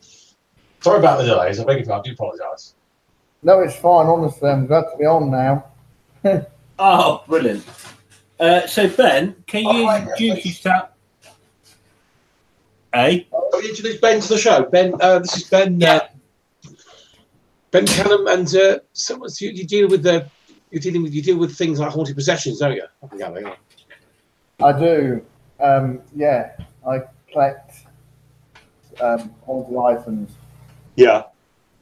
B: Sorry about the delays. I beg your pardon. I do apologise.
F: No, it's fine. Honestly, I'm glad to be on now.
A: Oh, brilliant. So, Ben, can you introduce yourself? Hey?
B: Can you introduce Ben to the show? Ben, this is Ben. Ben Canham, and you deal with you deal with things like haunted possessions, don't you?
F: I do. Yeah, I collect haunted items.
B: Yeah.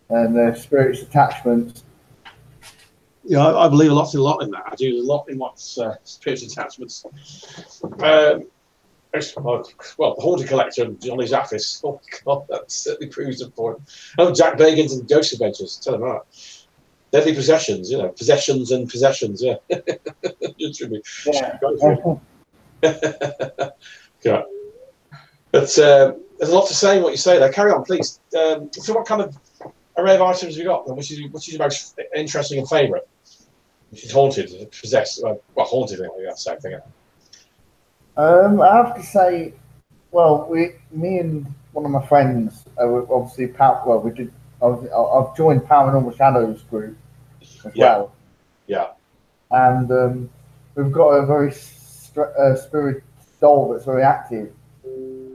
F: And spirits attachments.
B: Yeah, I believe a lot in that. I do a lot in what's spirits attachments. Well, the haunted collector and Johnny Zaffis. Oh God, that certainly proves the point. Oh, Jack Bagans and Ghost Adventures. Tell them that. Deadly possessions, you know, possessions and possessions. Yeah.
F: Yeah.
B: Yeah. But there's a lot to say in what you say there. Carry on, please. So, what kind of array of items have you got? Which is your most interesting and favourite? Which is haunted, possessed, well, haunted. I think that's the same thing.
F: I have to say, well, me and one of my friends, obviously, I've joined Paranormal Shadows group as well.
B: Yeah.
F: And we've got a very spirit doll that's very active,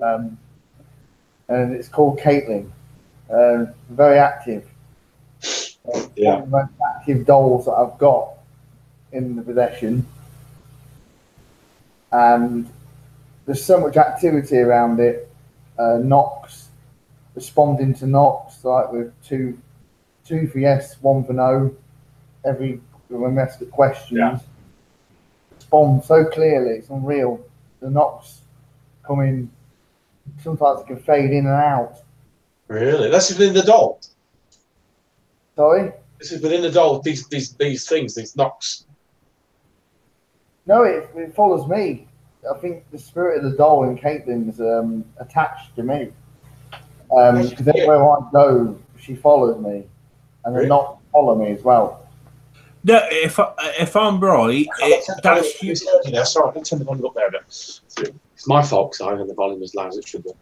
F: and it's called Caitlin. Very active.
B: Yeah.
F: One of the most active dolls that I've got in the possession. And there's so much activity around it. Knocks, responding to knocks, like with two for yes, one for no. When we ask the questions, respond so clearly, it's unreal. The knocks come in, sometimes it can fade in and out.
B: Really? That's within the doll?
F: Sorry?
B: This is within the doll, these things, these knocks.
F: No, it follows me. I think the spirit of the doll in Caitlin is attached to me. Because everywhere I go, she follows me. And the knocks follow me as well.
A: No, if I'm right, that's you.
B: Yeah, sorry, I can turn the volume up there a bit. It's my fault because I have the volume as loud as it should be.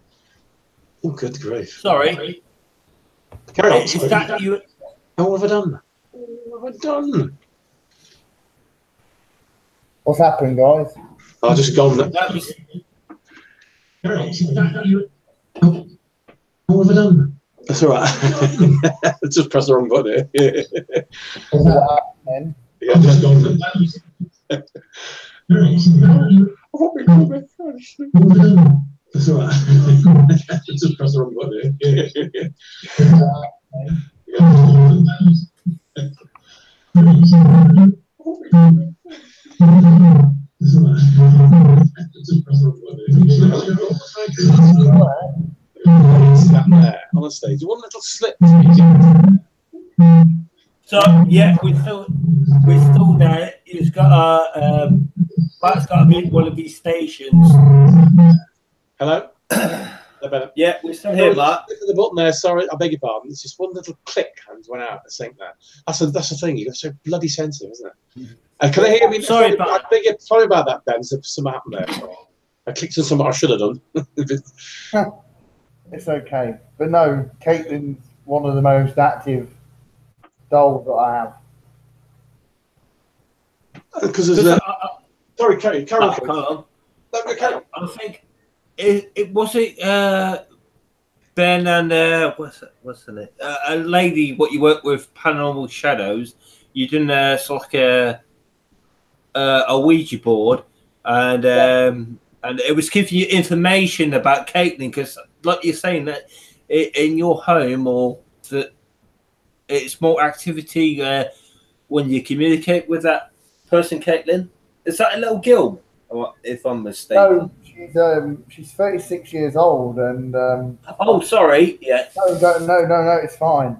B: Oh, good grief.
A: Sorry.
B: Carry on.
A: Is that you?
B: What have I done? What have I done?
F: What's happening, guys?
B: I've just gone.
A: That was.
B: Carry on. Is that you? What have I done? That's all right. Just press the wrong button here. Yeah, just gone. That's all right. Just press the wrong button here. Honestly, do you want a little slip?
A: So yeah, we're still there. It's got that's got to be one of these stations.
B: Hello.
A: Yeah, we're still here, Matt.
B: Click the button there. Sorry, I beg your pardon. It's just one little click and went out. I think that that's the thing. You're so bloody sensitive, isn't it? Can I hear me?
A: Sorry
B: about that, Ben. Something happened there. I clicked on something I should have done.
F: It's okay. But no, Caitlin's one of the most active dolls that I have.
B: Because there's sorry, carry on.
A: I think it was Ben and what's the name? A lady what you work with Paranormal Shadows. You done sort of like a Ouija board and it was giving you information about Caitlin because like you're saying that in your home or that it's more activity when you communicate with that person, Caitlin. Is that a little girl, if I'm mistaken?
F: No, she's 36 years old and
A: oh, sorry, yeah.
F: No, it's fine.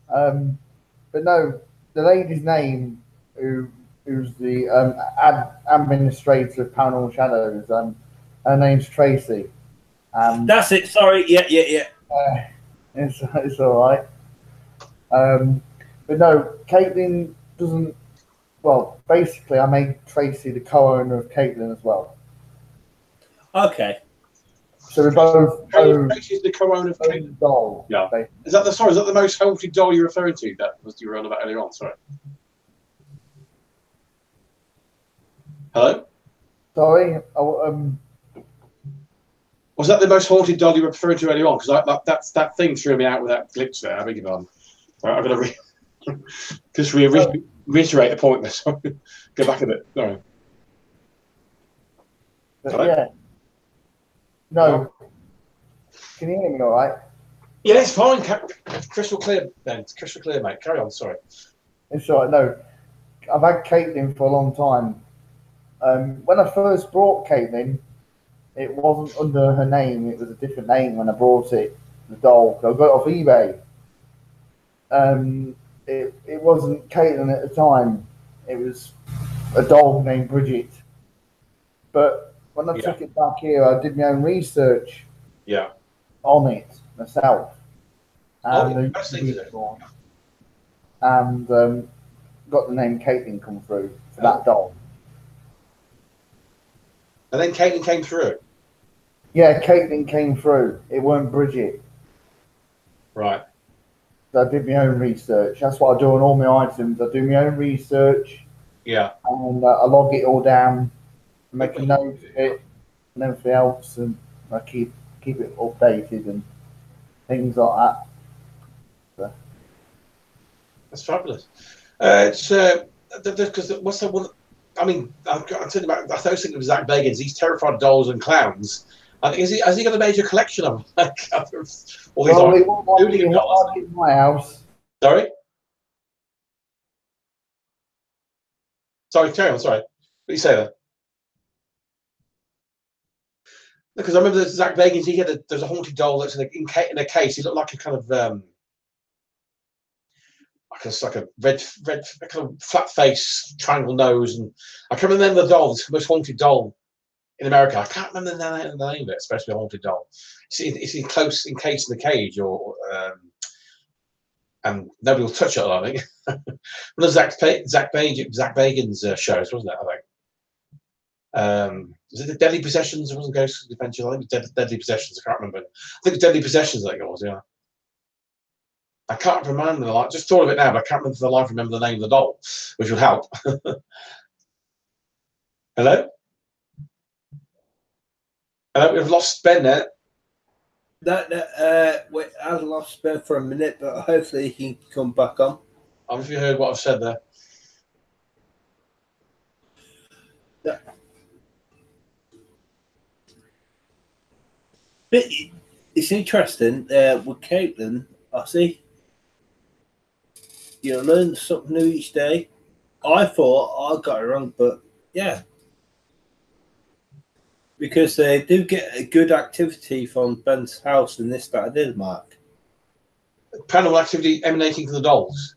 F: But no, the lady's name who's the administrator of Paranormal Shadows, her name's Tracy.
A: That's it. Sorry, yeah.
F: It's all right. But no, Caitlin doesn't. Well, basically, I made Tracy the co-owner of Caitlin as well.
A: Okay.
F: So we both own
B: Is the co-owner of
F: own
B: Caitlin?
F: the doll.
B: Yeah.
F: basically.
B: Is that the most haunted doll you're referring to? That was you were on about earlier on. Sorry. Hello.
F: Sorry.
B: Was that the most haunted doll you were referring to earlier on? Because that thing threw me out with that glitch there. I beg your pardon. Right, I'm going to just reiterate the point there. Go back a bit. Sorry.
F: But yeah. No. Can you hear me all right?
B: Yeah, it's fine. Crystal clear, then. It's crystal clear, mate. Carry on. Sorry.
F: It's all right. No. I've had Caitlin for a long time. When I first brought Caitlin, it wasn't under her name. It was a different name when I brought it, the doll. I got it off eBay. It wasn't Caitlin at the time. It was a doll named Bridget. But when I took it back here, I did my own research on it myself. And got the name Caitlin come through for that doll.
B: And then Caitlin came through.
F: Yeah, Caitlin came through. It weren't Bridget.
B: Right.
F: So I did my own research. That's what I do on all my items. I do my own research.
B: Yeah.
F: And I log it all down, make a note of it, and everything else, and I keep it updated and things like that. So.
B: That's fabulous. It's because what's the one? I mean, I'm thinking about. I was thinking of Zach Bagans. He's terrified of dolls and clowns. I think has he got a major collection of them? All these
F: like in my house.
B: Sorry. Sorry, carry on. Sorry. What do you say there? Because I remember Zach Bagans. There's a haunted doll that's in a case. He looked like a kind of like a red kind of flat face, triangle nose, and I can remember the doll. It's the most haunted doll in America. I can't remember the name of it, especially a haunted doll. It's encased in the cage, and nobody will touch it. I think. One of Zach Bagans shows, wasn't it? I think. Was it the Deadly Possessions? It wasn't Ghost Adventures. I think it was Deadly Possessions. I can't remember. I think it's Deadly Possessions. I think it was. Yeah. I can't remember the life. Just thought of it now, but I can't remember for the life. Remember the name of the doll, which would help. Hello. We've lost Ben there.
A: I've lost Ben for a minute, but hopefully he can come back on.
B: I don't know if you heard what I've said there.
A: Yeah. But it's interesting with Caitlin. I see. You learn something new each day. I thought I got it wrong, but yeah. Because they do get a good activity from Ben's house in this that I did, Mark.
B: Paranormal activity emanating from the dolls.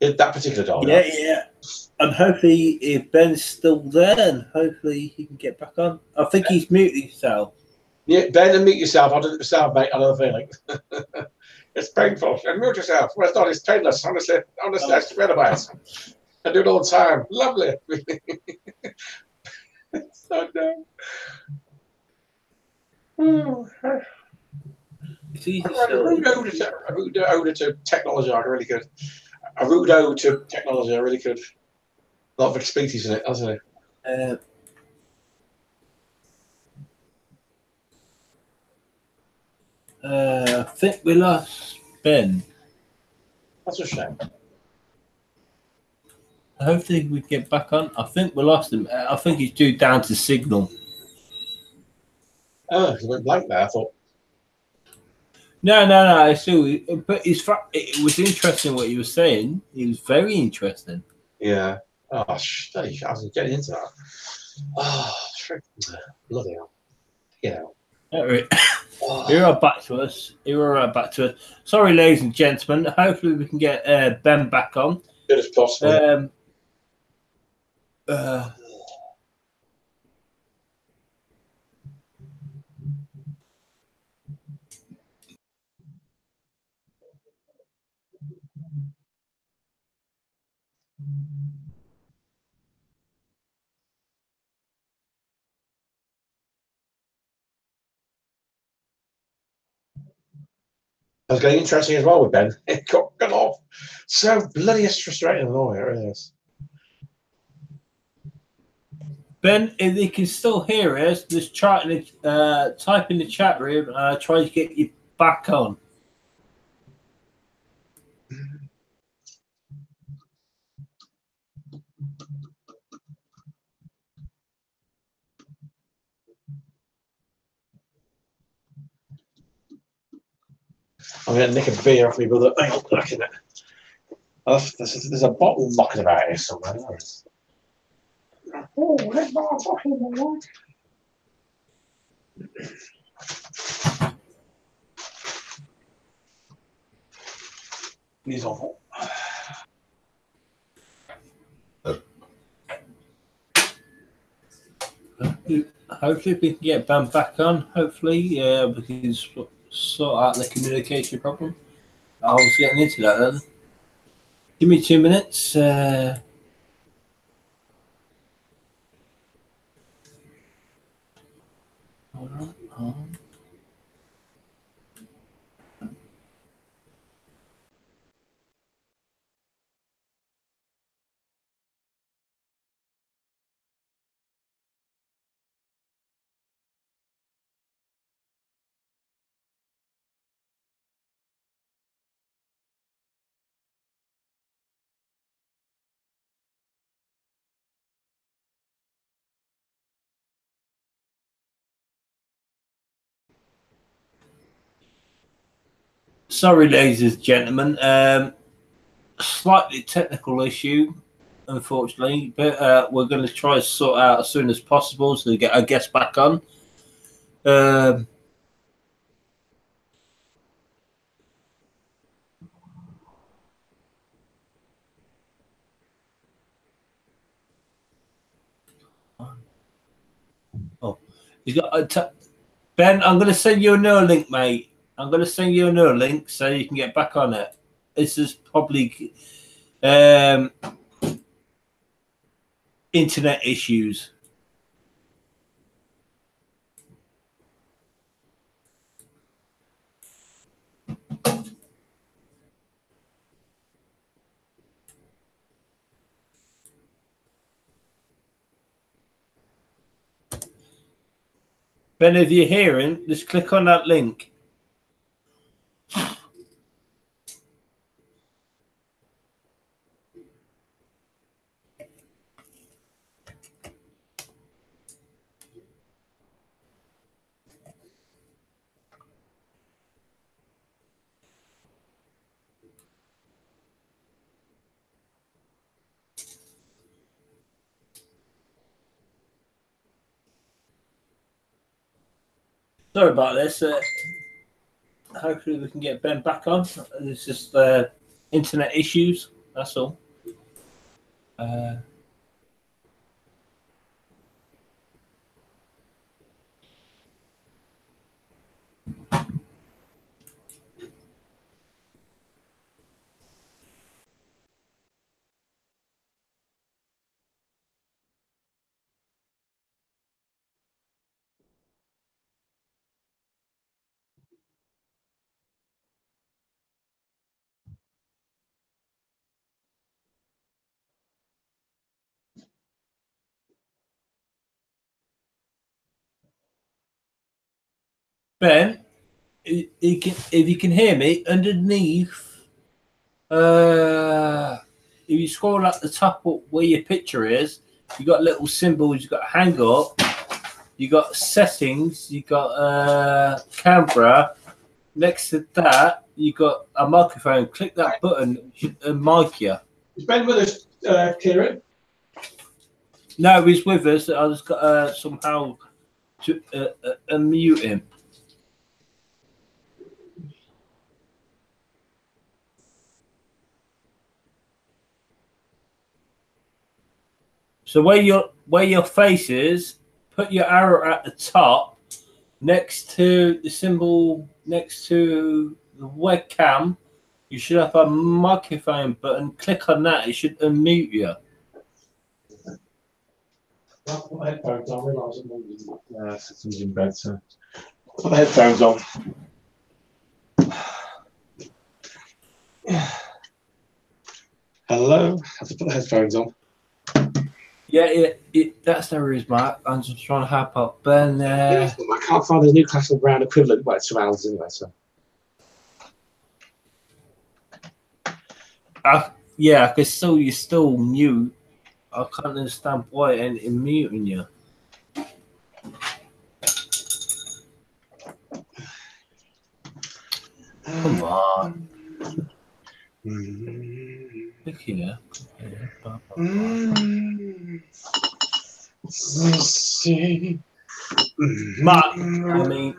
B: That particular doll.
A: Yeah, yeah. And hopefully, if Ben's still there, and hopefully he can get back on. I think he's muted himself.
B: Yeah, Ben, and mute yourself. I did it myself, mate. I know the feeling. It's painful. And mute yourself. Well, it's not. It's painless. Honestly, I swear about it. I do it all the time. Lovely. It's so dumb. A rude ode to technology. I really could. A rude ode to technology. I really could. A lot of expertise in it, hasn't it?
A: I think we lost Ben.
B: That's a shame.
A: Hopefully we get back on. I think we lost him. I think he's due down to signal.
B: Oh, he went blank there. I thought.
A: No. Still, but it was interesting what you were saying. It was very interesting.
B: Yeah. Oh, I was getting into that. Oh, bloody hell. Yeah.
A: You're right back to us. Sorry, ladies and gentlemen. Hopefully we can get Ben back on.
B: Good as possible. was getting interesting as well with Ben. It got off. So bloody frustrating and annoying, it really is.
A: Ben, if you can still hear us, just type in the chat room and I'll try to get you back on.
B: I'm going to nick a beer off me brother. Hang on, look at it. There's a bottle knocking about here somewhere. Oh, there's not a bottle. He's awful.
A: Hopefully we can get Ben back on. Hopefully we can sort out the communication problem. I was getting into that then. Give me 2 minutes. Hold on. Sorry, ladies and gentlemen. Slightly technical issue, unfortunately, but we're going to try to sort out as soon as possible so we get our guest back on. Oh, you got Ben. I'm going to send you another link, mate. I'm going to send you another link so you can get back on it. This is probably internet issues. Ben, if you're hearing, just click on that link. Sorry about this. Hopefully we can get Ben back on. It's just internet issues. That's all. Ben, if you can hear me, underneath, if you scroll up the top where your picture is, you got little symbols, you got hang up, you got settings, you got camera. Next to that, you got a microphone. Click that button and mic you.
B: Is Ben with us, Kieran?
A: No, he's with us. I just got somehow to unmute him. So where your face is, put your arrow at the top, next to the symbol, next to the webcam. You should have a microphone button. Click on that. It should unmute you.
B: Put the headphones on. I realise I'm in bed, so put the headphones on. Hello. I have to put the headphones on.
A: Yeah, that's no worries, Mark. I'm just trying to help out Ben there.
B: I can't find the Newcastle Brown equivalent. Well, it's surrounds anyway, so.
A: Yeah, because you're still mute. I can't understand why it ain't muting you. Come on. Look here.
B: Let's see.
A: Mark, I mean.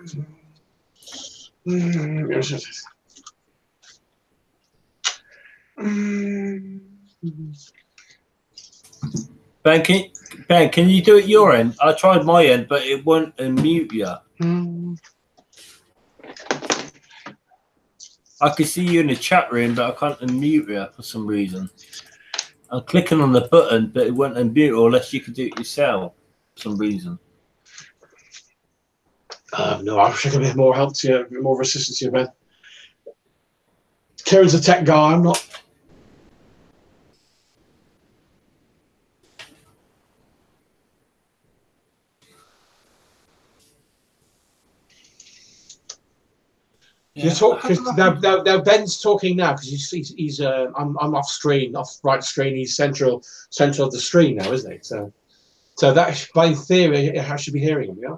A: Ben, can you do it your end? I tried my end, but it won't unmute you. I can see you in the chat room, but I can't unmute you for some reason. I'm clicking on the button, but it won't unmute unless you can do it yourself for some reason.
B: No, I wish I could be more help to you, a bit more assistance to you, Ben. Kieran's a tech guy, I'm not. Yeah. You talk now. Ben's talking now because he's I'm off screen, off right screen. He's central of the screen now, isn't he? So that by theory, I should be hearing him. Yeah.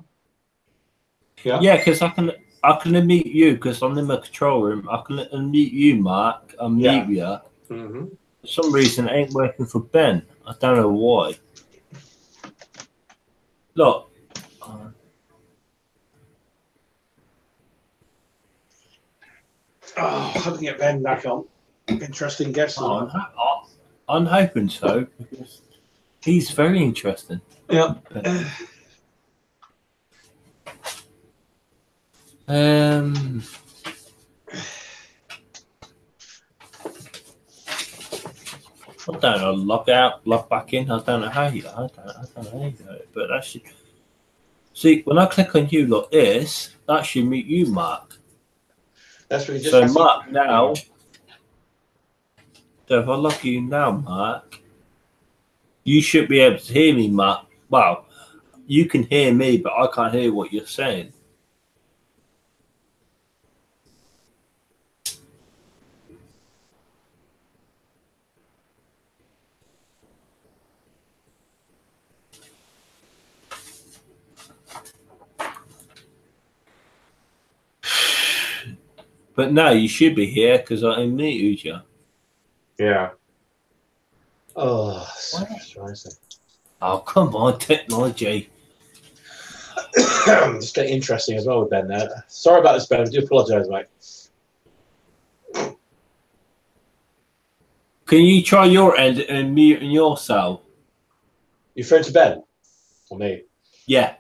B: Yeah.
A: Yeah, because I can unmute you because I'm in my control room. I can unmute you, Mark. Unmute you.
B: Mm-hmm.
A: For some reason, it ain't working for Ben. I don't know why. Look.
B: Oh, how to get Ben back on? Interesting guest.
A: I'm hoping so because he's very interesting.
B: Yeah.
A: I don't know. Log out, log back in. I don't know how you. I don't know how you do it, but that should. See, when I click on you like this, that should mute you, Mark.
B: That's what
A: so Mark now. So if I log you now, Mark, you should be able to hear me, Mark. Well, you can hear me, but I can't hear what you're saying. But no, you should be here because I unmuted you.
B: Yeah. Oh, surprising.
A: Oh, come on, technology.
B: Just getting interesting as well with Ben there. Sorry about this, Ben. I do apologise, mate.
A: Can you try your end and mute yourself?
B: You referring to Ben or me?
A: Yeah.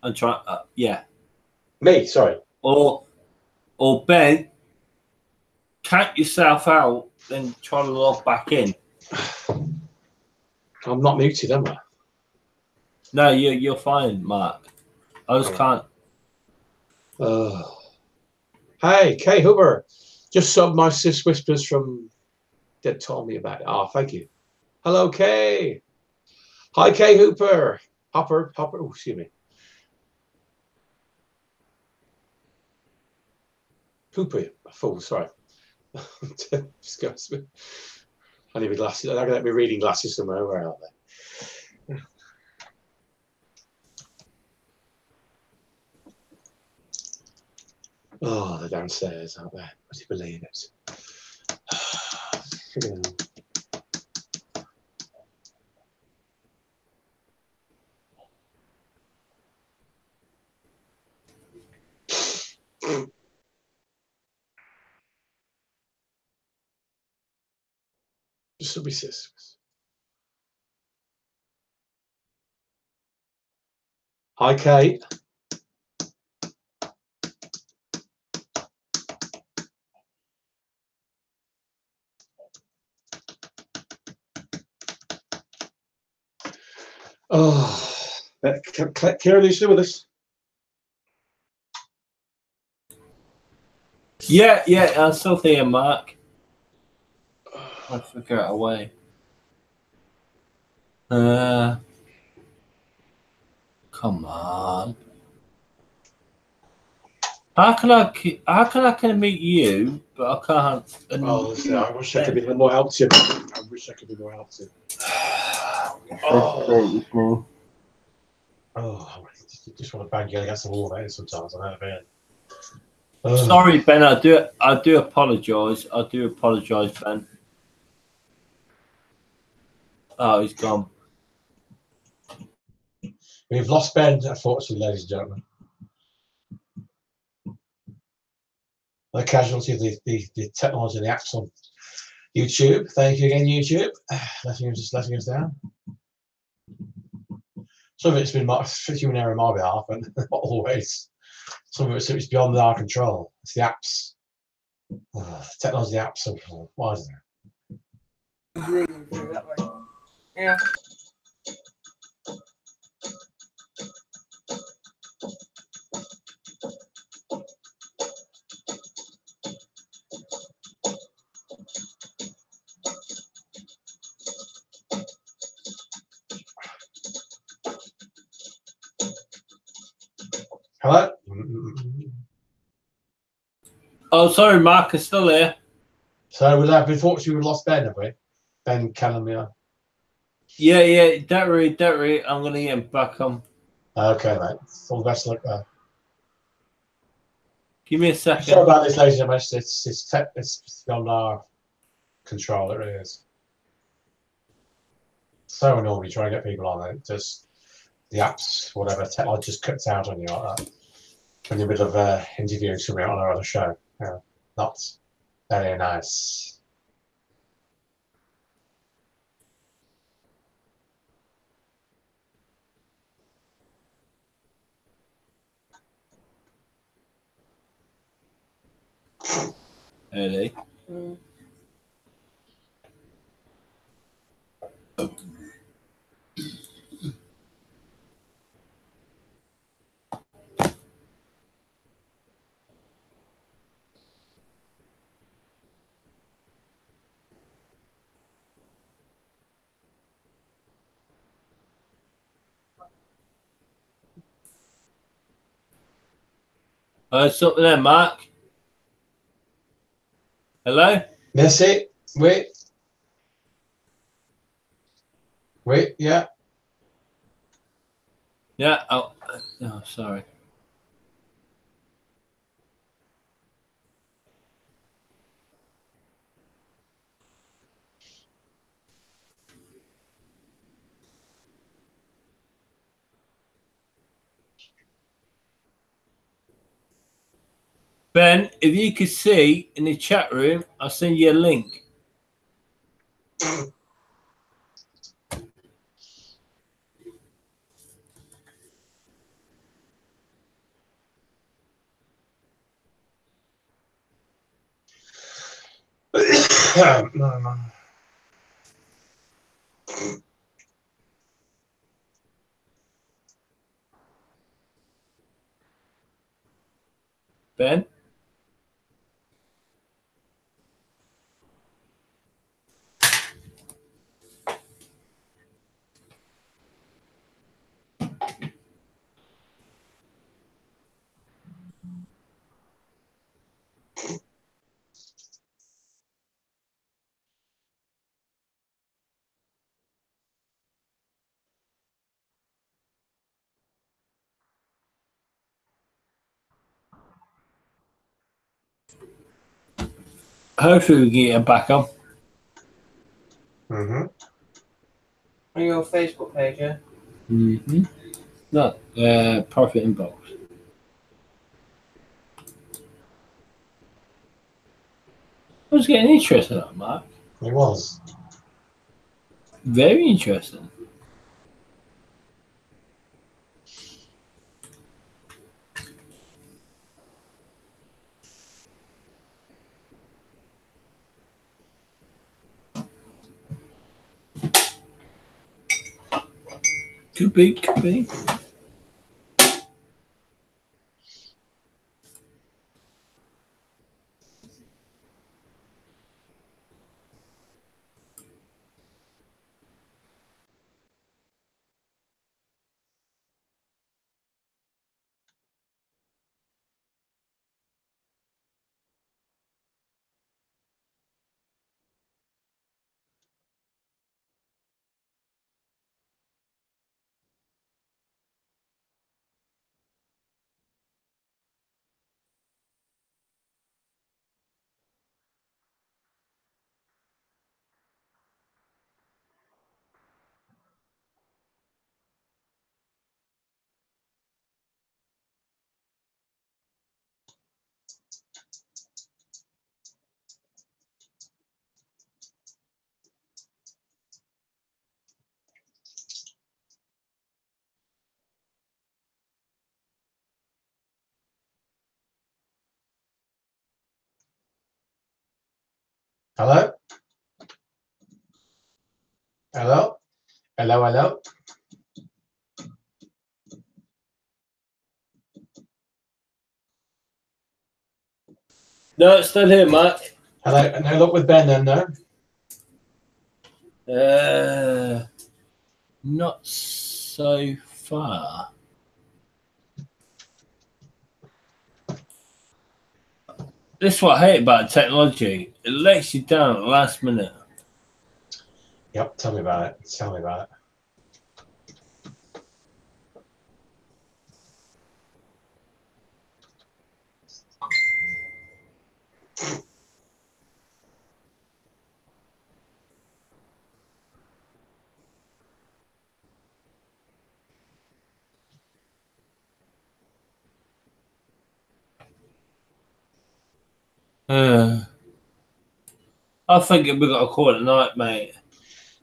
A: I'm trying. Yeah.
B: Me, sorry.
A: Or Ben, count yourself out, then try to log back in.
B: I'm not muted, am I?
A: No, you're fine, Mark. I just can't.
B: Hey, Kay Hoover. Just subbed my sis whispers from that told me about it. Oh, thank you. Hello, Kay. Hi, Kay Hooper. Hopper. Oh, excuse me. Hooper. A fool, sorry. Disgust me. I need my glasses. I'm going to let me reading glasses somewhere. Where are they? Oh, they're downstairs, aren't they? Would you believe it? Just to be sis. Hi, Kate. Oh, Kieran, are you still with us?
A: Yeah, I'm still here, Mark. I figure out a way. Come on. How can I meet you, but I can't?
B: Oh, I wish I could be more help to you. I wish I could be more help to you.
A: Oh,
B: Oh, I just want to bang you against the wall, mate. Sometimes I know it.
A: sorry, Ben. I do apologise. I do apologise, Ben. Oh, he's gone.
B: We've lost Ben, unfortunately, ladies and gentlemen. The casualty of the technology and the apps on YouTube. Thank you again, YouTube. Letting us down. Some of it's been human error on my behalf, and not always. Some of it's beyond our control. It's the apps. Technology apps. Why is there?
C: Yeah.
B: Hello?
A: Oh, sorry, Mark. I'm still here.
B: So unfortunately we've lost Ben, have we? Ben Calamia.
A: Yeah. Don't worry. I'm gonna get him back on.
B: Okay, mate. All the best of luck there.
A: Give me a second.
B: Sorry about this, ladies and gentlemen. It's beyond our control. It really is. So annoying you try to get people on it. Just the apps, whatever, technology just cuts out on you like that. When you're in the middle of interviewing somebody on our other show. Yeah, not very nice.
A: Early. Something there, Mark. Hello?
B: Merci. Wait, yeah.
A: Yeah. Oh, sorry. Ben, if you could see in the chat room, I'll send you a link. Ben? Hopefully we can get him back on.
B: Mm-hmm.
C: On your Facebook page, yeah?
A: Mm-hmm. No, profit inbox. I was getting interested in that, Mark.
B: It was.
A: Very interesting. Could be.
B: Hello? Hello? Hello, hello?
A: No, it's still here, Mark.
B: Hello? No luck with Ben then, no?
A: Not so far. This is what I hate about technology. It lets you down at the last minute.
B: Yep, tell me about it. Tell me about it.
A: I think we got a call at night, mate.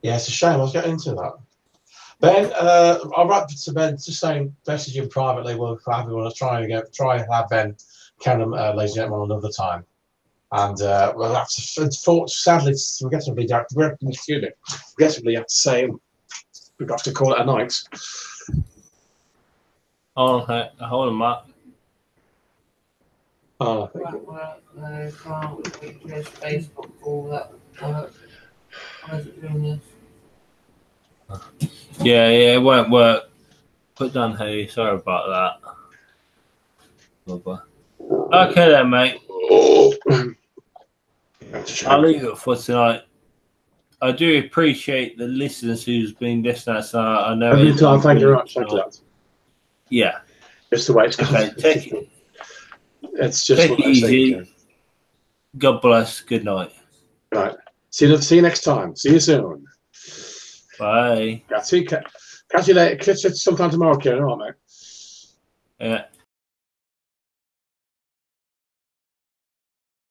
B: Yeah, it's a shame. I was getting into that. Ben, I'll write to Ben, just saying, message him privately. We'll have him. Try and have Ben Canham, ladies and gentlemen, another time. And we'll have to, sadly, regrettably have to say we've got to call it a night.
A: Oh, hold on, Mark.
B: Oh,
C: Facebook call that. Why is it doing this?
A: Yeah, it won't work. Put down hey, sorry about that. Okay then, mate. I'll leave it for tonight. I do appreciate the listeners who's been listening. So I know.
B: Every time, thank you very much. Thank you.
A: Yeah.
B: Just the way it's
A: okay. Take it.
B: It's just
A: take it easy. God bless. Good night.
B: Right. See you next time. See you soon.
A: Bye.
B: Catch you later. Catch you sometime tomorrow, Kieran. All right, mate.
A: Yeah.